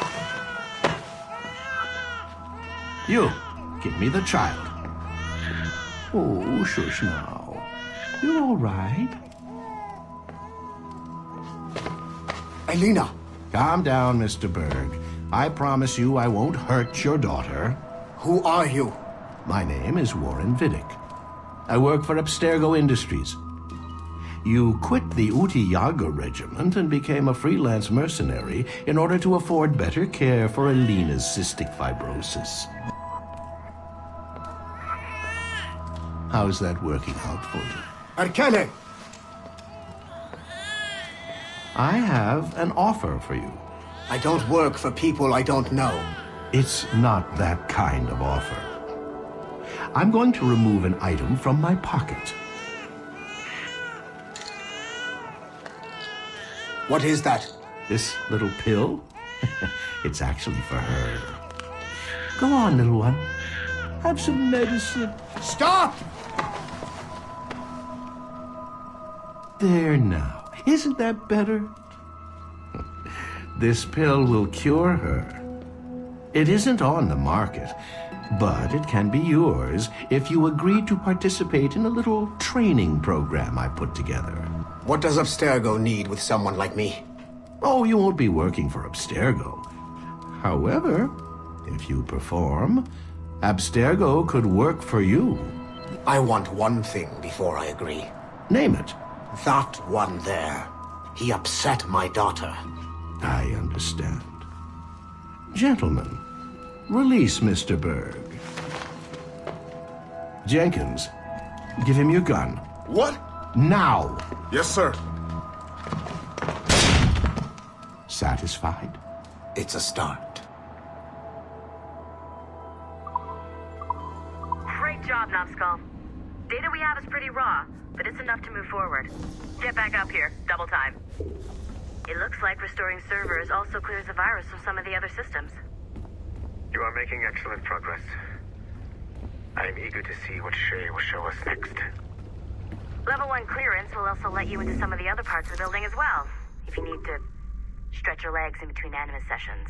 Speaker 13: You, give me the child. Oh, shush now. You're all right.
Speaker 17: Elena!
Speaker 13: Calm down, Mr. Berg. I promise you I won't hurt your daughter.
Speaker 17: Who are you?
Speaker 13: My name is Warren Vidic. I work for Abstergo Industries. You quit the Utiyaga regiment and became a freelance mercenary in order to afford better care for Elena's cystic fibrosis. How's that working out for you?
Speaker 17: Arkele!
Speaker 13: I have an offer for you.
Speaker 17: I don't work for people I don't know.
Speaker 13: It's not that kind of offer. I'm going to remove an item from my pocket.
Speaker 17: What is that?
Speaker 13: This little pill? It's actually for her. Go on, little one. Have some medicine.
Speaker 17: Stop!
Speaker 13: There now. Isn't that better? This pill will cure her. It isn't on the market, but it can be yours if you agree to participate in a little training program I put together.
Speaker 17: What does Abstergo need with someone like me?
Speaker 13: Oh, you won't be working for Abstergo. However, if you perform, Abstergo could work for you.
Speaker 17: I want one thing before I agree.
Speaker 13: Name it.
Speaker 17: That one there. He upset my daughter.
Speaker 13: I understand. Gentlemen, release Mr. Berg. Jenkins, give him your gun.
Speaker 20: What?
Speaker 13: Now!
Speaker 20: Yes, sir.
Speaker 13: Satisfied?
Speaker 17: It's a start.
Speaker 18: Great job, numbskull. Data we have is pretty raw, but it's enough to move forward. Get back up here. Double time. It looks like restoring servers also clears the virus from some of the other systems.
Speaker 17: You are making excellent progress. I am eager to see what Shay will show us next.
Speaker 18: Level 1 clearance will also let you into some of the other parts of the building as well, if you need to stretch your legs in between animus sessions.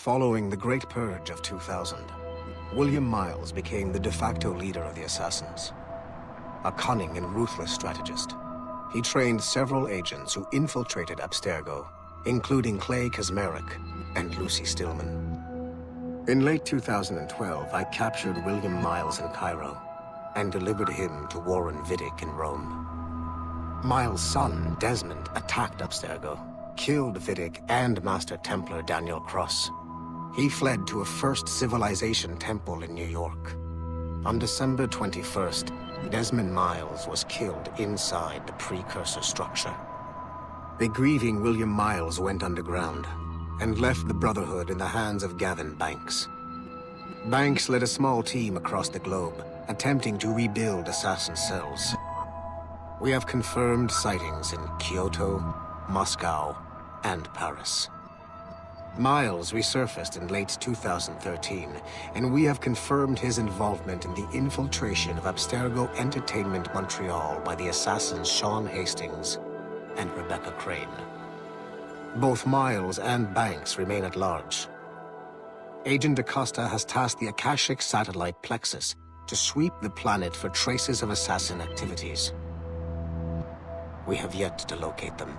Speaker 19: Following the Great Purge of 2000, William Miles became the de facto leader of the Assassins. A cunning and ruthless strategist, he trained several agents who infiltrated Abstergo, including Clay Kazmarek and Lucy Stillman. In late 2012, I captured William Miles in Cairo and delivered him to Warren Vidic in Rome. Miles' son, Desmond, attacked Abstergo, killed Vidic and Master Templar Daniel Cross. He fled to a First Civilization temple in New York. On December 21st, Desmond Miles was killed inside the precursor structure. The grieving William Miles went underground and left the Brotherhood in the hands of Gavin Banks. Banks led a small team across the globe, attempting to rebuild assassin cells. We have confirmed sightings in Kyoto, Moscow, and Paris. Miles resurfaced in late 2013, and we have confirmed his involvement in the infiltration of Abstergo Entertainment Montreal by the assassins Sean Hastings and Rebecca Crane. Both Miles and Banks remain at large. Agent Acosta has tasked the Akashic satellite Plexus to sweep the planet for traces of assassin activities. We have yet to locate them.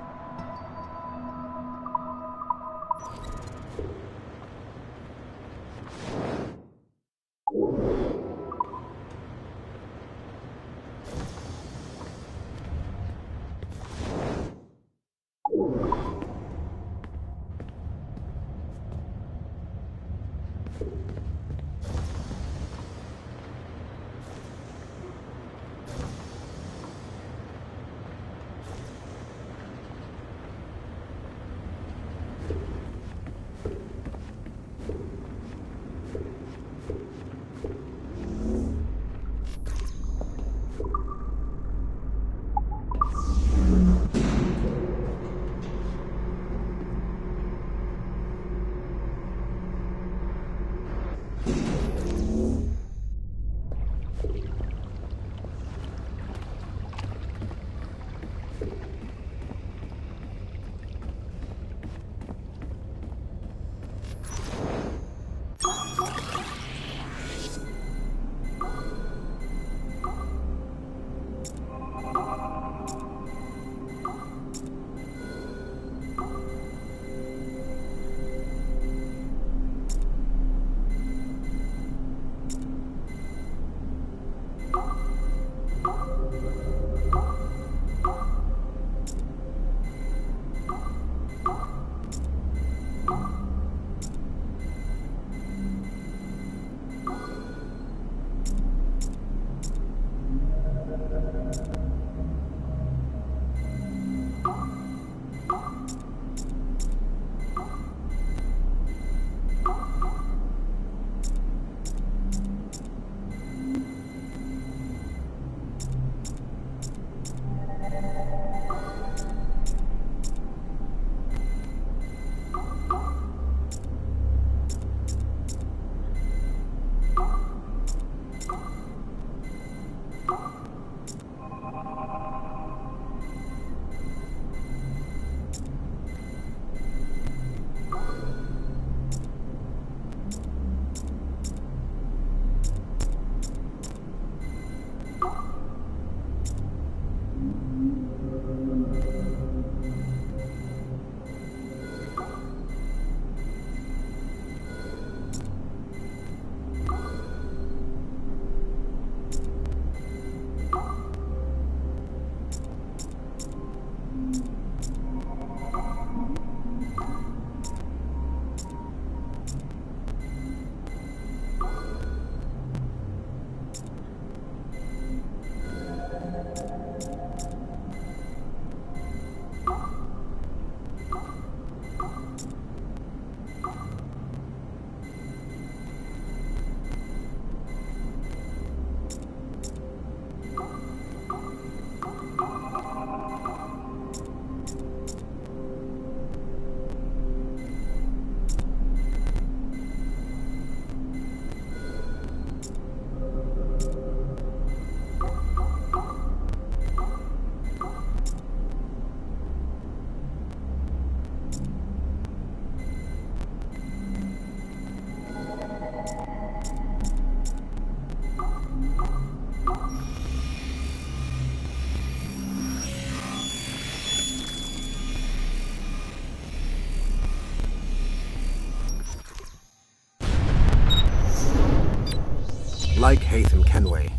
Speaker 19: Like Haytham Kenway,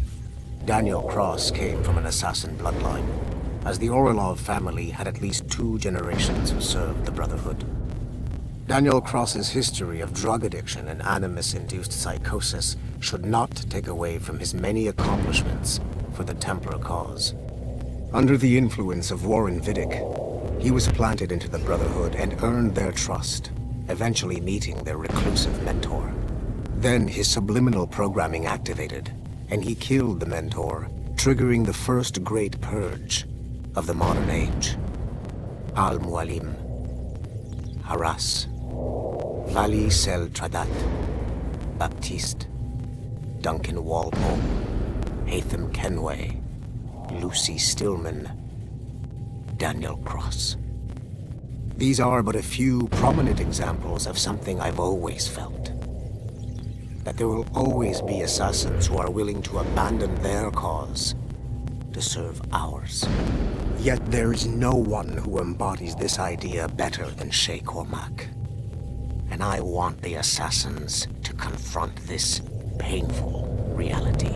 Speaker 19: Daniel Cross came from an assassin bloodline, as the Orlov family had at least 2 generations who served the Brotherhood. Daniel Cross's history of drug addiction and animus-induced psychosis should not take away from his many accomplishments for the Templar cause. Under the influence of Warren Vidic, he was planted into the Brotherhood and earned their trust, eventually meeting their reclusive mentor. Then his subliminal programming activated, and he killed the mentor, triggering the first great purge of the modern age. Al-Mualim, Haras, Vali Sel Tradat, Baptiste, Duncan Walpole, Haytham Kenway, Lucy Stillman, Daniel Cross. These are but a few prominent examples of something I've always felt. That there will always be assassins who are willing to abandon their cause to serve ours. Yet there is no one who embodies this idea better than Shay Cormac. And I want the assassins to confront this painful reality.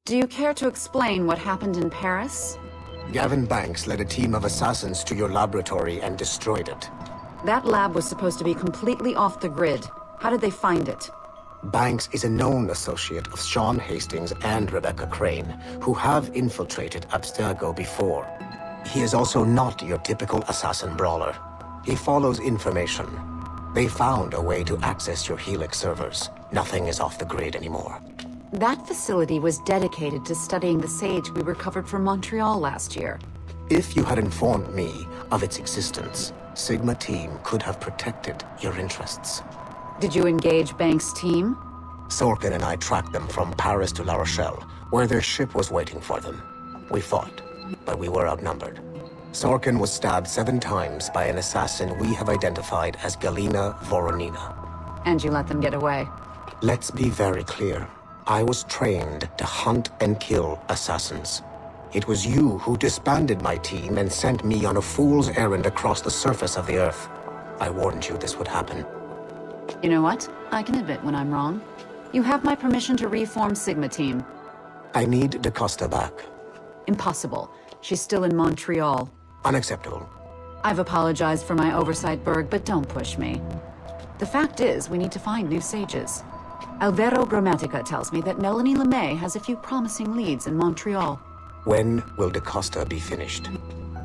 Speaker 14: Do you care to explain what happened in Paris?
Speaker 19: Gavin Banks led a team of assassins to your laboratory and destroyed it.
Speaker 14: That lab was supposed to be completely off the grid. How did they find it?
Speaker 19: Banks is a known associate of Sean Hastings and Rebecca Crane, who have infiltrated Abstergo before. He is also not your typical assassin brawler. He follows information. They found a way to access your Helix servers. Nothing is off the grid anymore.
Speaker 14: That facility was dedicated to studying the sage we recovered from Montreal last year.
Speaker 19: If you had informed me of its existence, Sigma Team could have protected your interests.
Speaker 14: Did you engage Banks' team?
Speaker 19: Sorkin and I tracked them from Paris to La Rochelle, where their ship was waiting for them. We fought, but we were outnumbered. Sorkin was stabbed 7 times by an assassin we have identified as Galina Voronina.
Speaker 14: And you let them get away?
Speaker 19: Let's be very clear. I was trained to hunt and kill assassins. It was you who disbanded my team and sent me on a fool's errand across the surface of the Earth. I warned you this would happen.
Speaker 14: You know what? I can admit when I'm wrong. You have my permission to reform Sigma Team.
Speaker 19: I need DaCosta back.
Speaker 14: Impossible. She's still in Montreal.
Speaker 19: Unacceptable.
Speaker 14: I've apologized for my oversight, Berg, but don't push me. The fact is, we need to find new sages. Alvaro Grammatica tells me that Melanie LeMay has a few promising leads in Montreal.
Speaker 19: When will DaCosta be finished?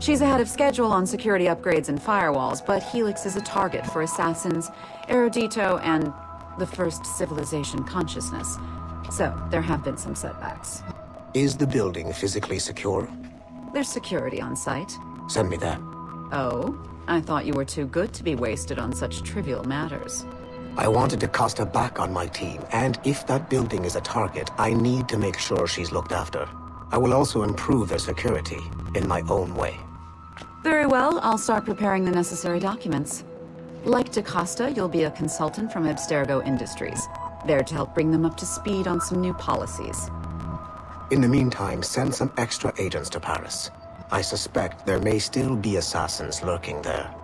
Speaker 14: She's ahead of schedule on security upgrades and firewalls, but Helix is a target for assassins, Erudito, and the first civilization consciousness. So, there have been some setbacks.
Speaker 19: Is the building physically secure?
Speaker 14: There's security on site.
Speaker 19: Send me that.
Speaker 14: Oh? I thought you were too good to be wasted on such trivial matters.
Speaker 19: I wanted DaCosta back on my team, and if that building is a target, I need to make sure she's looked after. I will also improve their security in my own way.
Speaker 14: Very well, I'll start preparing the necessary documents. Like DaCosta, you'll be a consultant from Abstergo Industries, there to help bring them up to speed on some new policies.
Speaker 19: In the meantime, send some extra agents to Paris. I suspect there may still be assassins lurking there.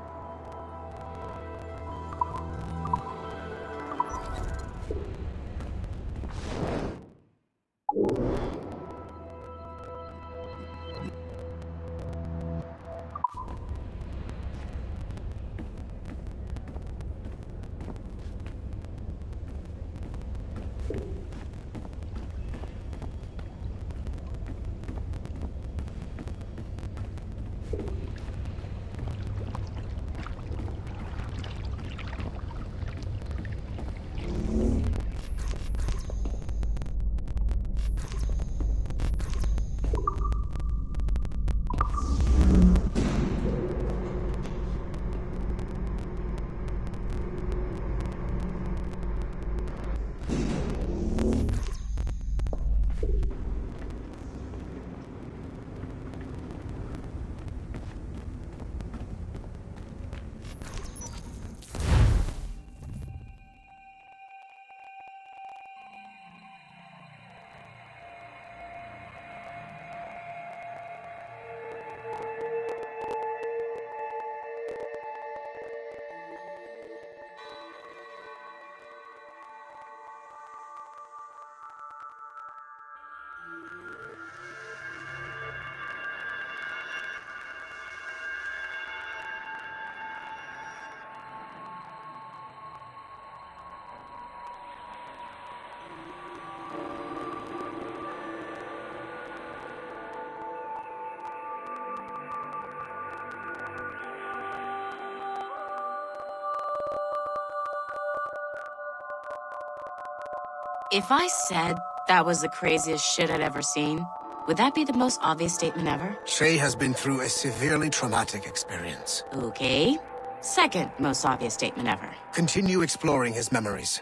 Speaker 21: If I said that was the craziest shit I'd ever seen, would that be the most obvious statement ever?
Speaker 19: Shay has been through a severely traumatic experience.
Speaker 21: Okay. Second most obvious statement ever.
Speaker 19: Continue exploring his memories.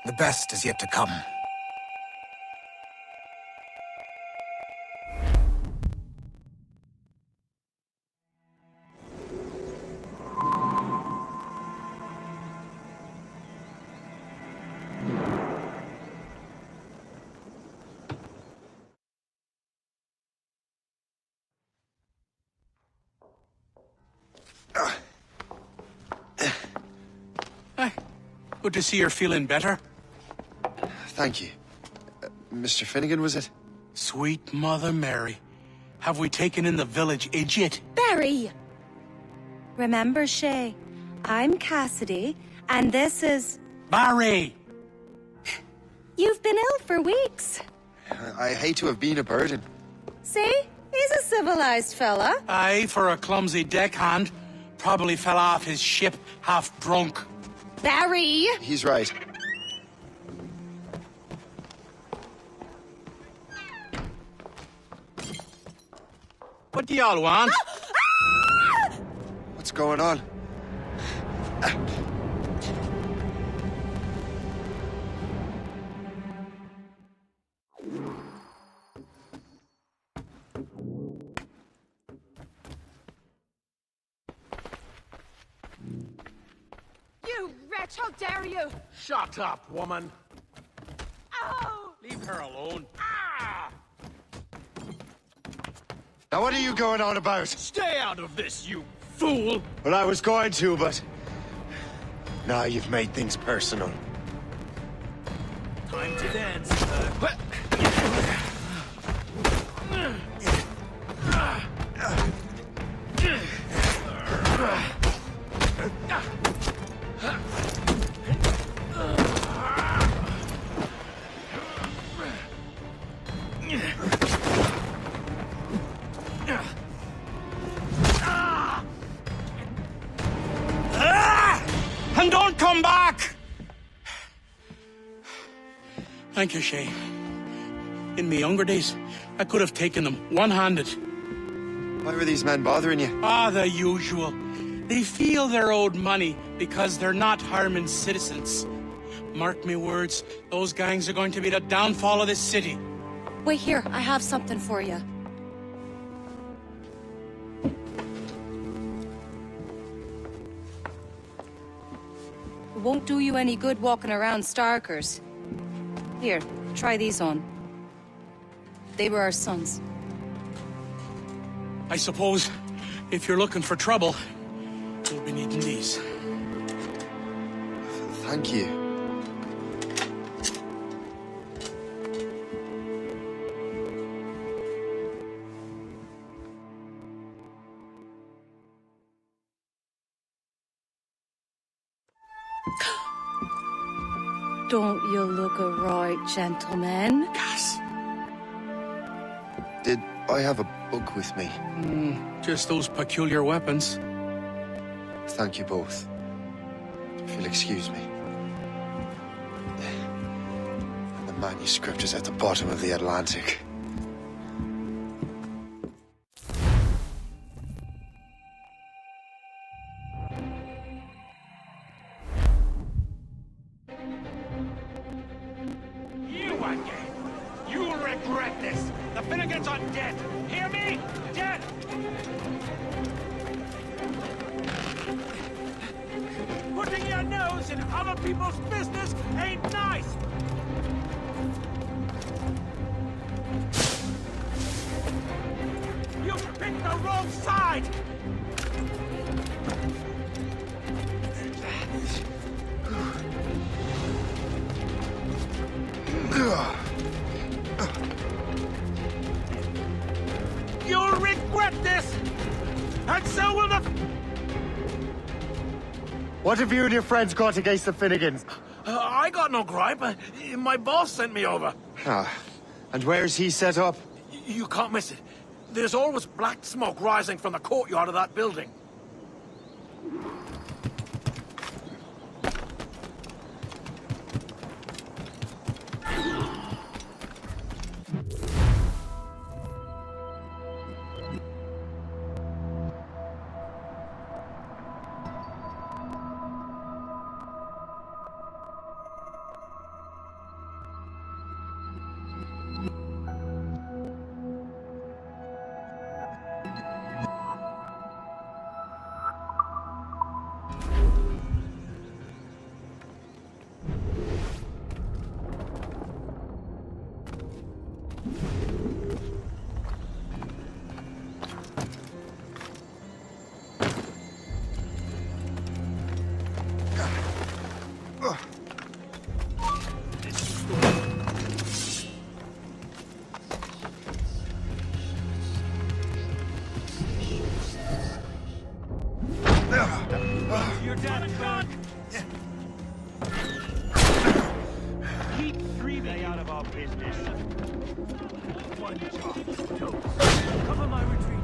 Speaker 19: The best is yet to come.
Speaker 4: Good to see you're feeling better.
Speaker 1: Thank you. Mr. Finnegan, was it?
Speaker 4: Sweet Mother Mary. Have we taken in the village idiot?
Speaker 10: Barry! Remember, Shay, I'm Cassidy, and this is...
Speaker 4: Barry!
Speaker 10: You've been ill for weeks.
Speaker 1: I hate to have been a burden.
Speaker 10: See? He's a civilized fella.
Speaker 4: Aye, for a clumsy deckhand. Probably fell off his ship half drunk.
Speaker 10: Barry!
Speaker 1: He's right.
Speaker 4: What do y'all want?
Speaker 1: What's going on?
Speaker 10: You wretch, how dare you!
Speaker 7: Shut up, woman.
Speaker 10: Ow!
Speaker 4: Leave her alone.
Speaker 1: Now what are you going on about?
Speaker 7: Stay out of this, you fool!
Speaker 1: Well, I was going to, but... Now you've made things personal.
Speaker 3: Time to dance.
Speaker 4: And don't come back! Thank you, Shay. In my younger days, I could have taken them one-handed.
Speaker 1: Why were these men bothering you?
Speaker 4: Ah, the usual. They feel they're owed money because they're not harming citizens. Mark me words, those gangs are going to be the downfall of this city.
Speaker 10: Wait here, I have something for you. It won't do you any good walking around Starkers. Here, try these on.
Speaker 5: They were our sons.
Speaker 8: I suppose, if you're looking for trouble, you'll be needing these.
Speaker 1: Thank you.
Speaker 5: Don't you look a right, gentlemen?
Speaker 8: Cass!
Speaker 1: Did I have a book with me?
Speaker 8: Just those peculiar weapons.
Speaker 1: Thank you both. If you'll excuse me. And the manuscript is at the bottom of the Atlantic.
Speaker 8: You again! You'll regret this! The Finnegans are dead! Hear me? Dead! Putting your nose in other people's business ain't nice! You picked the wrong side! You'll regret this! And so will the...
Speaker 1: What have you and your friends got against the Finnegans?
Speaker 8: I got no gripe. My boss sent me over.
Speaker 1: Ah, and where's he set up?
Speaker 8: You can't miss it. There's always black smoke rising from the courtyard of that building. You're dead, son! Keep breathing out of our business. One job. No. Cover my retreat.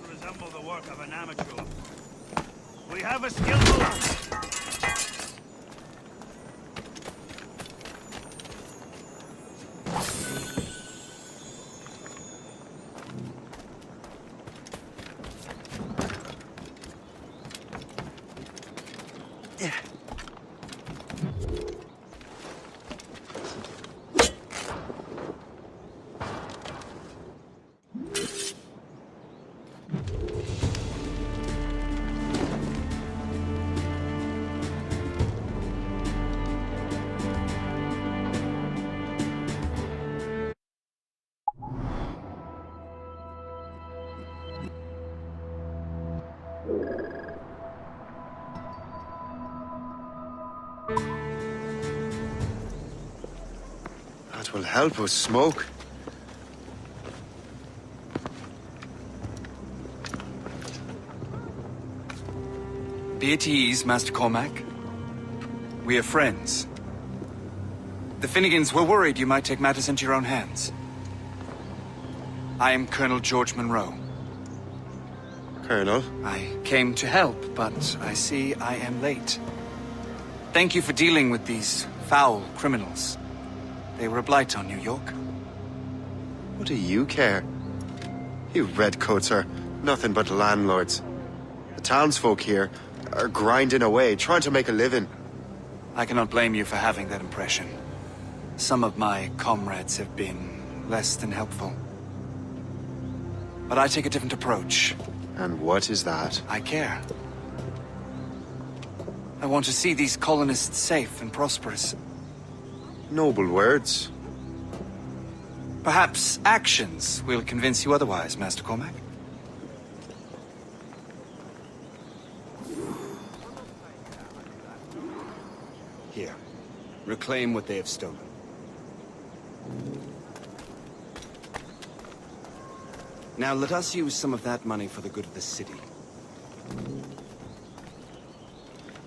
Speaker 8: Resemble the work of an amateur. We have a skillful...
Speaker 1: That will help us smoke.
Speaker 2: Be at ease, Master Cormac. We are friends. The Finnegans were worried you might take matters into your own hands. I am Colonel George Monroe.
Speaker 1: Colonel?
Speaker 2: I came to help, but I see I am late. Thank you for dealing with these foul criminals. They were a blight on New York.
Speaker 1: What do you care? You redcoats are nothing but landlords. The townsfolk here are grinding away, trying to make a living.
Speaker 2: I cannot blame you for having that impression. Some of my comrades have been less than helpful. But I take a different approach.
Speaker 1: And what is that?
Speaker 2: I care. I want to see these colonists safe and prosperous.
Speaker 1: Noble words.
Speaker 2: Perhaps actions will convince you otherwise, Master Cormac.
Speaker 6: Here. Reclaim what they have stolen. Now let us use some of that money for the good of the city.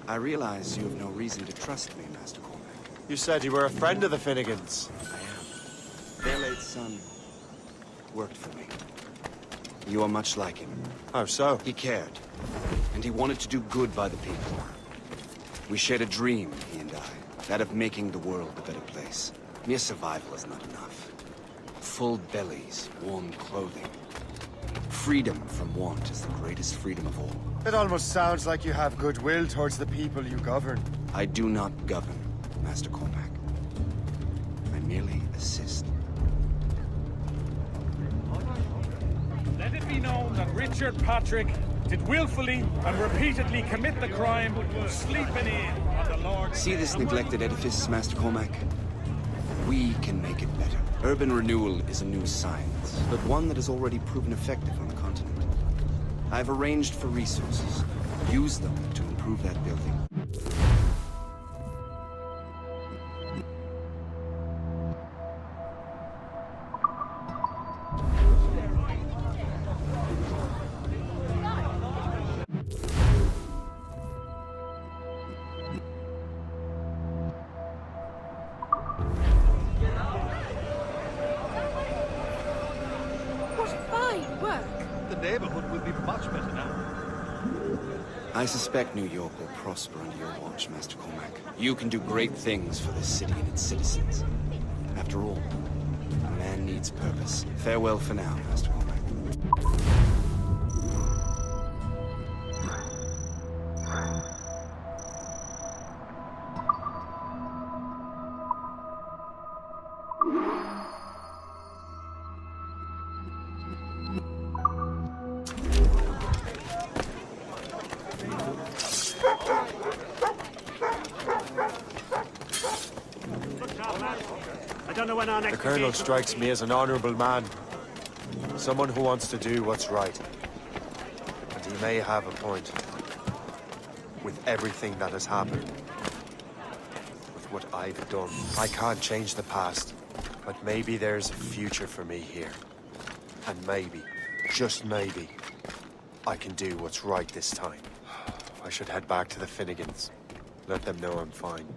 Speaker 6: I realize you have no reason to trust me, Master Cormac.
Speaker 1: You said you were a friend of the Finnegans.
Speaker 6: I am. Their late son worked for me. You are much like him.
Speaker 1: How so?
Speaker 6: He cared, and he wanted to do good by the people. We shared a dream, he and I, that of making the world a better place. Mere survival is not enough. Full bellies, warm clothing. Freedom from want is the greatest freedom of all.
Speaker 1: It almost sounds like you have goodwill towards the people you govern.
Speaker 6: I do not govern, Master Cormac. I merely assist.
Speaker 3: Let it be known that Richard Patrick did willfully and repeatedly commit the crime of sleeping in on the Lord's...
Speaker 6: See this neglected edifice, Master Cormac? We can make it better. Urban renewal is a new science, but one that has already proven effective on the continent. I've arranged for resources. Use them to improve that building. I suspect New York will prosper under your watch, Master Cormac. You can do great things for this city and its citizens. After all, a man needs purpose. Farewell for now, Master Cormac.
Speaker 1: The Colonel strikes me as an honorable man. Someone who wants to do what's right. And he may have a point. With everything that has happened. With what I've done. I can't change the past. But maybe there's a future for me here. And maybe, just maybe, I can do what's right this time. I should head back to the Finnegans. Let them know I'm fine.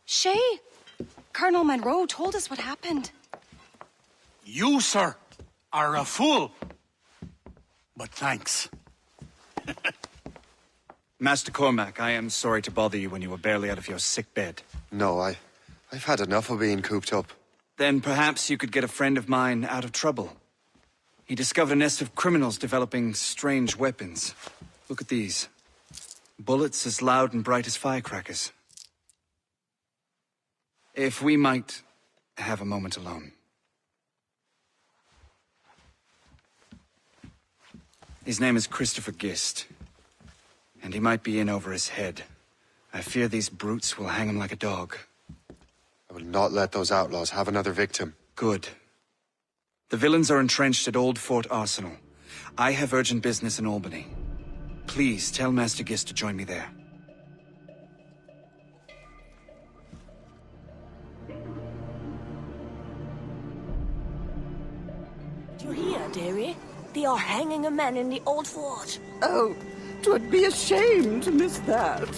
Speaker 15: Shay, Colonel Monroe told us what happened.
Speaker 8: You, sir, are a fool. But thanks.
Speaker 2: Master Cormac, I am sorry to bother you when you were barely out of your sick bed.
Speaker 1: No, I've had enough of being cooped up.
Speaker 2: Then perhaps you could get a friend of mine out of trouble. He discovered a nest of criminals developing strange weapons. Look at these. Bullets as loud and bright as firecrackers. If we might have a moment alone. His name is Christopher Gist, and he might be in over his head. I fear these brutes will hang him like a dog.
Speaker 1: I will not let those outlaws have another victim.
Speaker 2: Good. The villains are entrenched at Old Fort Arsenal. I have urgent business in Albany. Please tell Master Gist to join me there.
Speaker 10: Do you hear, dearie? They are hanging a man in the old fort.
Speaker 12: Oh, 'twould be a shame to miss that.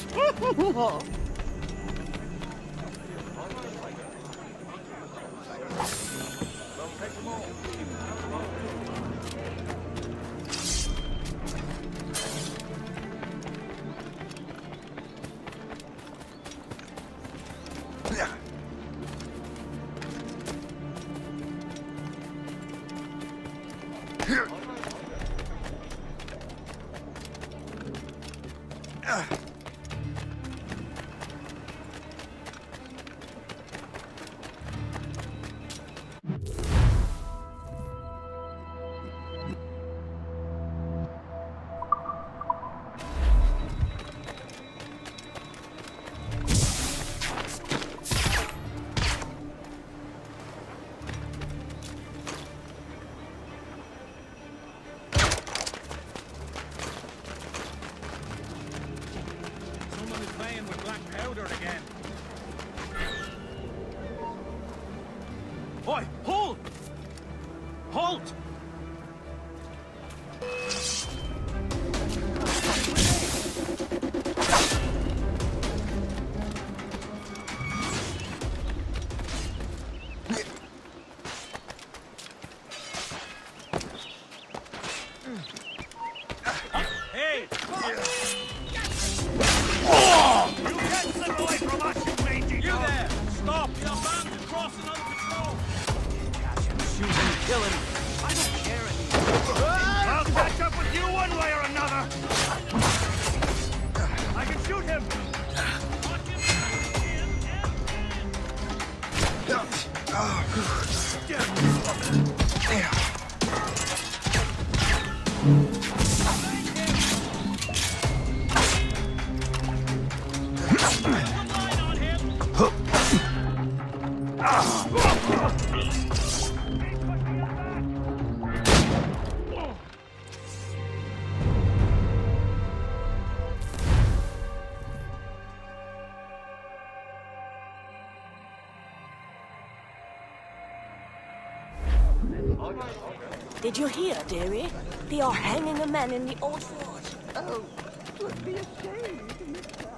Speaker 8: Oi, hold! Halt! Hey! Oh! You can't slip away from us, you mangy dog! You there! Stop! You're bound to cross another patrol! Catch him, shoot him, kill him! I don't care anymore! I'll catch up with you one way or another! I can shoot him!
Speaker 10: Did you hear, dearie? They are hanging a man in the old fort.
Speaker 12: Oh, 'twould be a shame to miss that.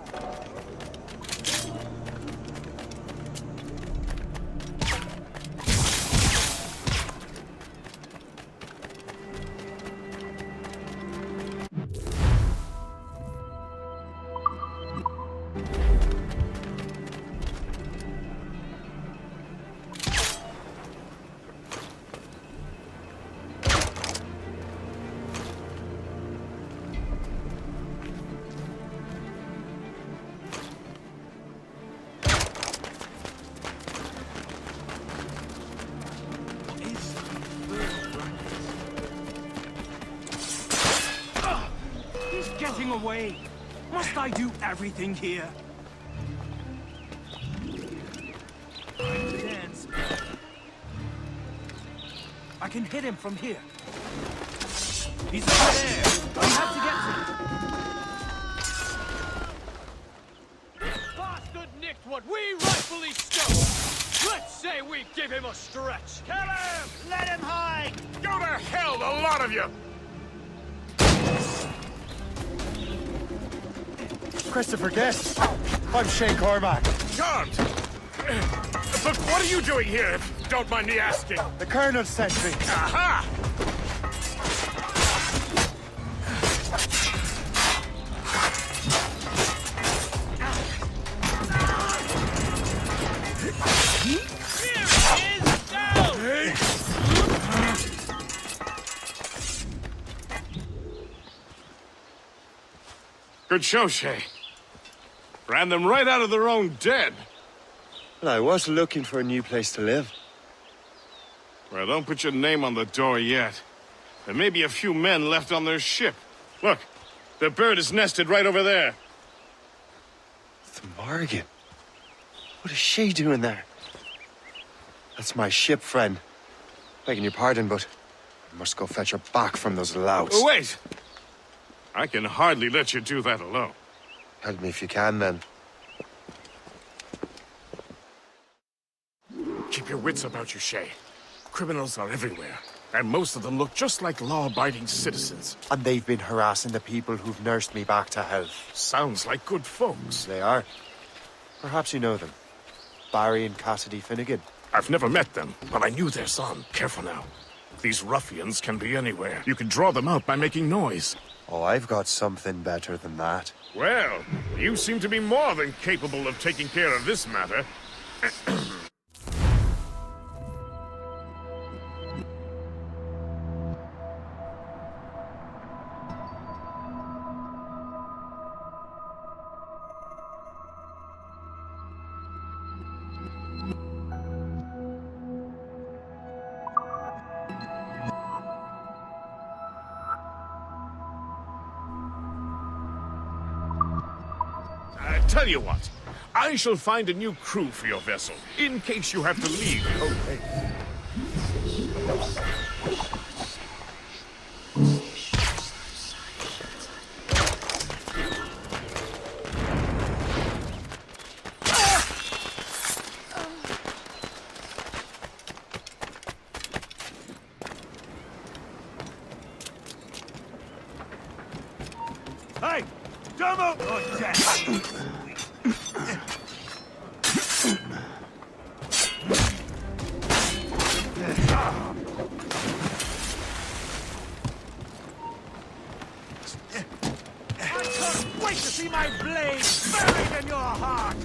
Speaker 4: everything away. Must I do everything here? Time to dance. I can hit him from here. He's over there. I have to get to him.
Speaker 8: Bastard nicked what we rightfully stole. Let's say we give him a stretch.
Speaker 4: Kill him! Let him hide!
Speaker 20: Go to hell, the lot of you!
Speaker 1: Christopher Guest. I'm Shay Cormac.
Speaker 20: Charmed! But what are you doing here, if you don't mind me asking?
Speaker 1: The Colonel sent me.
Speaker 20: Aha! Good show, Shay. Ran them right out of their own den.
Speaker 1: Well, I was looking for a new place to live.
Speaker 20: Well, don't put your name on the door yet. There may be a few men left on their ship. Look, the bird is nested right over there.
Speaker 1: The Morgan. What is she doing there? That's my ship, friend. Begging your pardon, but I must go fetch her back from those louts.
Speaker 20: Oh, wait! I can hardly let you do that alone.
Speaker 1: Help me if you can, then.
Speaker 20: Keep your wits about you, Shay. Criminals are everywhere, and most of them look just like law-abiding citizens.
Speaker 1: And they've been harassing the people who've nursed me back to health.
Speaker 20: Sounds like good folks.
Speaker 1: They are. Perhaps you know them. Barry and Cassidy Finnegan.
Speaker 20: I've never met them, but I knew their son. Careful now. These ruffians can be anywhere. You can draw them out by making noise.
Speaker 1: Oh, I've got something better than that.
Speaker 20: Well, you seem to be more than capable of taking care of this matter. Tell you what, I shall find a new crew for your vessel, in case you have to leave. Okay.
Speaker 4: Hey! Come up! Oh, Jack! Wait to see my blade buried in your heart!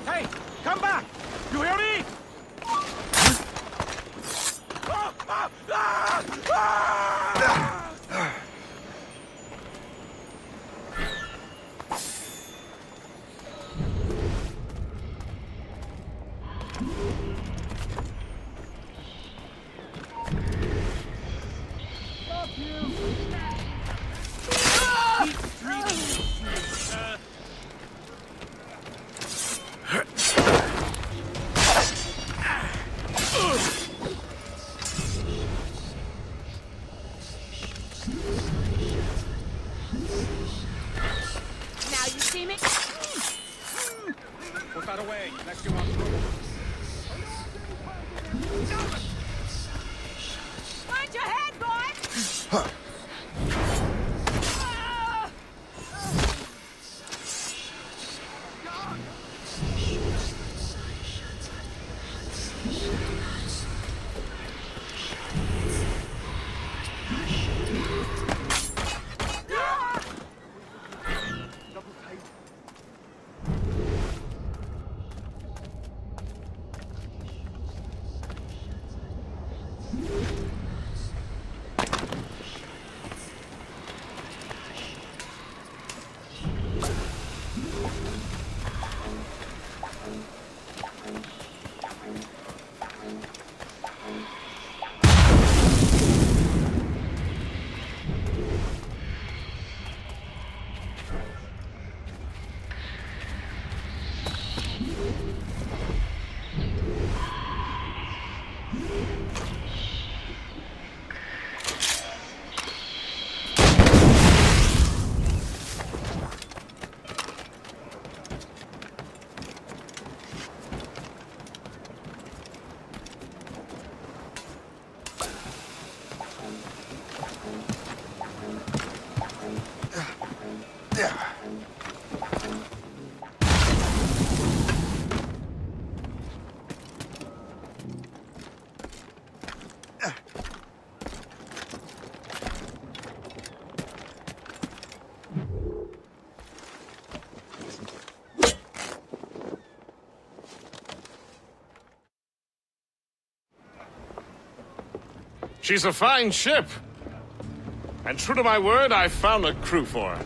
Speaker 4: Hey, come back! You hear me?
Speaker 10: Now you see me?
Speaker 4: Put that away. Let's go on through.
Speaker 10: Mind your head, boy!
Speaker 3: She's a fine ship. And true to my word, I found a crew for her.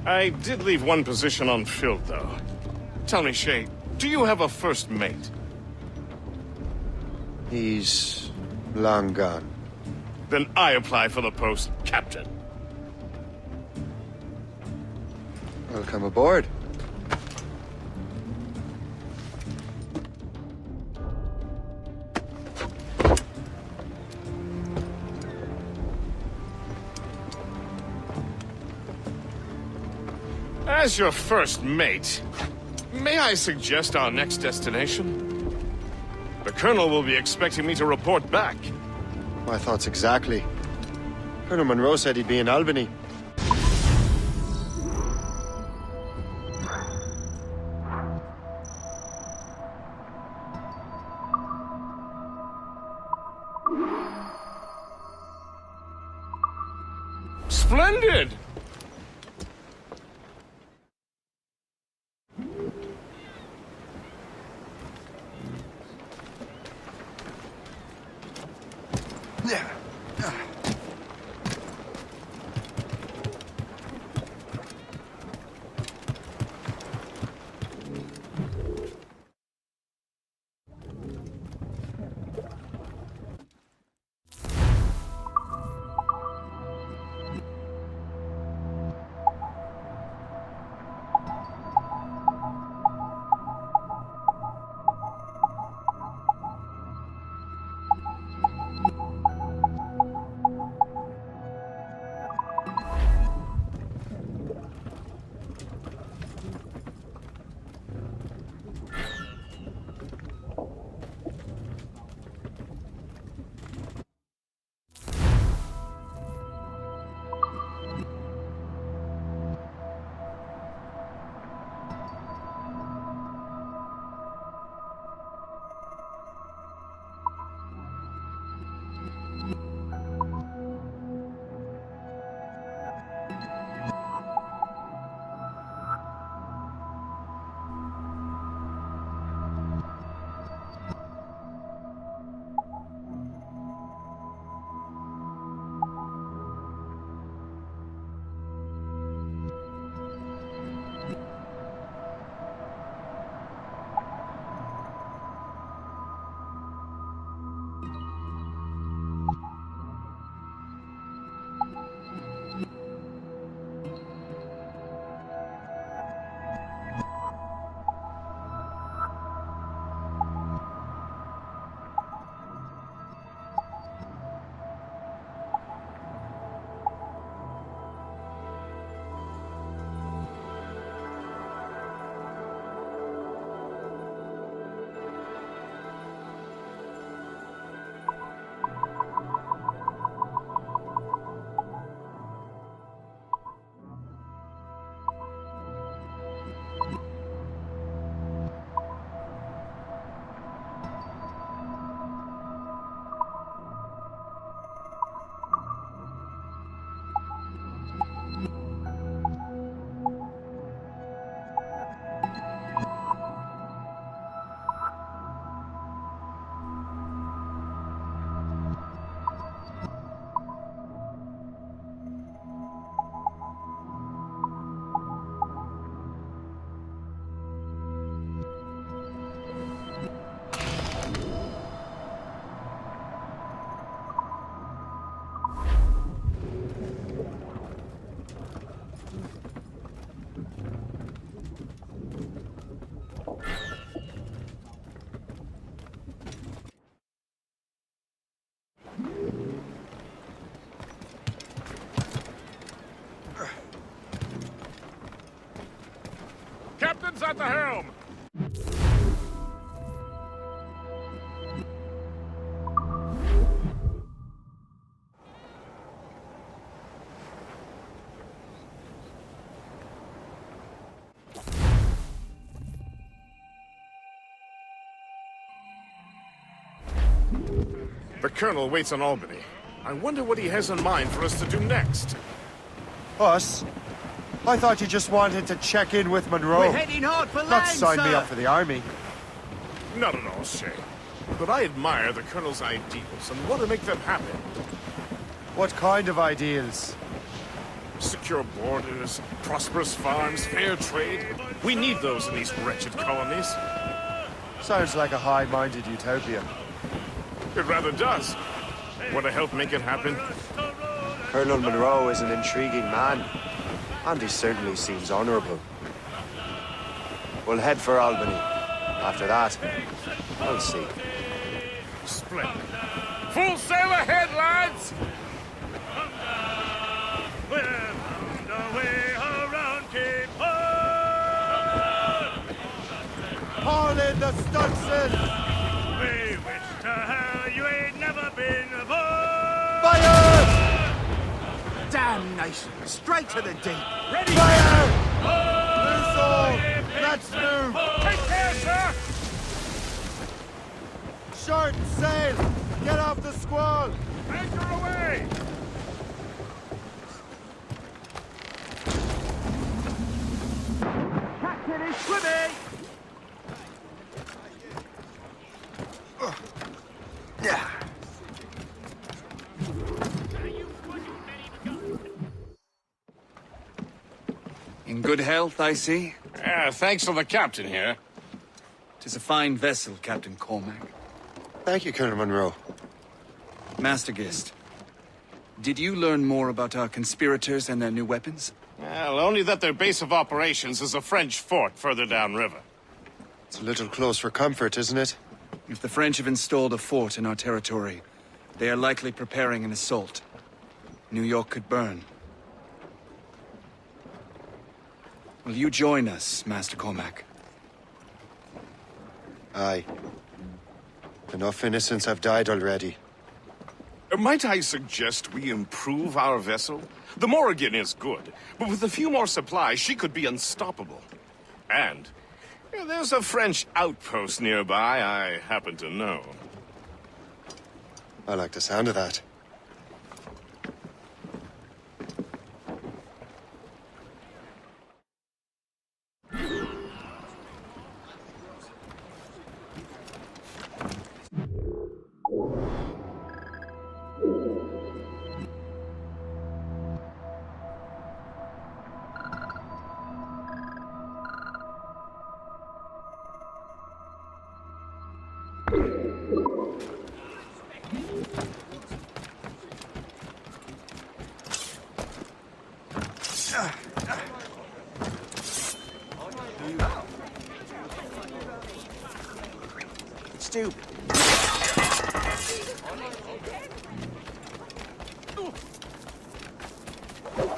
Speaker 3: I did leave one position unfilled, though. Tell me, Shay, do you have a first mate?
Speaker 1: He's long gone.
Speaker 3: Then I apply for the post, Captain.
Speaker 1: Welcome aboard.
Speaker 3: As your first mate, may I suggest our next destination? The Colonel will be expecting me to report back.
Speaker 1: My thoughts exactly. Colonel Monroe said he'd be in Albany.
Speaker 3: Splendid!
Speaker 8: Hands at the helm!
Speaker 7: The Colonel waits on Albany. I wonder what he has in mind for us to do next.
Speaker 1: Us? I thought you just wanted to check in with Monroe.
Speaker 4: We're heading hard for
Speaker 1: Not
Speaker 4: land,
Speaker 1: sign me
Speaker 4: sir.
Speaker 1: up for the army.
Speaker 7: Not at all, Shay. But I admire the Colonel's ideals and want to make them happen.
Speaker 1: What kind of ideals?
Speaker 7: Secure borders, prosperous farms, fair trade. We need those in these wretched colonies.
Speaker 1: Sounds like a high-minded utopia.
Speaker 7: It rather does. Want to help make it happen?
Speaker 1: Colonel Monroe is an intriguing man, and he certainly seems honorable. We'll head for Albany. After that, we'll see.
Speaker 7: Splendid. Full sail ahead, lads!
Speaker 3: We're bound away around Cape Horn.
Speaker 1: Haul in the stunsail!
Speaker 3: We wish to hell you ain't never been aboard.
Speaker 1: Fire!
Speaker 4: Damnation! Straight to the deep.
Speaker 3: Ready?
Speaker 1: Fire! Loose all! Let's move!
Speaker 3: Take care, sir!
Speaker 1: Short sail! Get off the squall!
Speaker 3: Anchor away!
Speaker 4: Captain is swimming!
Speaker 2: In good health, I see.
Speaker 7: Thanks for the captain here.
Speaker 2: 'Tis a fine vessel, Captain Cormac.
Speaker 1: Thank you, Colonel Monroe.
Speaker 2: Master Gist, did you learn more about our conspirators and their new weapons?
Speaker 7: Well, only that their base of operations is a French fort further downriver.
Speaker 1: It's a little close for comfort, isn't it?
Speaker 2: If the French have installed a fort in our territory, they are likely preparing an assault. New York could burn. Will you join us, Master Cormac?
Speaker 1: Aye. Enough innocents have died already.
Speaker 7: Might I suggest we improve our vessel? The Morrigan is good, but with a few more supplies, she could be unstoppable. And there's a French outpost nearby I happen to know.
Speaker 1: I like the sound of that.
Speaker 4: Stupid.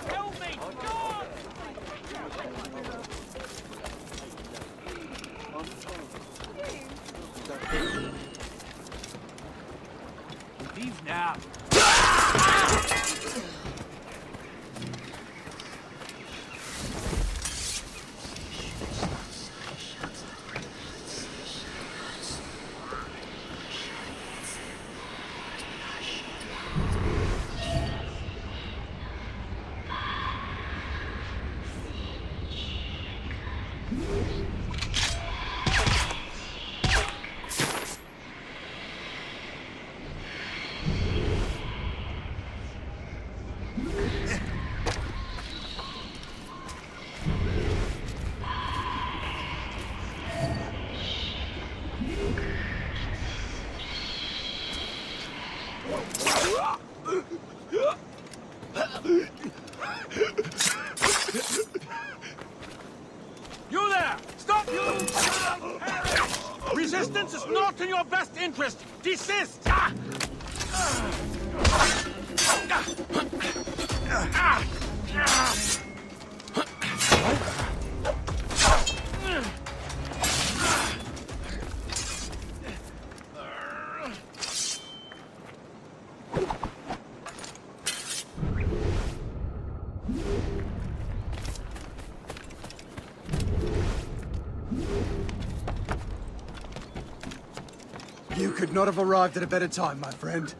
Speaker 3: Help me! God!
Speaker 4: Leave now.
Speaker 8: You there! Stop, you! Resistance is not in your best interest! Desist!
Speaker 9: You could not have arrived at a better time, my friend.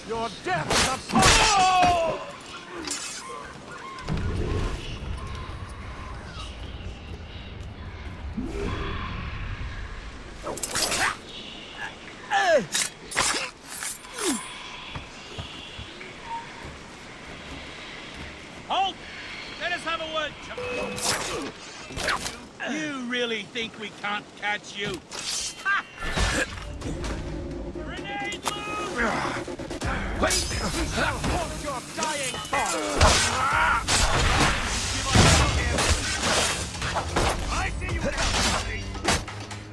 Speaker 8: Your death is upon us! Halt! Let us have a word. You really think we can't catch you? Ha! Grenade move! Wait! We shall haunt your dying I see you now!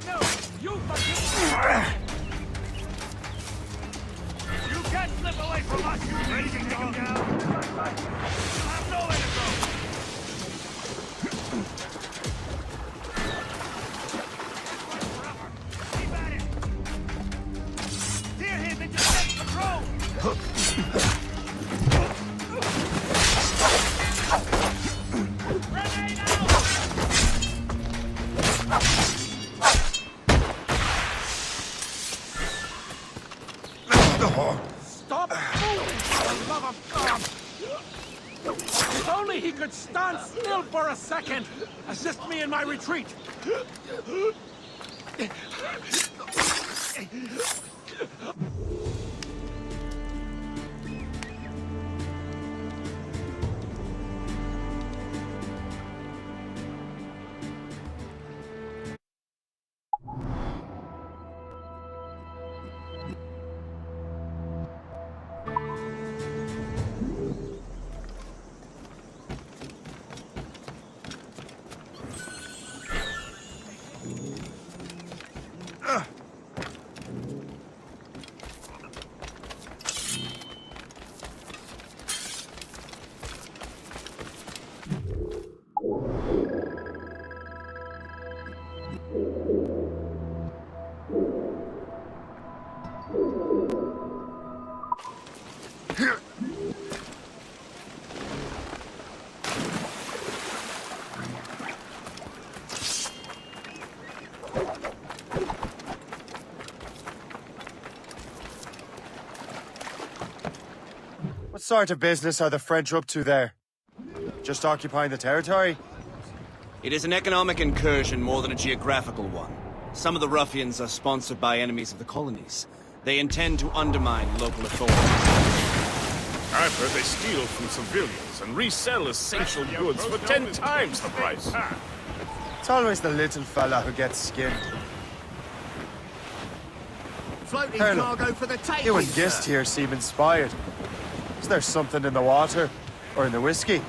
Speaker 8: No! You fucking... You can't slip away from us, you raging dog! You have nowhere to go! Keep at it! Steer him into set control! Grenade out! Stop moving, for the love of God! If only he could stand still for a second! Assist me in my retreat!
Speaker 1: What sort of business are the French up to there? Just occupying the territory?
Speaker 6: It is an economic incursion more than a geographical one. Some of the ruffians are sponsored by enemies of the colonies. They intend to undermine local authorities.
Speaker 7: I've heard they steal from civilians and resell essential goods for 10 times the price.
Speaker 1: It's always the little fella who gets skinned.
Speaker 4: Floating
Speaker 1: Colonel,
Speaker 4: cargo for the taking,
Speaker 1: you and Gist
Speaker 4: sir.
Speaker 1: here seem inspired. Is there something in the water? Or in the whiskey?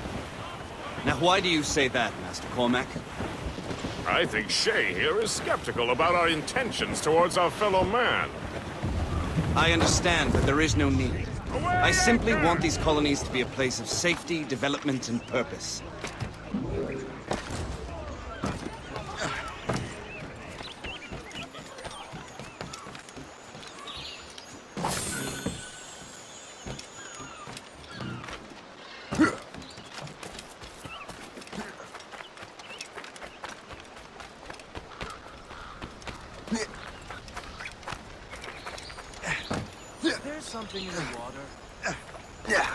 Speaker 6: Now why do you say that, Master Cormac?
Speaker 7: I think Shay here is skeptical about our intentions towards our fellow man.
Speaker 6: I understand that there is no need. I simply want these colonies to be a place of safety, development, and purpose.
Speaker 8: There's something in the water.
Speaker 1: Yeah.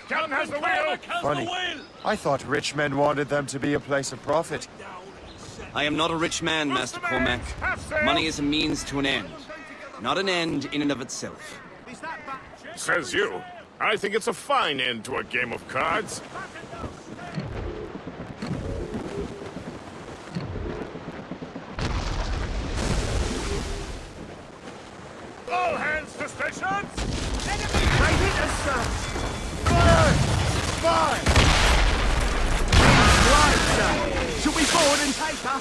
Speaker 3: Captain has the wheel!
Speaker 1: Funny. I thought rich men wanted them to be a place of profit.
Speaker 6: I am not a rich man, Master Cormac. Money is a means to an end, not an end in and of itself.
Speaker 7: Says you. I think it's a fine end to a game of cards.
Speaker 3: All hands to stations!
Speaker 4: They hit us, sir!
Speaker 1: Fire! Fire!
Speaker 4: Right, sir! Should we board and take her?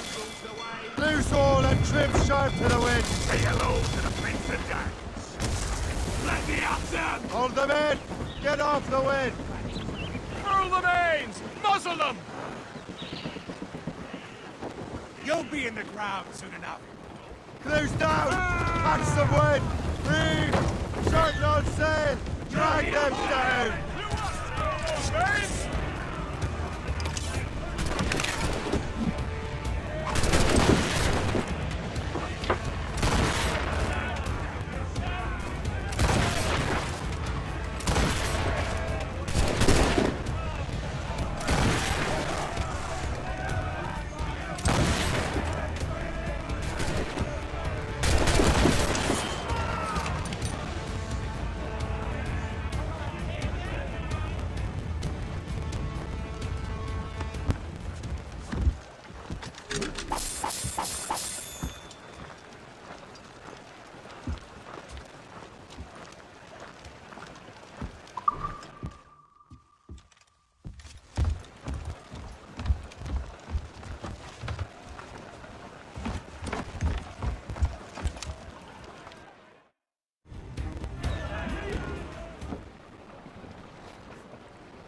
Speaker 1: Loose all and trim sharp to the wind!
Speaker 3: Say hello to the Prince of Darkness! Let me out them!
Speaker 1: Hold them in! Get off the wind!
Speaker 3: Furl the mains! Muzzle them!
Speaker 4: You'll be in the ground soon enough.
Speaker 1: Close down! Catch some wind! Reef! Shorten on sail! Drag them down!
Speaker 3: Mains!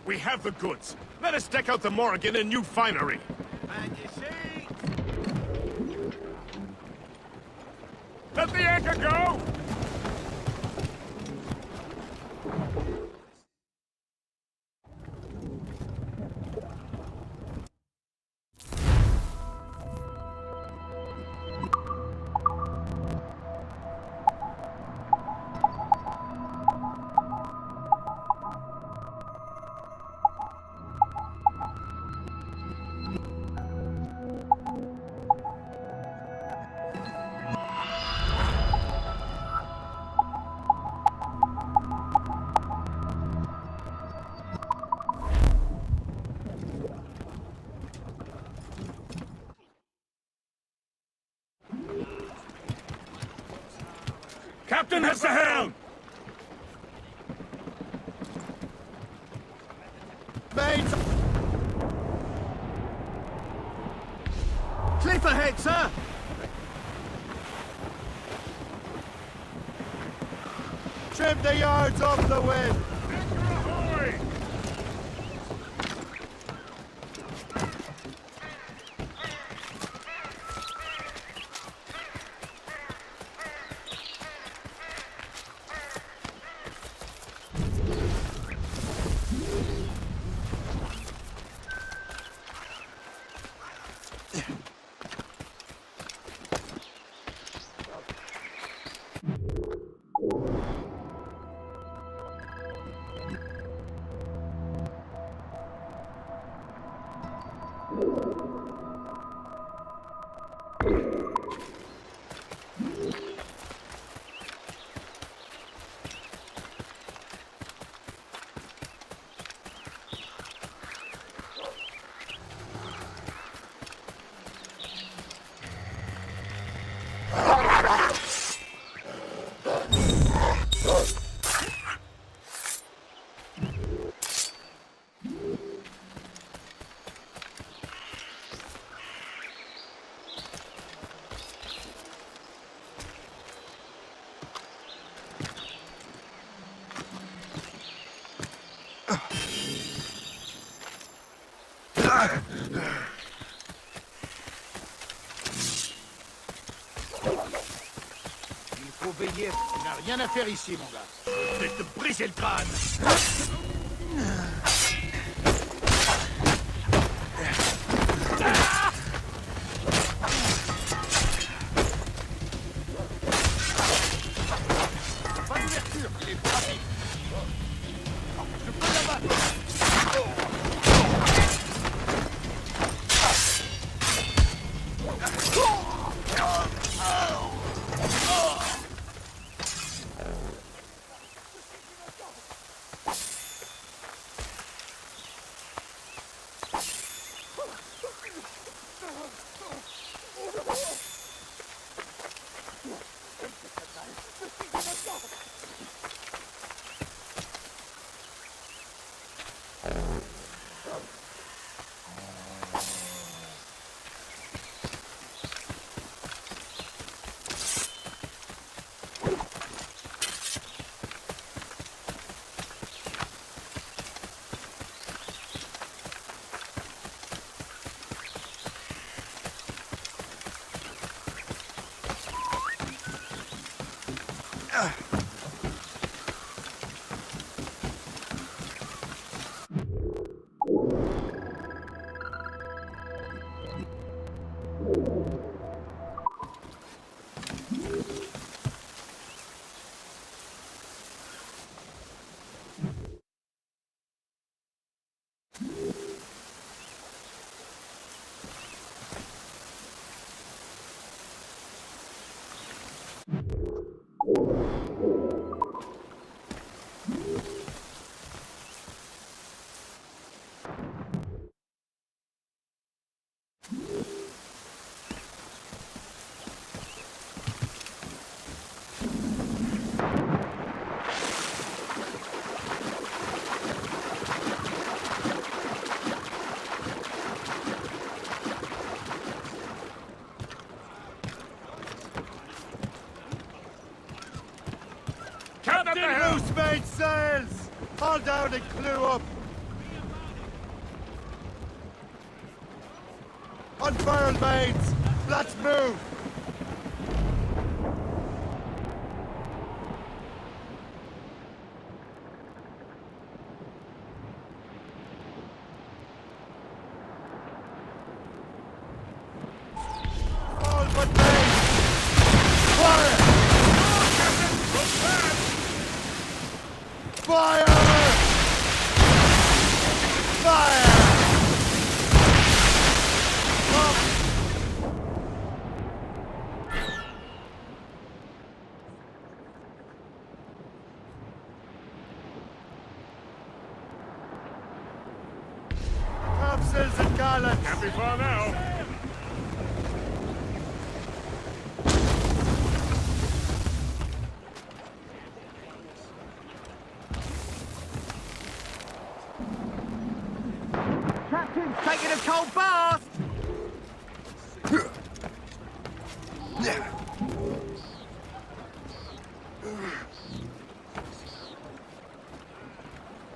Speaker 3: We have the goods. Let us deck out the Morrigan in new finery.
Speaker 4: And you see...
Speaker 3: Let the anchor go! Captain has the helm!
Speaker 1: Mates!
Speaker 4: Cliff ahead, sir!
Speaker 1: Trim the yards off the wind!
Speaker 3: Ahoy!
Speaker 8: Il faut veiller. Tu n'as rien à faire ici, mon gars. Je vais te briser le crâne. Pas d'ouverture, il est rapide. Je peux l'abattre.
Speaker 1: Captain Hoose made sails! Haul down and clew up! Unfurl mains! Let's move! All but mains! Fire! Fire! Fire! Topsails and gallants!
Speaker 3: Can't be far now.
Speaker 8: Captain's taking a cold bath!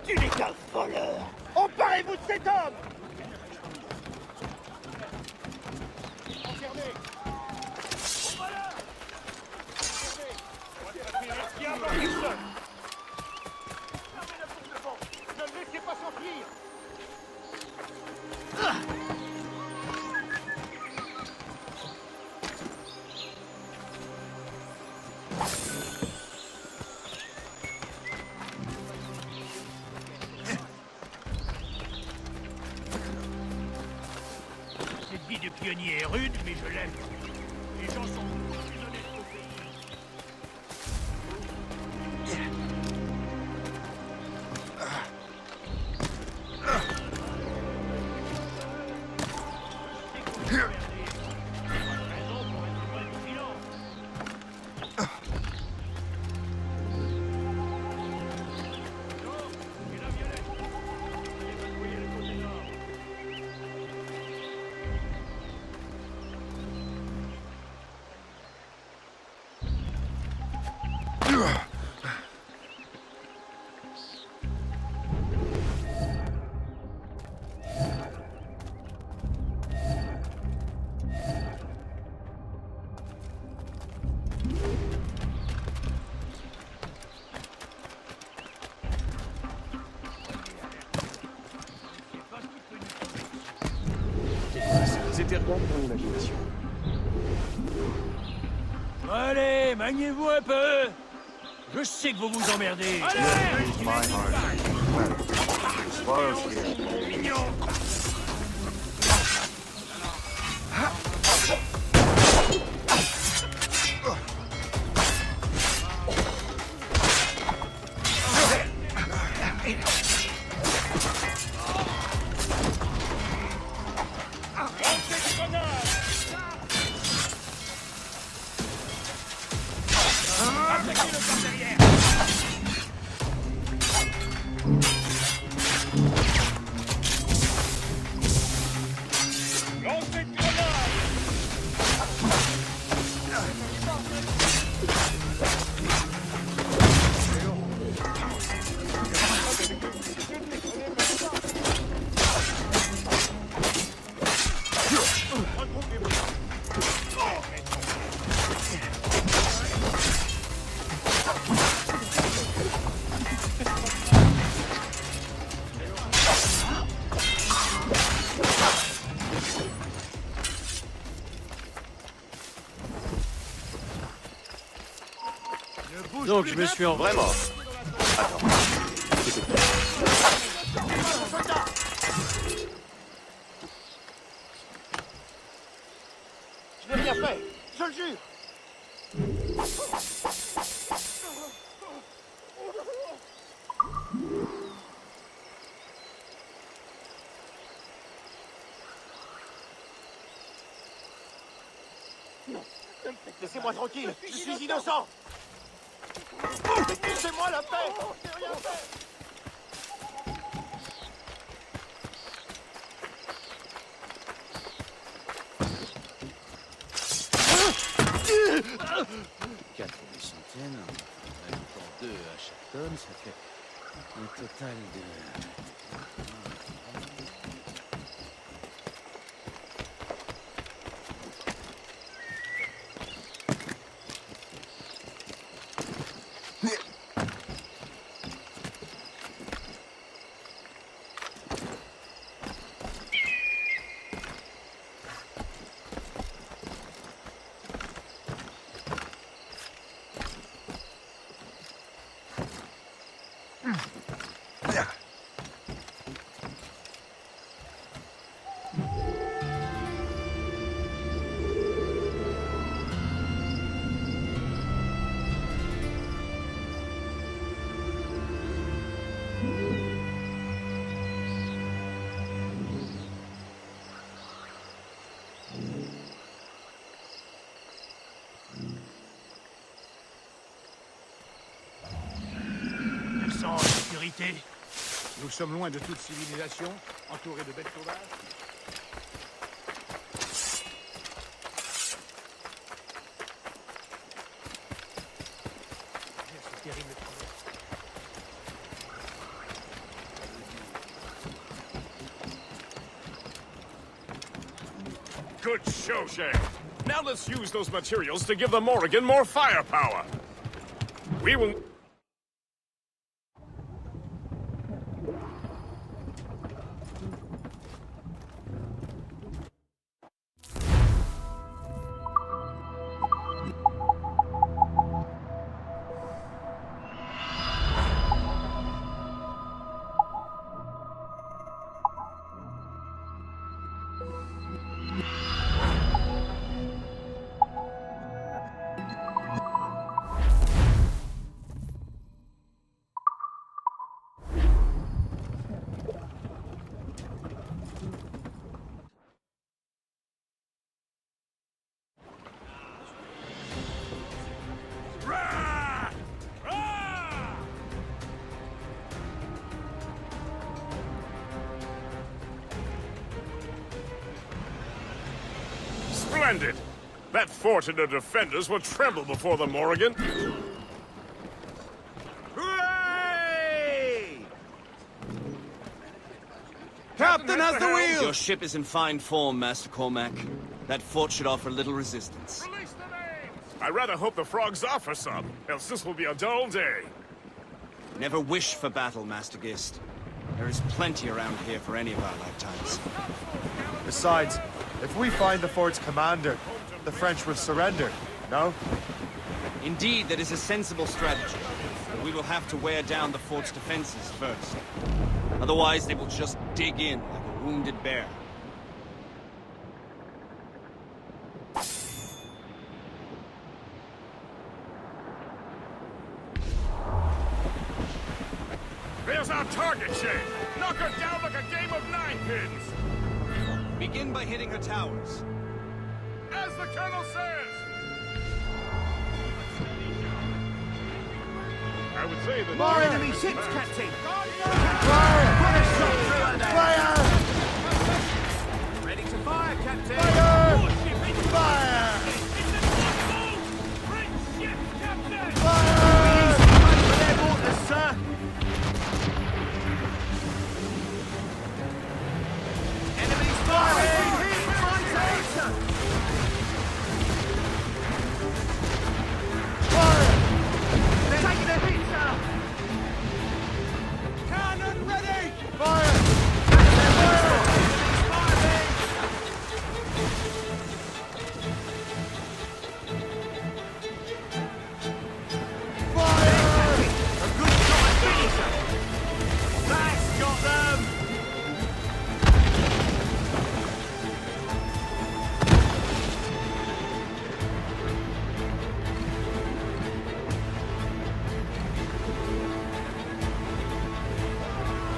Speaker 8: Tu n'es qu'un voleur! Emparez-vous de cet homme! Enfermez! Voilà! Qui avance! Fermez la porte devant! Ne le laissez pas s'enfuir! prisonnier est rude, mais je l'aime. Les gens sont plus honnêtes qu'au pays.
Speaker 4: C'était rien dans l'imagination.
Speaker 8: Allez, maniez-vous un peu. Je sais que vous vous emmerdez. Allez, mignon.
Speaker 4: Donc je me suis en...
Speaker 20: Vraiment? Attends.
Speaker 8: Je n'ai rien fait, je le jure. Laissez-moi tranquille, je suis innocent. Laissez-moi la paix. Je n'ai rien fait.
Speaker 4: Quatre centaines, encore 2 à chaque tonne, ça fait un total de...
Speaker 8: Je sens la sécurité.
Speaker 16: Nous sommes loin de toute civilisation, entourés de bêtes sauvages.
Speaker 8: Ce terrible traverse.
Speaker 7: Good show, Shay. Now let's use those materials to give the Morrigan more firepower. We will... Splendid! That fort and the defenders will tremble before the Morrigan.
Speaker 8: Hooray!
Speaker 6: Captain has the wheel! Your ship is in fine form, Master Cormac. That fort should offer little resistance.
Speaker 7: I rather hope the frogs offer some, else this will be a dull day.
Speaker 6: Never wish for battle, Master Gist. There is plenty around here for any of our lifetimes.
Speaker 1: Besides, if we find the fort's commander, the French will surrender, no?
Speaker 6: Indeed, that is a sensible strategy. But we will have to wear down the fort's defenses first. Otherwise, they will just dig in like a wounded bear.
Speaker 7: There's our target, Shay! Knock her down like a game of ninepins!
Speaker 6: Begin by hitting her towers.
Speaker 7: As the Colonel says! I would say that...
Speaker 4: More enemy ships, Captain!
Speaker 1: Fire!
Speaker 4: Fire!
Speaker 8: Ready to fire, Captain!
Speaker 1: Fire!
Speaker 8: Fire!
Speaker 4: Sir! Enemies firing!
Speaker 1: Fire!
Speaker 4: They're taking a hit, sir!
Speaker 8: Cannon ready!
Speaker 1: Fire!
Speaker 4: That's got them!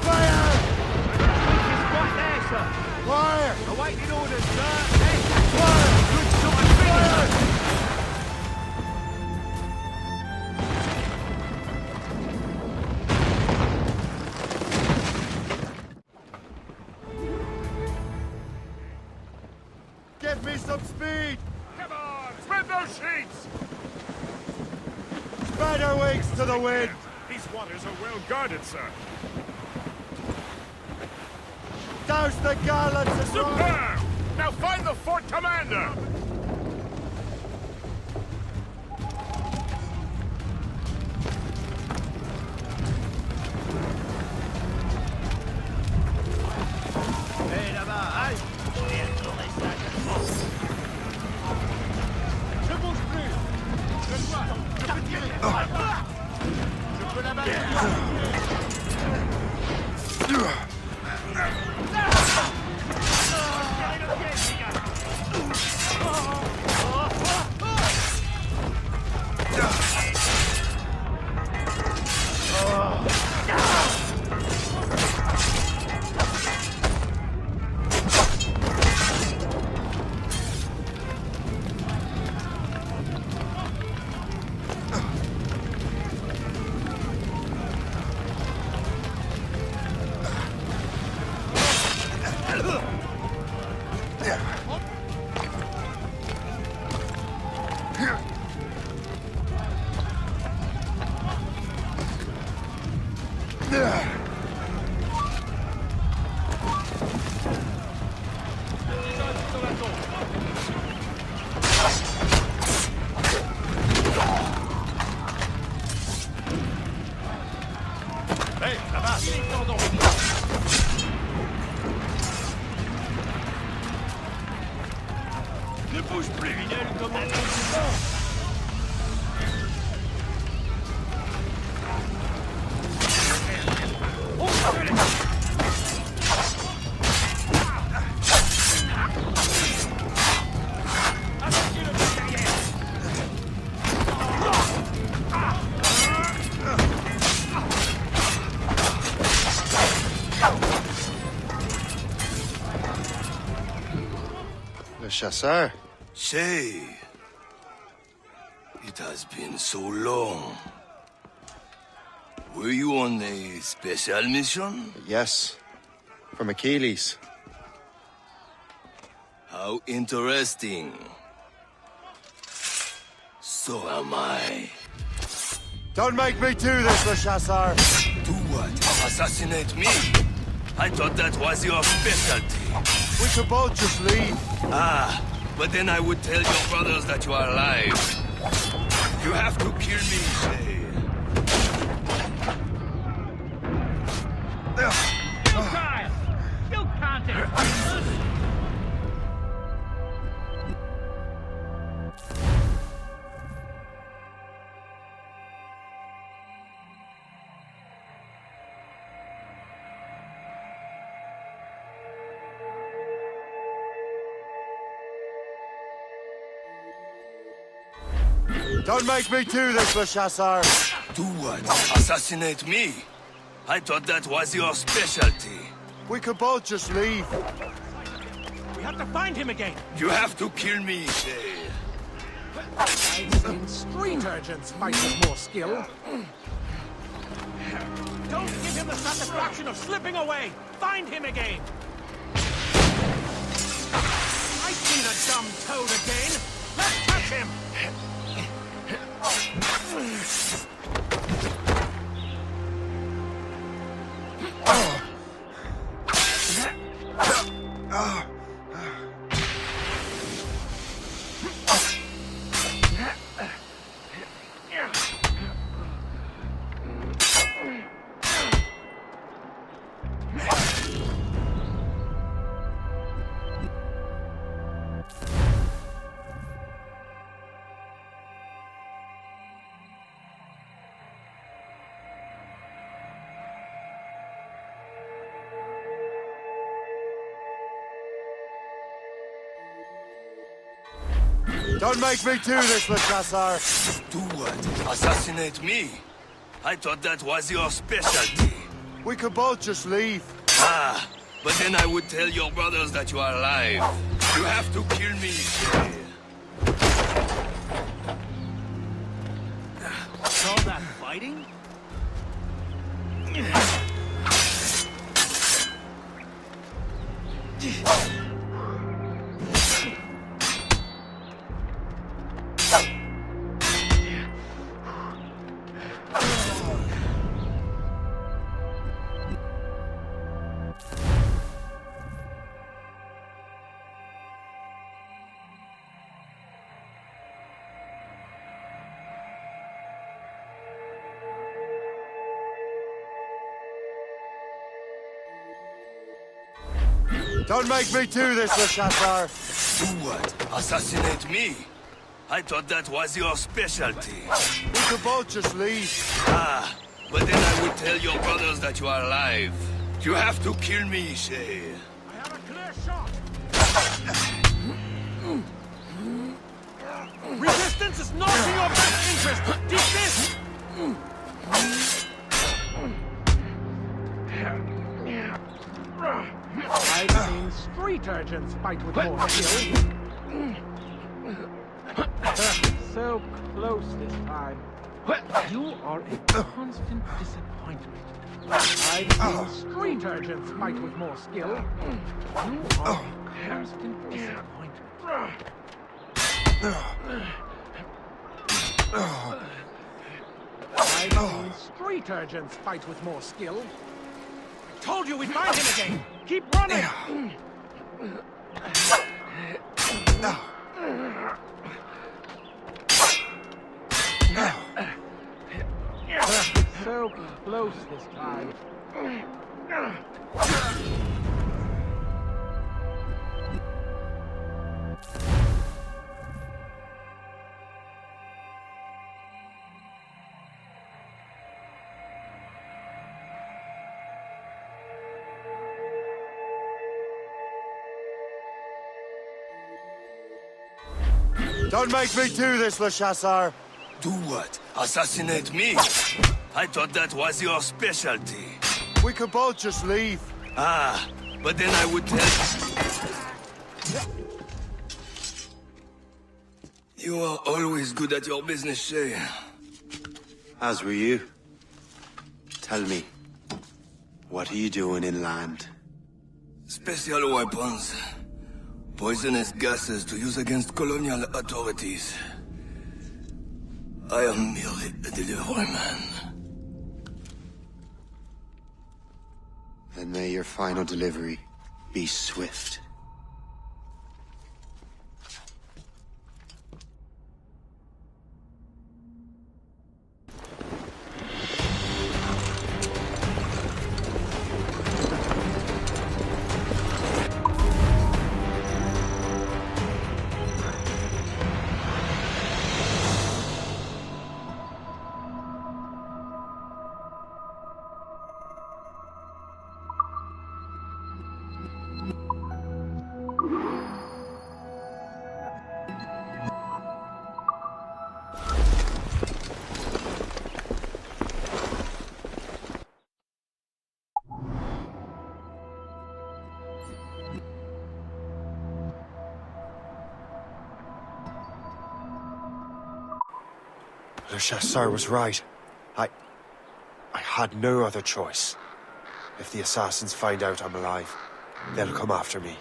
Speaker 1: Fire!
Speaker 4: It's right there, sir!
Speaker 1: Fire!
Speaker 4: Awaiting orders, sir!
Speaker 1: Fire!
Speaker 4: Good shot and finish!
Speaker 1: Give me some speed!
Speaker 7: Come on! Spread those sheets!
Speaker 1: Spread our wings to the wind!
Speaker 7: These waters are well guarded, sir.
Speaker 1: Douse the gallants and run!
Speaker 7: Superb! Now find the fort commander!
Speaker 4: Hey, là-bas, halt!
Speaker 8: Je bouge plus! Je dois! Je peux tirer! Je peux la battre!
Speaker 4: Hey, là-bas!
Speaker 8: Ne bouge plus! Fidèle commandant!
Speaker 1: Le chasseur?
Speaker 20: Shay, it has been so long. Were you on a special mission?
Speaker 1: Yes. From Achilles.
Speaker 11: How interesting. So am I.
Speaker 1: Don't make me do this, Le Chasseur!
Speaker 11: Do what? Assassinate me? I thought that was your specialty.
Speaker 1: We could both just leave.
Speaker 11: Ah, but then I would tell your brothers that you are alive. You have to kill me, Shay.
Speaker 8: You guys! You can't!
Speaker 1: Don't make me do this, Le Chasseur!
Speaker 11: Do what? Assassinate me? I thought that was your specialty.
Speaker 1: We could both just leave.
Speaker 8: We have to find him again!
Speaker 11: You have to kill me, Shay.
Speaker 16: I've seen street urchins fight with more skill.
Speaker 8: Don't give him the satisfaction of slipping away! Find him again! I see the dumb toad again! Let's catch him!
Speaker 1: Don't make me do this, Le Chasseur!
Speaker 11: Do what? Assassinate me? I thought that was your specialty.
Speaker 1: We could both just leave.
Speaker 11: Ah, but then I would tell your brothers that you are alive. You have to kill me, Shay.
Speaker 8: All that fighting?
Speaker 1: Don't make me do this, Le Chasseur!
Speaker 11: Do what? Assassinate me? I thought that was your specialty.
Speaker 1: We could both just leave.
Speaker 11: Ah, but then I would tell your brothers that you are alive. You have to kill me, Shay.
Speaker 8: I have a clear shot! Resistance is not in your best interest! Desist!
Speaker 16: I've seen street urchins fight with more skill. So close this time. You are a constant disappointment. I've seen street urchins fight with more skill. You are a constant disappointment. I've seen street urchins fight with more skill.
Speaker 8: I told you we'd find him again! Keep running!
Speaker 16: So close this time.
Speaker 1: Don't make me do this, Le Chasseur!
Speaker 11: Do what? Assassinate me? I thought that was your specialty.
Speaker 1: We could both just leave.
Speaker 11: Ah, but then I would tell... You are always good at your business, Shay.
Speaker 1: As were you. Tell me, what are you doing inland?
Speaker 11: Special weapons. Poisonous gases to use against colonial authorities. I am merely a delivery man.
Speaker 1: Then may your final delivery be swift. The chasseur was right. I had no other choice. If the assassins find out I'm alive, they'll come after me.